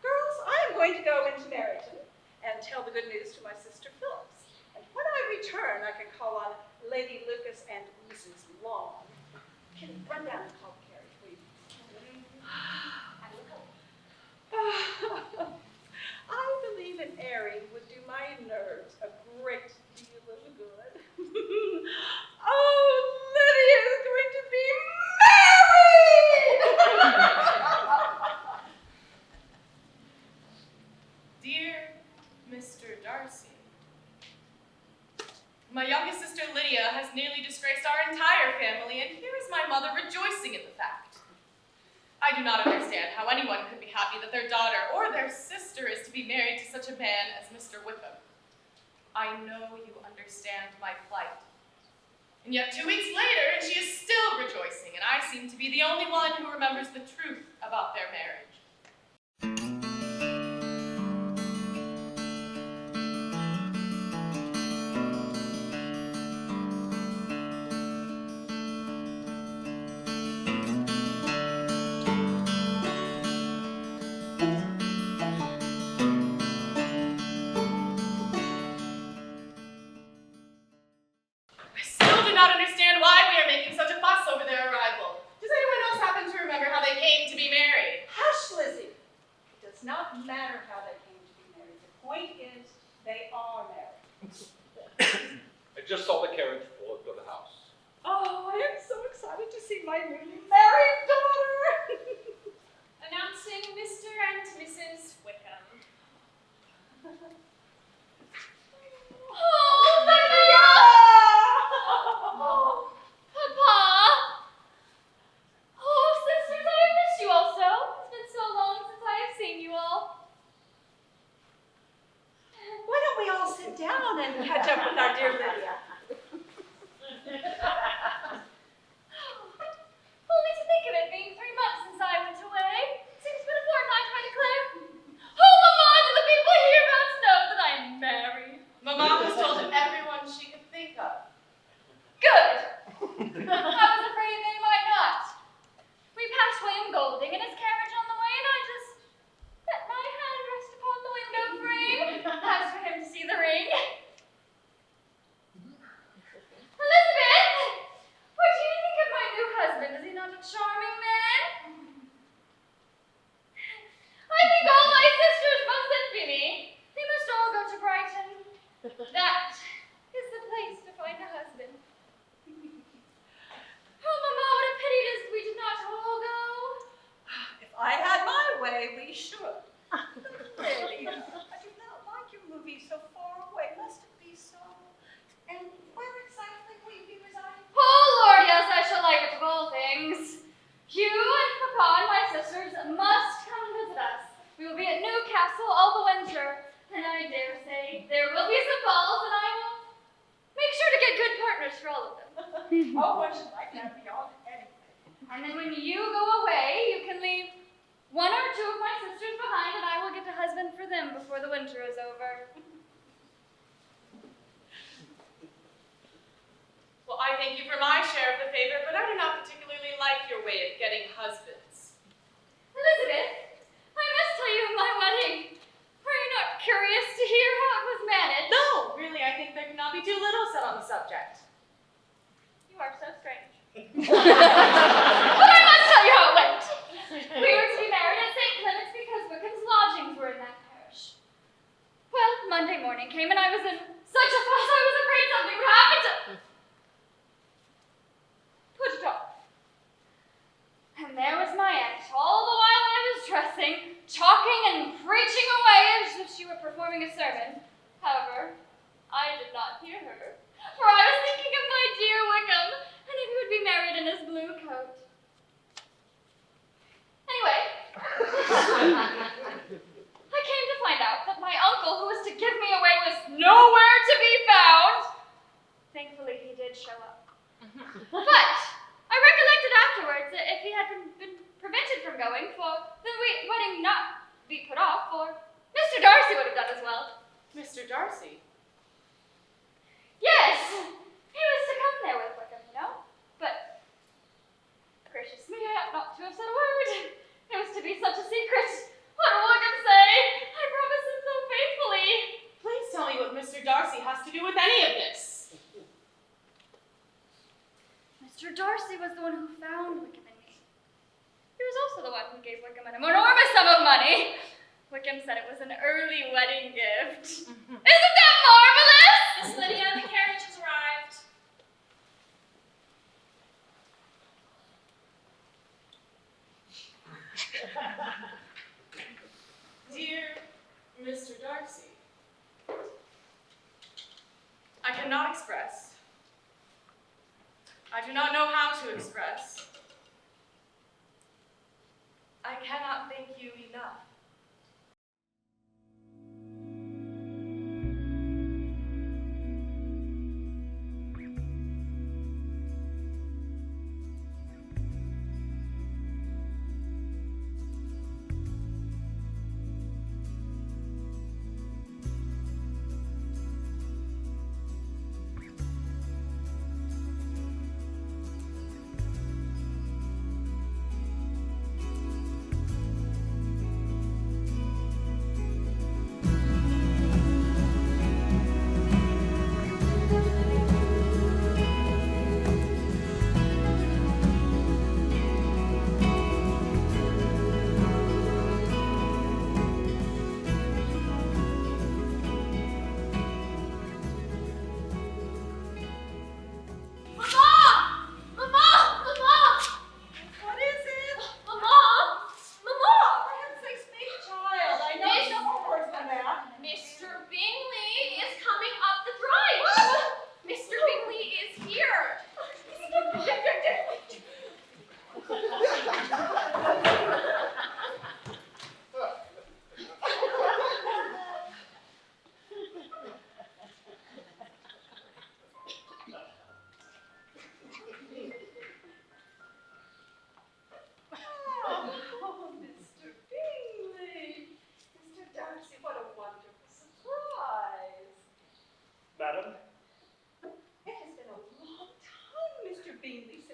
Girls, I am going to go into Meryton and tell the good news to my sister Phillips. And when I return, I can call on Lady Lucas and Mrs. Long. Can you run down and call the carriage, please? I believe an airing would do my nerves a great deal of good. Oh, Lydia is going to be married! Dear Mr. Darcy, my youngest sister Lydia has nearly disgraced our entire family, and here is my mother rejoicing in the fact. I do not understand how anyone could be happy that their daughter or their sister is to be married to such a man as Mr. Wickham. I know you understand my plight. And yet 2 weeks later, and she is still rejoicing, and I seem to be the only one who remembers the truth about their marriage. I still do not understand why we are making such a fuss over their arrival. Does anyone else happen to remember how they came to be married? Hush, Lizzie. It does not matter how they came to be married. The point is, they are married. I just saw the carriage pull up to the house. Oh, I am so excited to see my newly married daughter. Announcing Mr. and Mrs. Wickham. Oh, Lydia! Oh, Papa! Oh, sisters, I have missed you all so. It's been so long since I have seen you all. Why don't we all sit down and catch up with our dear Lydia? I was afraid they might not. We passed William Golding in his carriage on the way, and I just let my hand rest upon the window frame, as for him to see the ring. Elizabeth! What do you think of my new husband? Is he not a charming man? I think all my sisters must envy me. They must all go to Brighton. That is the place to find a husband. Oh, Mamma, what a pity it is we did not all go. If I had my way, we should. Really, I do not like your movie so far away. Must it be so? And where exactly will you be residing? Oh, Lord, yes, I shall like it of all things. You and Papa and my sisters must come visit us. We will be at Newcastle all the winter, and I dare say there will be some balls, and I will make sure to get good partners for all of them. Oh, I should like that beyond anything. And then when you go away, you can leave one or two of my sisters behind, and I will get a husband for them before the winter is over. Well, I thank you for my share of the favor, but I do not particularly like your way of getting husbands. Elizabeth, I must tell you of my wedding. Are you not curious to hear how it was managed? No, really, I think there cannot be too little said on the subject. You are so strange. But I must tell you how it went. We were to be married at St. Clement's because Wickham's lodgings were in that parish. Well, Monday morning came and I was in such a fuss I was afraid something would happen to put it off. And there was my aunt, all the while I was dressing, talking and preaching away as if she were performing a sermon. However, I did not hear her, for I was thinking of my dear Wickham, and if he would be married in his blue coat. Anyway, I came to find out that my uncle, who was to give me away, was nowhere to be found. Thankfully, he did show up. But I recollected afterwards that if he had been prevented from going, for the wedding not be put off, for Mr. Darcy would have done as well. Mr. Darcy? Yes, he was to come there with Wickham, you know. But, gracious me, I ought not to have said a word. It was to be such a secret. What will Wickham say? I promised him so faithfully. Please tell me what Mr. Darcy has to do with any of this. Mr. Darcy was the one who found Wickham and me. He was also the one who gave Wickham an enormous sum of money. Wickham said it was an early wedding gift. Isn't that marvelous? Miss Lydia, the carriage has arrived. Dear Mr. Darcy, I cannot express. I do not know how to express. I cannot thank you enough.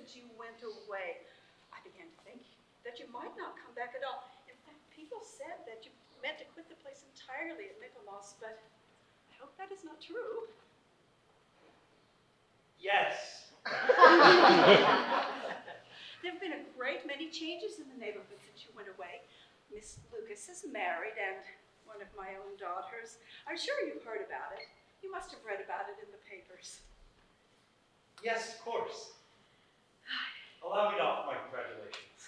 since you went away. I began to think that you might not come back at all. In fact, people said that you meant to quit the place entirely at Michaelmas, but I hope that is not true. Yes. There have been a great many changes in the neighborhood since you went away. Miss Lucas is married, and one of my own daughters. I'm sure you've heard about it. You must have read about it in the papers. Yes, of course. Allow me to offer my congratulations.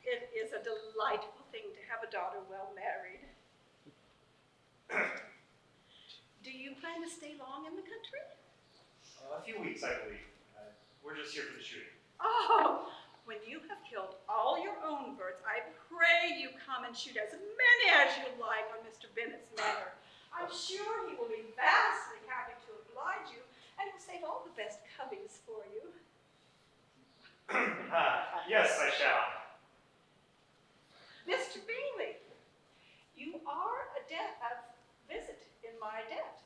It is a delightful thing to have a daughter well married. Do you plan to stay long in the country? A few weeks, I believe. We're just here for the shooting. Oh, when you have killed all your own birds, I pray you come and shoot as many as you like on Mr. Bennett's manor. I'm sure he will be vastly happy to oblige you and will save all the best cubbies for you. Yes, I shall. Mr. Bingley, you are a visit in my debt.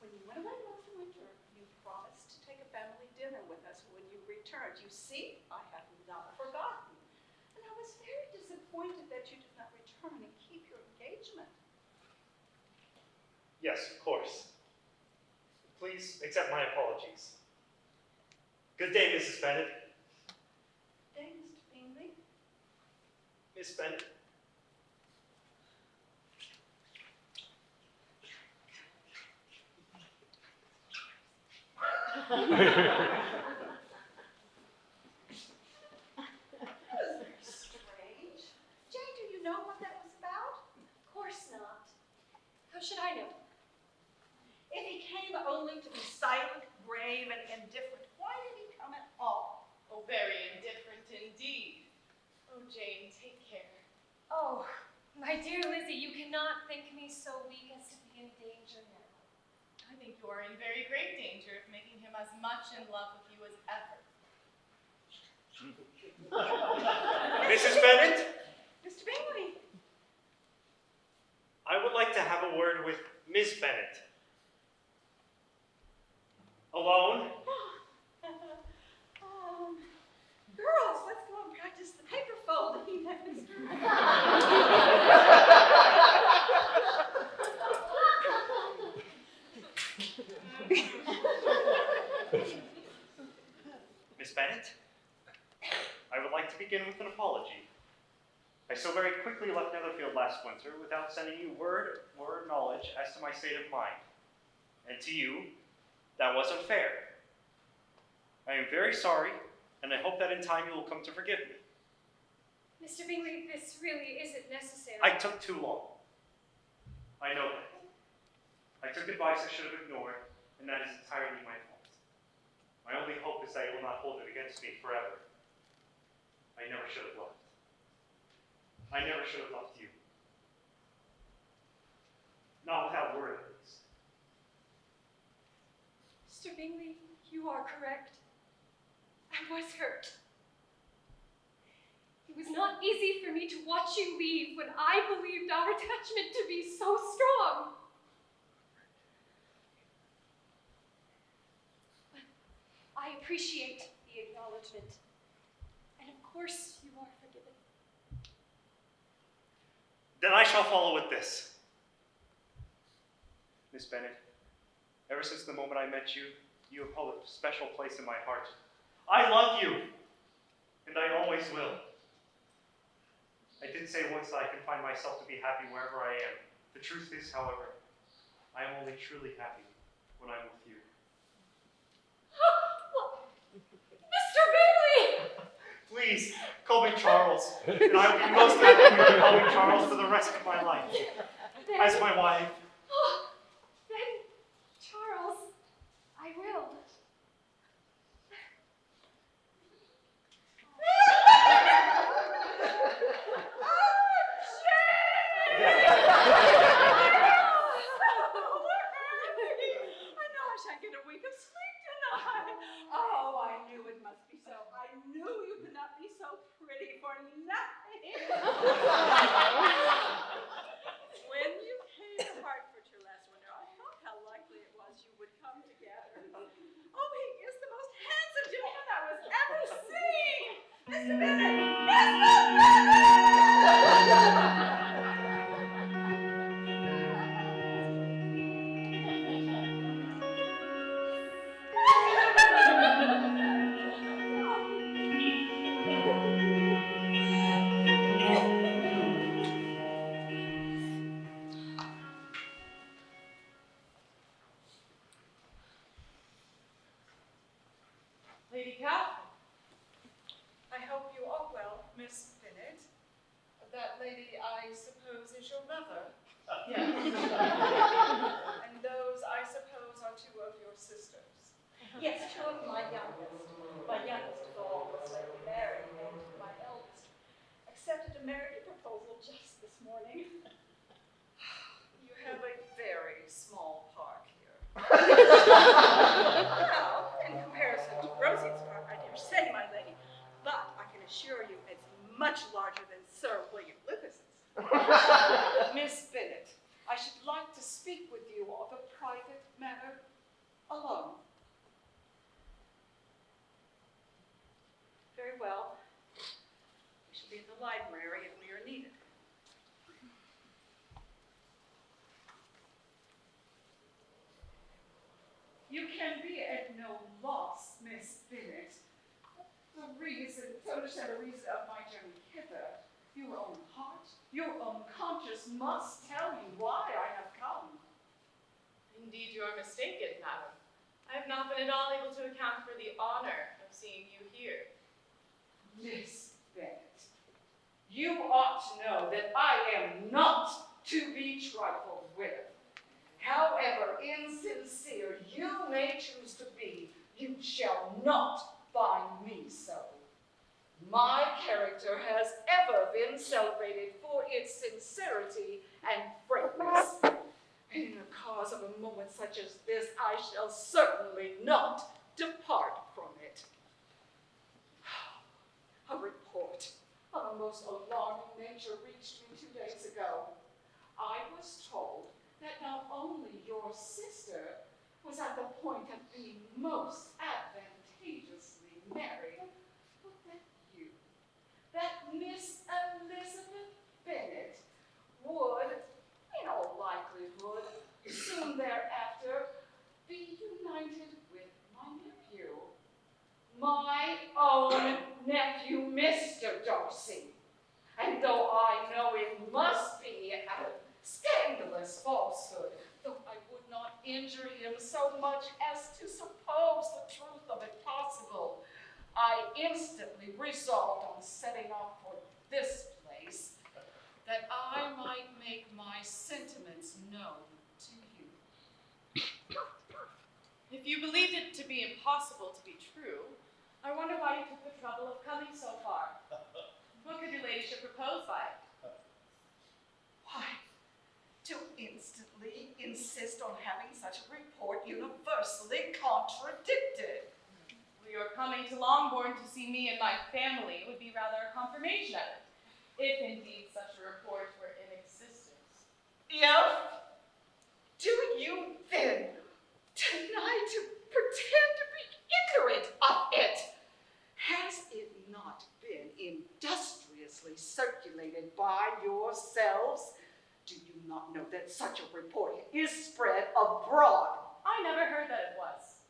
When you went away last winter, you promised to take a family dinner with us when you returned. You see, I have not forgotten. And I was very disappointed that you did not return and keep your engagement. Yes, of course. Please accept my apologies. Good day, Mrs. Bennet. Good day, Mr. Bingley. Miss Bennet. That was very strange. Jane, do you know what that was about? Of course not. How should I know? If he came only to be silent, grave, and indifferent, why did he come at all? Oh, very indifferent indeed. Oh, Jane, take care. Oh, my dear Lizzie, you cannot think me so weak as to be in danger now. I think you are in very great danger of making him as much in love with you as ever. Mrs. Bennet, Mr. Bingley. I would like to have a word with Miss Bennet. Alone? Girls, let's go and practice the paper folding. Miss Bennet, I would like to begin with an apology. I so very quickly left Netherfield last winter without sending you word or knowledge as to my state of mind. And to you, that was unfair. I am very sorry, and I hope that in time you will come to forgive me. Mr. Bingley, this really isn't necessary. I took too long. I know that. I took advice I should have ignored, and that is entirely my fault. My only hope is that you will not hold it against me forever. I never should have left. I never should have left you. Not without word, at least. Mr. Bingley, you are correct. I was hurt. It was not easy for me to watch you leave when I believed our attachment to be so strong. But I appreciate the acknowledgement. And of course you are forgiven. Then I shall follow with this. Miss Bennet, ever since the moment I met you, you have held a special place in my heart. I love you, and I always will. I did say once that I can find myself to be happy wherever I am. The truth is, however, I am only truly happy when I'm with you. Mr. Bingley! Please, call me Charles, and I will be most happy to call me Charles for the rest of my life. As my wife. Then, Charles, I will. I know I shan't get a wink of sleep tonight. Oh, I knew it must be so. I knew you could not be so pretty for nothing. When you came to Hertfordshire last winter, I thought how likely it was you would come together. Oh, he is the most handsome gentleman I was ever Lady Catherine. I hope you are well, Miss Bennet. That lady, I suppose, is your mother. Yes. And those, I suppose, are two of your sisters. Yes, two of my youngest. My youngest of all was lately married, and my eldest accepted a marriage proposal just this morning. You have a very small park here. Well, in comparison to Rosie's park, I dare say, my lady, but I can assure you it's much larger than Sir William Lucas's. Miss Bennet, I should like to speak with you of a private matter alone. Very well. We shall be at the library if we are needed. You can be at no loss, Miss Bennet. To understand the reason of my journey hither, your own heart, your own conscience must tell you why I have come. Indeed, you are mistaken, madam. I have not been at all able to account for the honor of seeing you here. Miss Bennet, you ought to know that I am not to be trifled with. However insincere you may choose to be, you shall not find me so. My character has ever been celebrated for its sincerity and frankness. And in the cause of a moment such as this, I shall certainly not depart from it. A report of a most alarming nature reached me 2 days ago. I was told that not only your sister was at the point of being most advantageously married, but that you, that Miss Elizabeth Bennet, would, in all likelihood, soon thereafter be united with my nephew. My own nephew, Mr. Darcy. And though I know it must be a scandalous falsehood, though I would not injure him so much as to suppose the truth of it possible, I instantly resolved on setting off for this place, that I might make my sentiments known to you. If you believed it to be impossible to be true, I wonder why you took the trouble of coming so far. What could your ladyship propose by it? Why, to instantly insist on having such a report universally contradicted. Well, your coming to Longbourn to see me and my family would be rather a confirmation of it, if indeed such a report were in existence. If? Do you then deny to pretend to be ignorant of it? Has it not been industriously circulated by yourselves? Do you not know that such a report is spread abroad? I never heard that it was.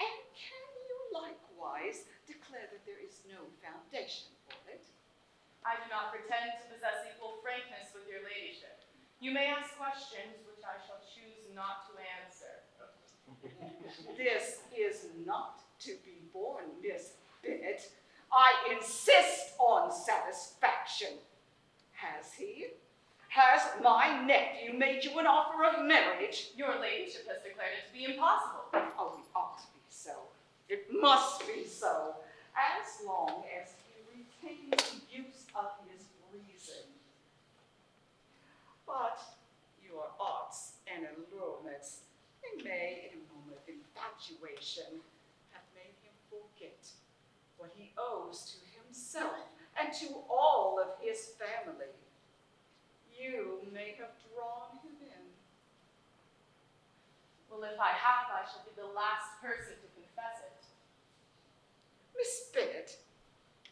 And can you likewise declare that there is no foundation for it? I do not pretend to possess equal frankness with your ladyship. You may ask questions which I shall choose not to answer. This is not to be borne, Miss Bennet. I insist on satisfaction. Has he? Has my nephew made you an offer of marriage? Your ladyship has declared it to be impossible. Oh, it ought to be so. It must be so, as long as he retains the use of his reason. But your arts and allurements, they may, in a moment of infatuation, have made him forget what he owes to himself and to all of his family. You may have drawn him in. Well, if I have, I shall be the last person to confess it. Miss Bennet,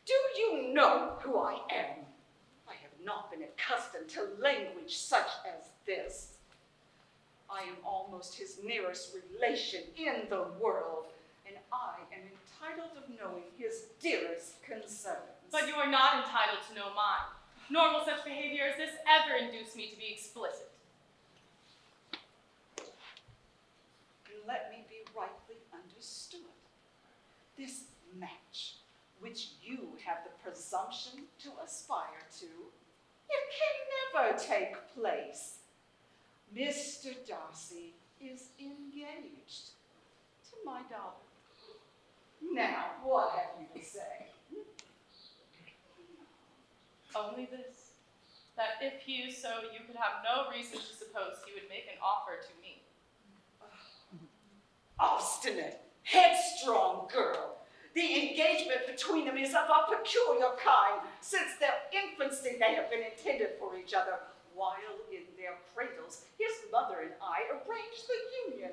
do you know who I am? I have not been accustomed to language such as this. I am almost his nearest relation in the world, and I am entitled of knowing his dearest concerns. But you are not entitled to know mine, nor will such behavior as this ever induce me to be explicit. Let me be rightly understood. This match, which you have the presumption to aspire to, it can never take place. Mr. Darcy is engaged to my daughter. Now, what have you to say? Only this, that if he is so, you could have no reason to suppose he would make an offer to me. Obstinate, headstrong girl. The engagement between them is of a peculiar kind. Since their infancy, they have been intended for each other. While in their cradles, his mother and I arranged the union.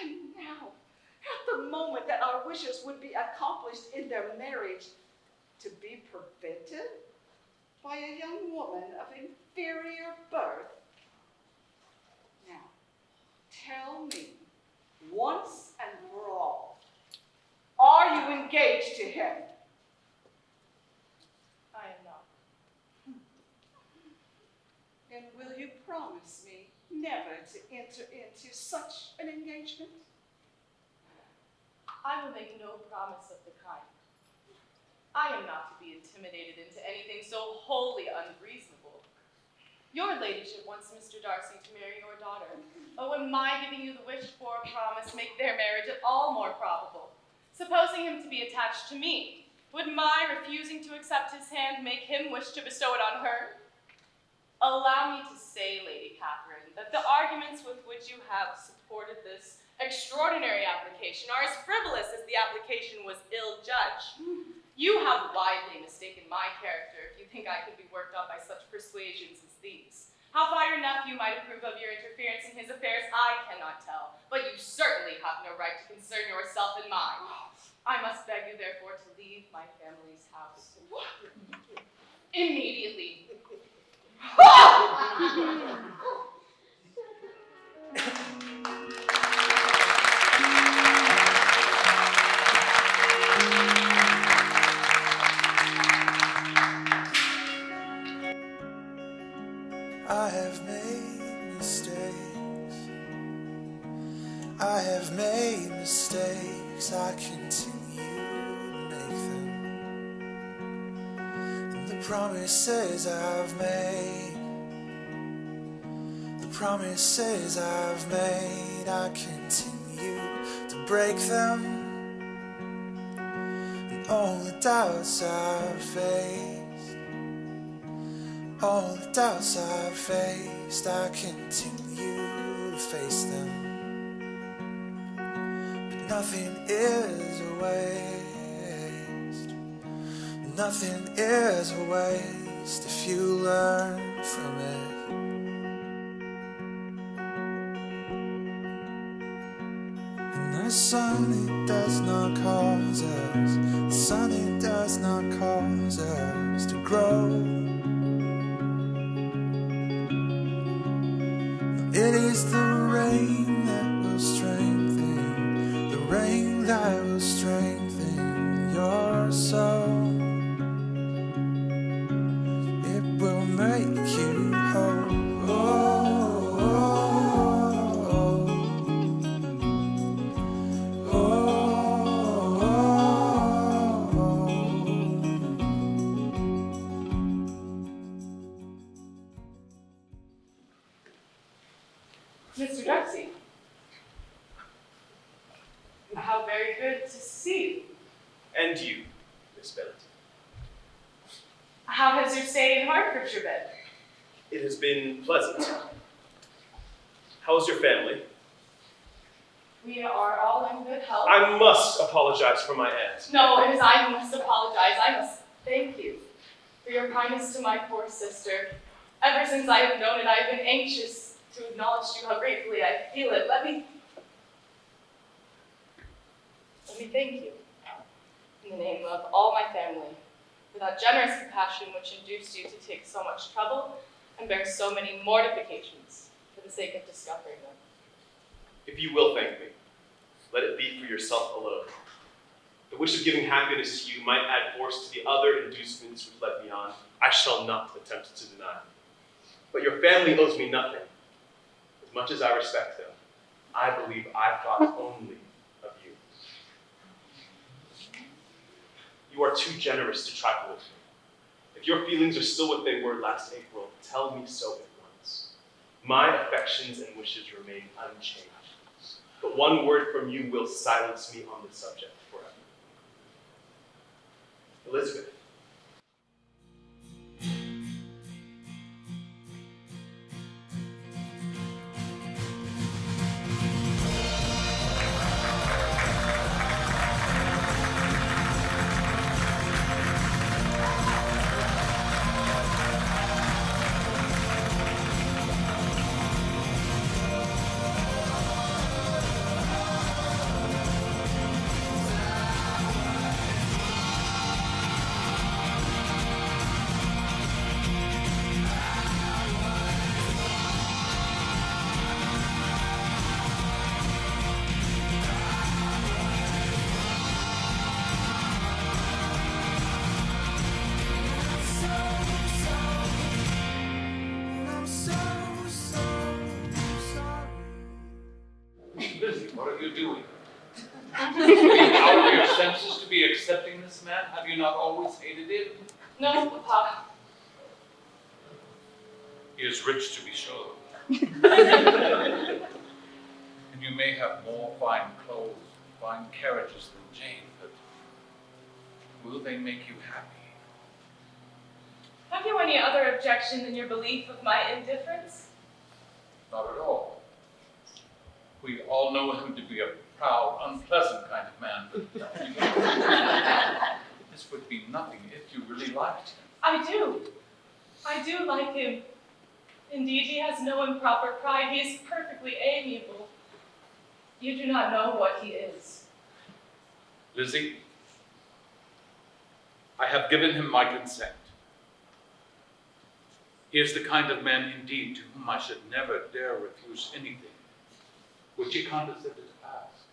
And now, at the moment that our wishes would be accomplished in their marriage, to be prevented by a young woman of inferior birth. Now, tell me, once and for all, are you engaged to him? I am not. And will you promise me never to enter into such an engagement? I will make no promise of the kind. I am not to be intimidated into anything so wholly unreasonable. Your ladyship wants Mr. Darcy to marry your daughter, but would my giving you the wished-for promise make their marriage at all more probable? Supposing him to be attached to me, would my refusing to accept his hand make him wish to bestow it on her? Allow me to say, Lady Catherine, that the arguments with which you have supported this extraordinary application are as frivolous as the application was ill-judged. You have widely mistaken my character if you think I could be worked up by such persuasions as these. How far your nephew might approve of your interference in his affairs, I cannot tell, but you certainly have no right to concern yourself in mine. I must beg you, therefore, to leave my family's house. Immediately. I have made mistakes. I have made mistakes. I continue to make them. And the promises I've made, the promises I've made, I continue to break them. And all the doubts I've faced, all the doubts I've faced, I continue to face them. But nothing is a waste. Nothing is a waste if you learn from it. And the sun, it does not cause us, the sun, it does not cause us to grow. It is the rain that will strengthen, the rain that will strengthen your soul. It will make you whole. Oh, oh, oh, oh, oh, Mr. Darcy, how very good to see you. And you, Miss Bennet. How has your stay in Hertfordshire been? It has been pleasant. How's your family? We are all in good health. I must apologize for my aunt. No, it is I who must apologize. I must thank you for your kindness to my poor sister. Ever since I have known it, I have been anxious to acknowledge to you how gratefully I feel it. Let me thank you in the name of all my family for that generous compassion which induced you to take so much trouble and bear so many mortifications for the sake of discovering them. If you will thank me, let it be for yourself alone. The wish of giving happiness to you might add force to the other inducements which led me on. I shall not attempt to deny. But your family owes me nothing. As much as I respect them, I believe I thought only of you. You are too generous to trifle with me. If your feelings are still what they were last April, tell me so at once. My affections and wishes remain unchanged. But one word from you will silence me on the subject forever. Elizabeth. Lizzie, what are you doing? Being out of your senses to be accepting this man? Have you not always hated him? No, Papa. He is rich, to be sure. And you may have more fine clothes, fine carriages than Jane, but will they make you happy? Have you any other objection than your belief of my indifference? Not at all. We all know him to be a proud, unpleasant kind of man, but this would be nothing if you really liked him. I do. I do like him. Indeed, he has no improper pride. He is perfectly amiable. You do not know what he is. Lizzie, I have given him my consent. He is the kind of man, indeed, to whom I should never dare refuse anything which he condescended to ask.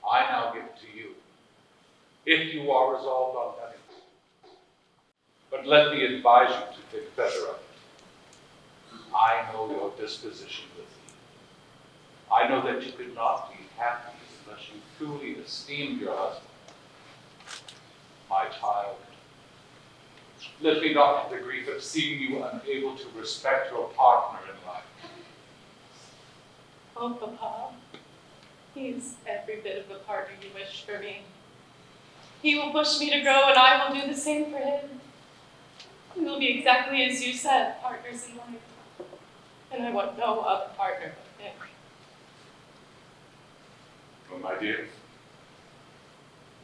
I now give it to you, if you are resolved on having it. But let me advise you to think better of it. I know your disposition, Lizzie. I know that you could not be happy unless you truly esteemed your husband. My child, let me not have the grief of seeing you unable to respect your partner in life. Oh, Papa, he is every bit of the partner you wish for me. He will push me to grow, and I will do the same for him. We will be exactly as you said, partners in life. And I want no other partner but him. Oh, my dear,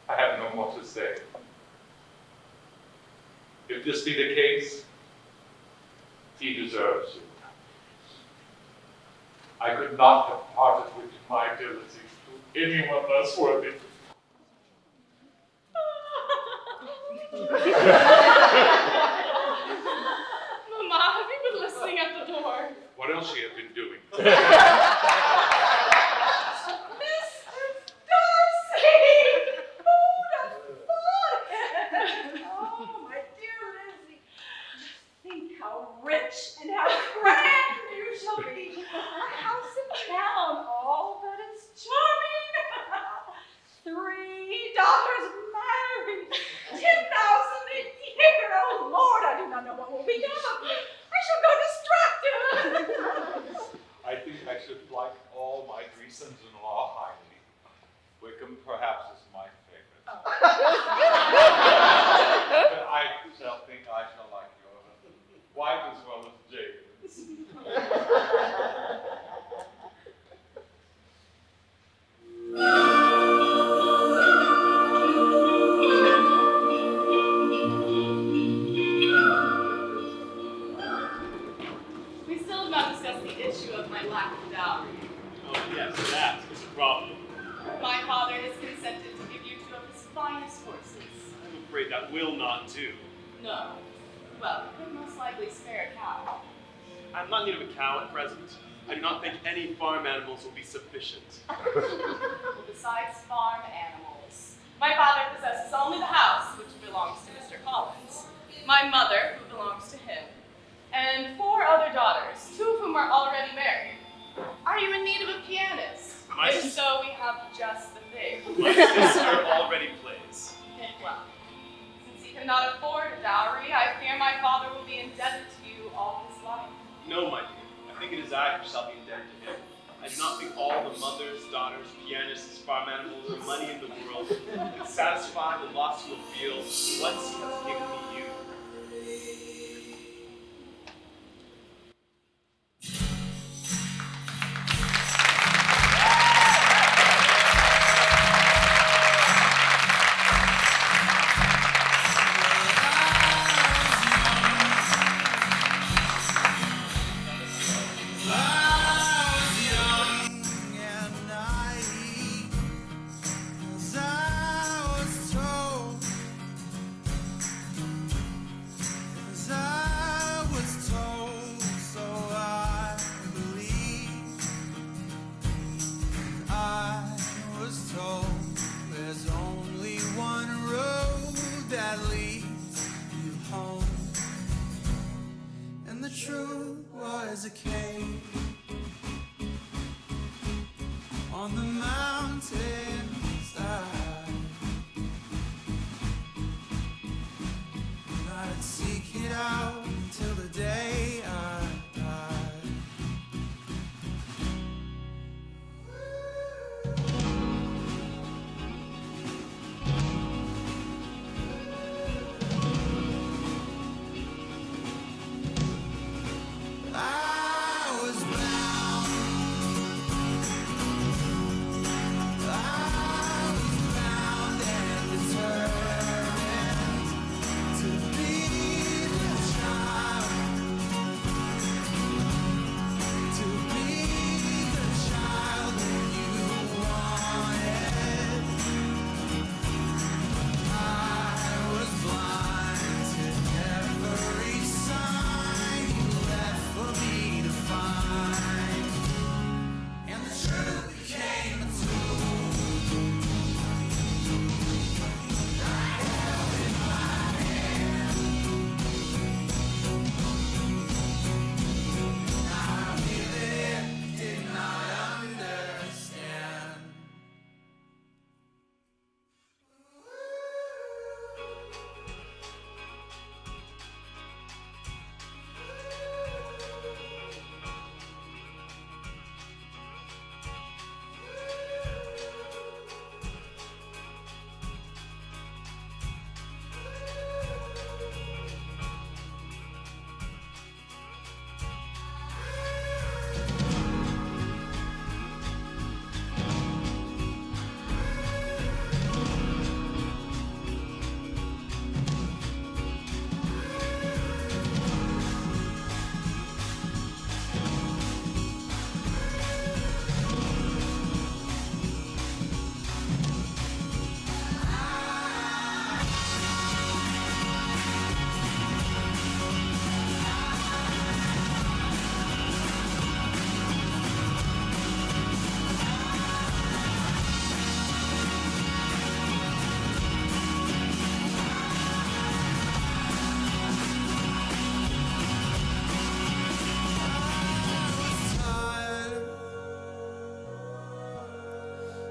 I have no more to say. If this be the case, he deserves you. I could not have parted with my dear Lizzie to anyone less worthy. Mama, have you been listening at the door? What else she have been doing? Rich and how grand you shall be. A house in town, all that is charming. 3 daughters married, 10,000 a year. Oh Lord, I do not know what will become of me. I shall go distracted. I think I should like all my Greasons-in-law highly. Wickham perhaps is my favorite. Oh. But I shall think I shall like your wife as well as James. We still have not discussed the issue of my lack of dowry. Oh yes, that is a problem. My father has consented to give you 2 of his finest horses. I'm afraid that will not do. No. Well, you could most likely spare a cow. I'm not in need of a cow at present. I do not think any farm animals will be sufficient. Well, besides farm animals, my father possesses only the house, which belongs to Mr. Collins, my mother, who belongs to him, and 4 other daughters, 2 of whom are already married. Are you in need of a pianist? If so, we have just the thing. My sister already plays. Well, cannot afford a dowry, I fear my father will be indebted to you all his life. No, my dear. I think it is I who shall be indebted to him. I do not think all the mothers, daughters, pianists, farm animals, or money in the world can satisfy the loss you will feel once he has given me you. On the mountain side, and I'd seek it out until the day I died. I was bound. I was bound and determined to be the child, to be the child that you wanted. I was blind to every sign you left for me to find, and the truth became a tool. I really did not understand.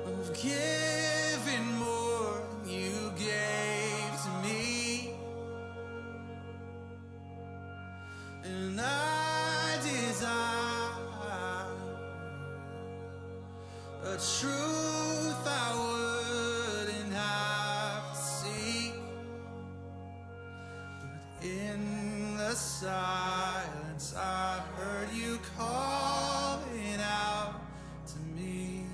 Of giving more than you gave to me, and I desire a truth I wouldn't have to seek, but in the silence I heard you calling out to me.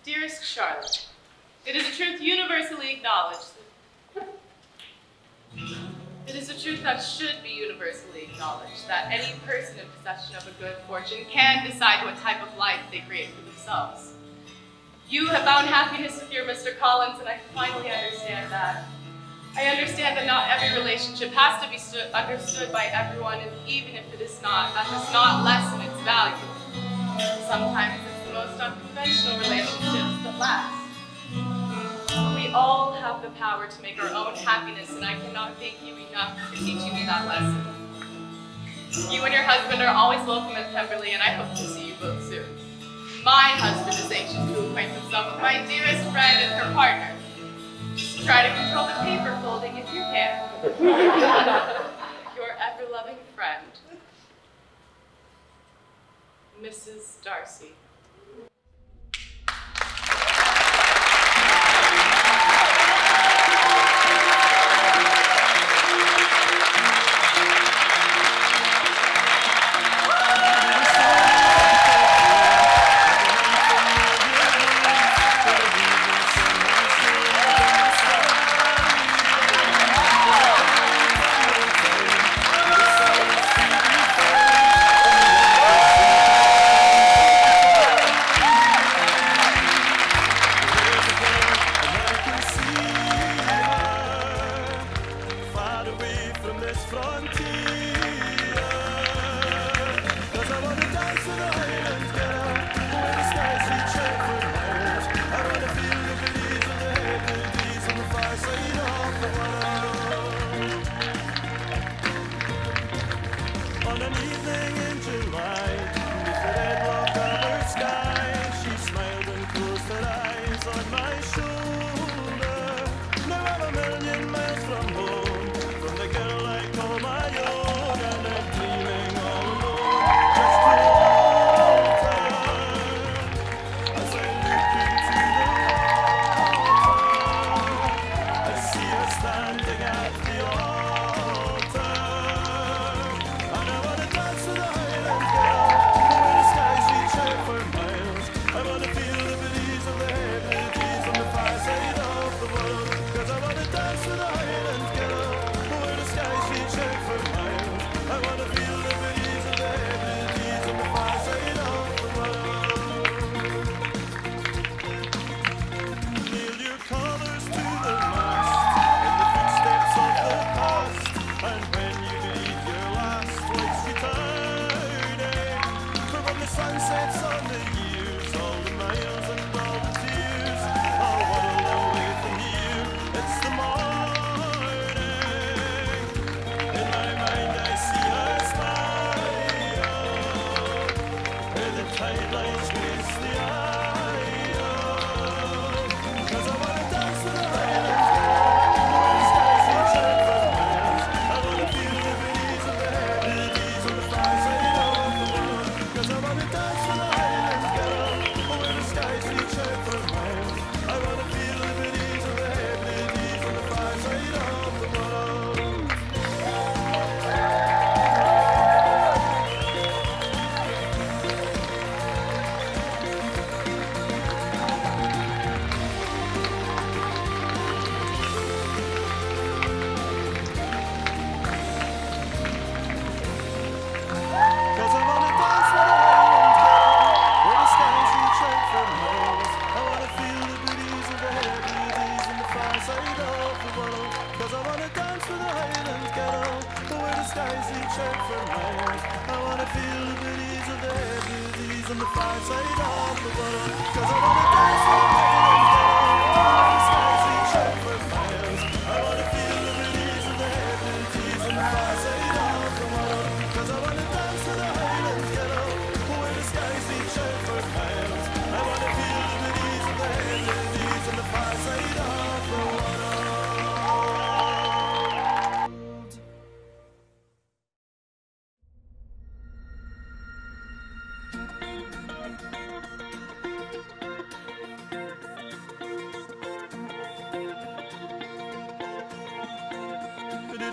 Dearest Charlotte, it is a truth universally acknowledged. It is a truth that should be universally acknowledged that any person in possession of a good fortune can decide what type of life they create for themselves. You have found happiness with your Mr. Collins, and I finally understand that. I understand that not every relationship has to be understood by everyone, and even if it is not, that does not lessen its value. Sometimes it's the most unconventional relationships that last. We all have the power to make our own happiness, and I cannot thank you enough for teaching me that lesson. You and your husband are always welcome at Pemberley, and I hope to see you both soon. My husband is anxious to acquaint himself with my dearest friend and her partner. Just try to control the paper folding if you can. Your ever-loving friend, Mrs. Darcy.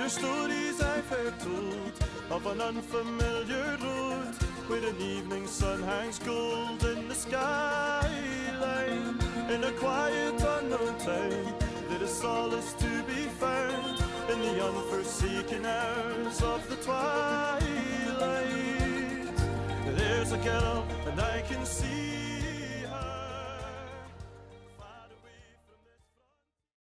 Stories I've heard told of an unfamiliar road where an evening sun hangs gold in the skyline. in a quiet unknown town. There is solace to be found in the unforeseen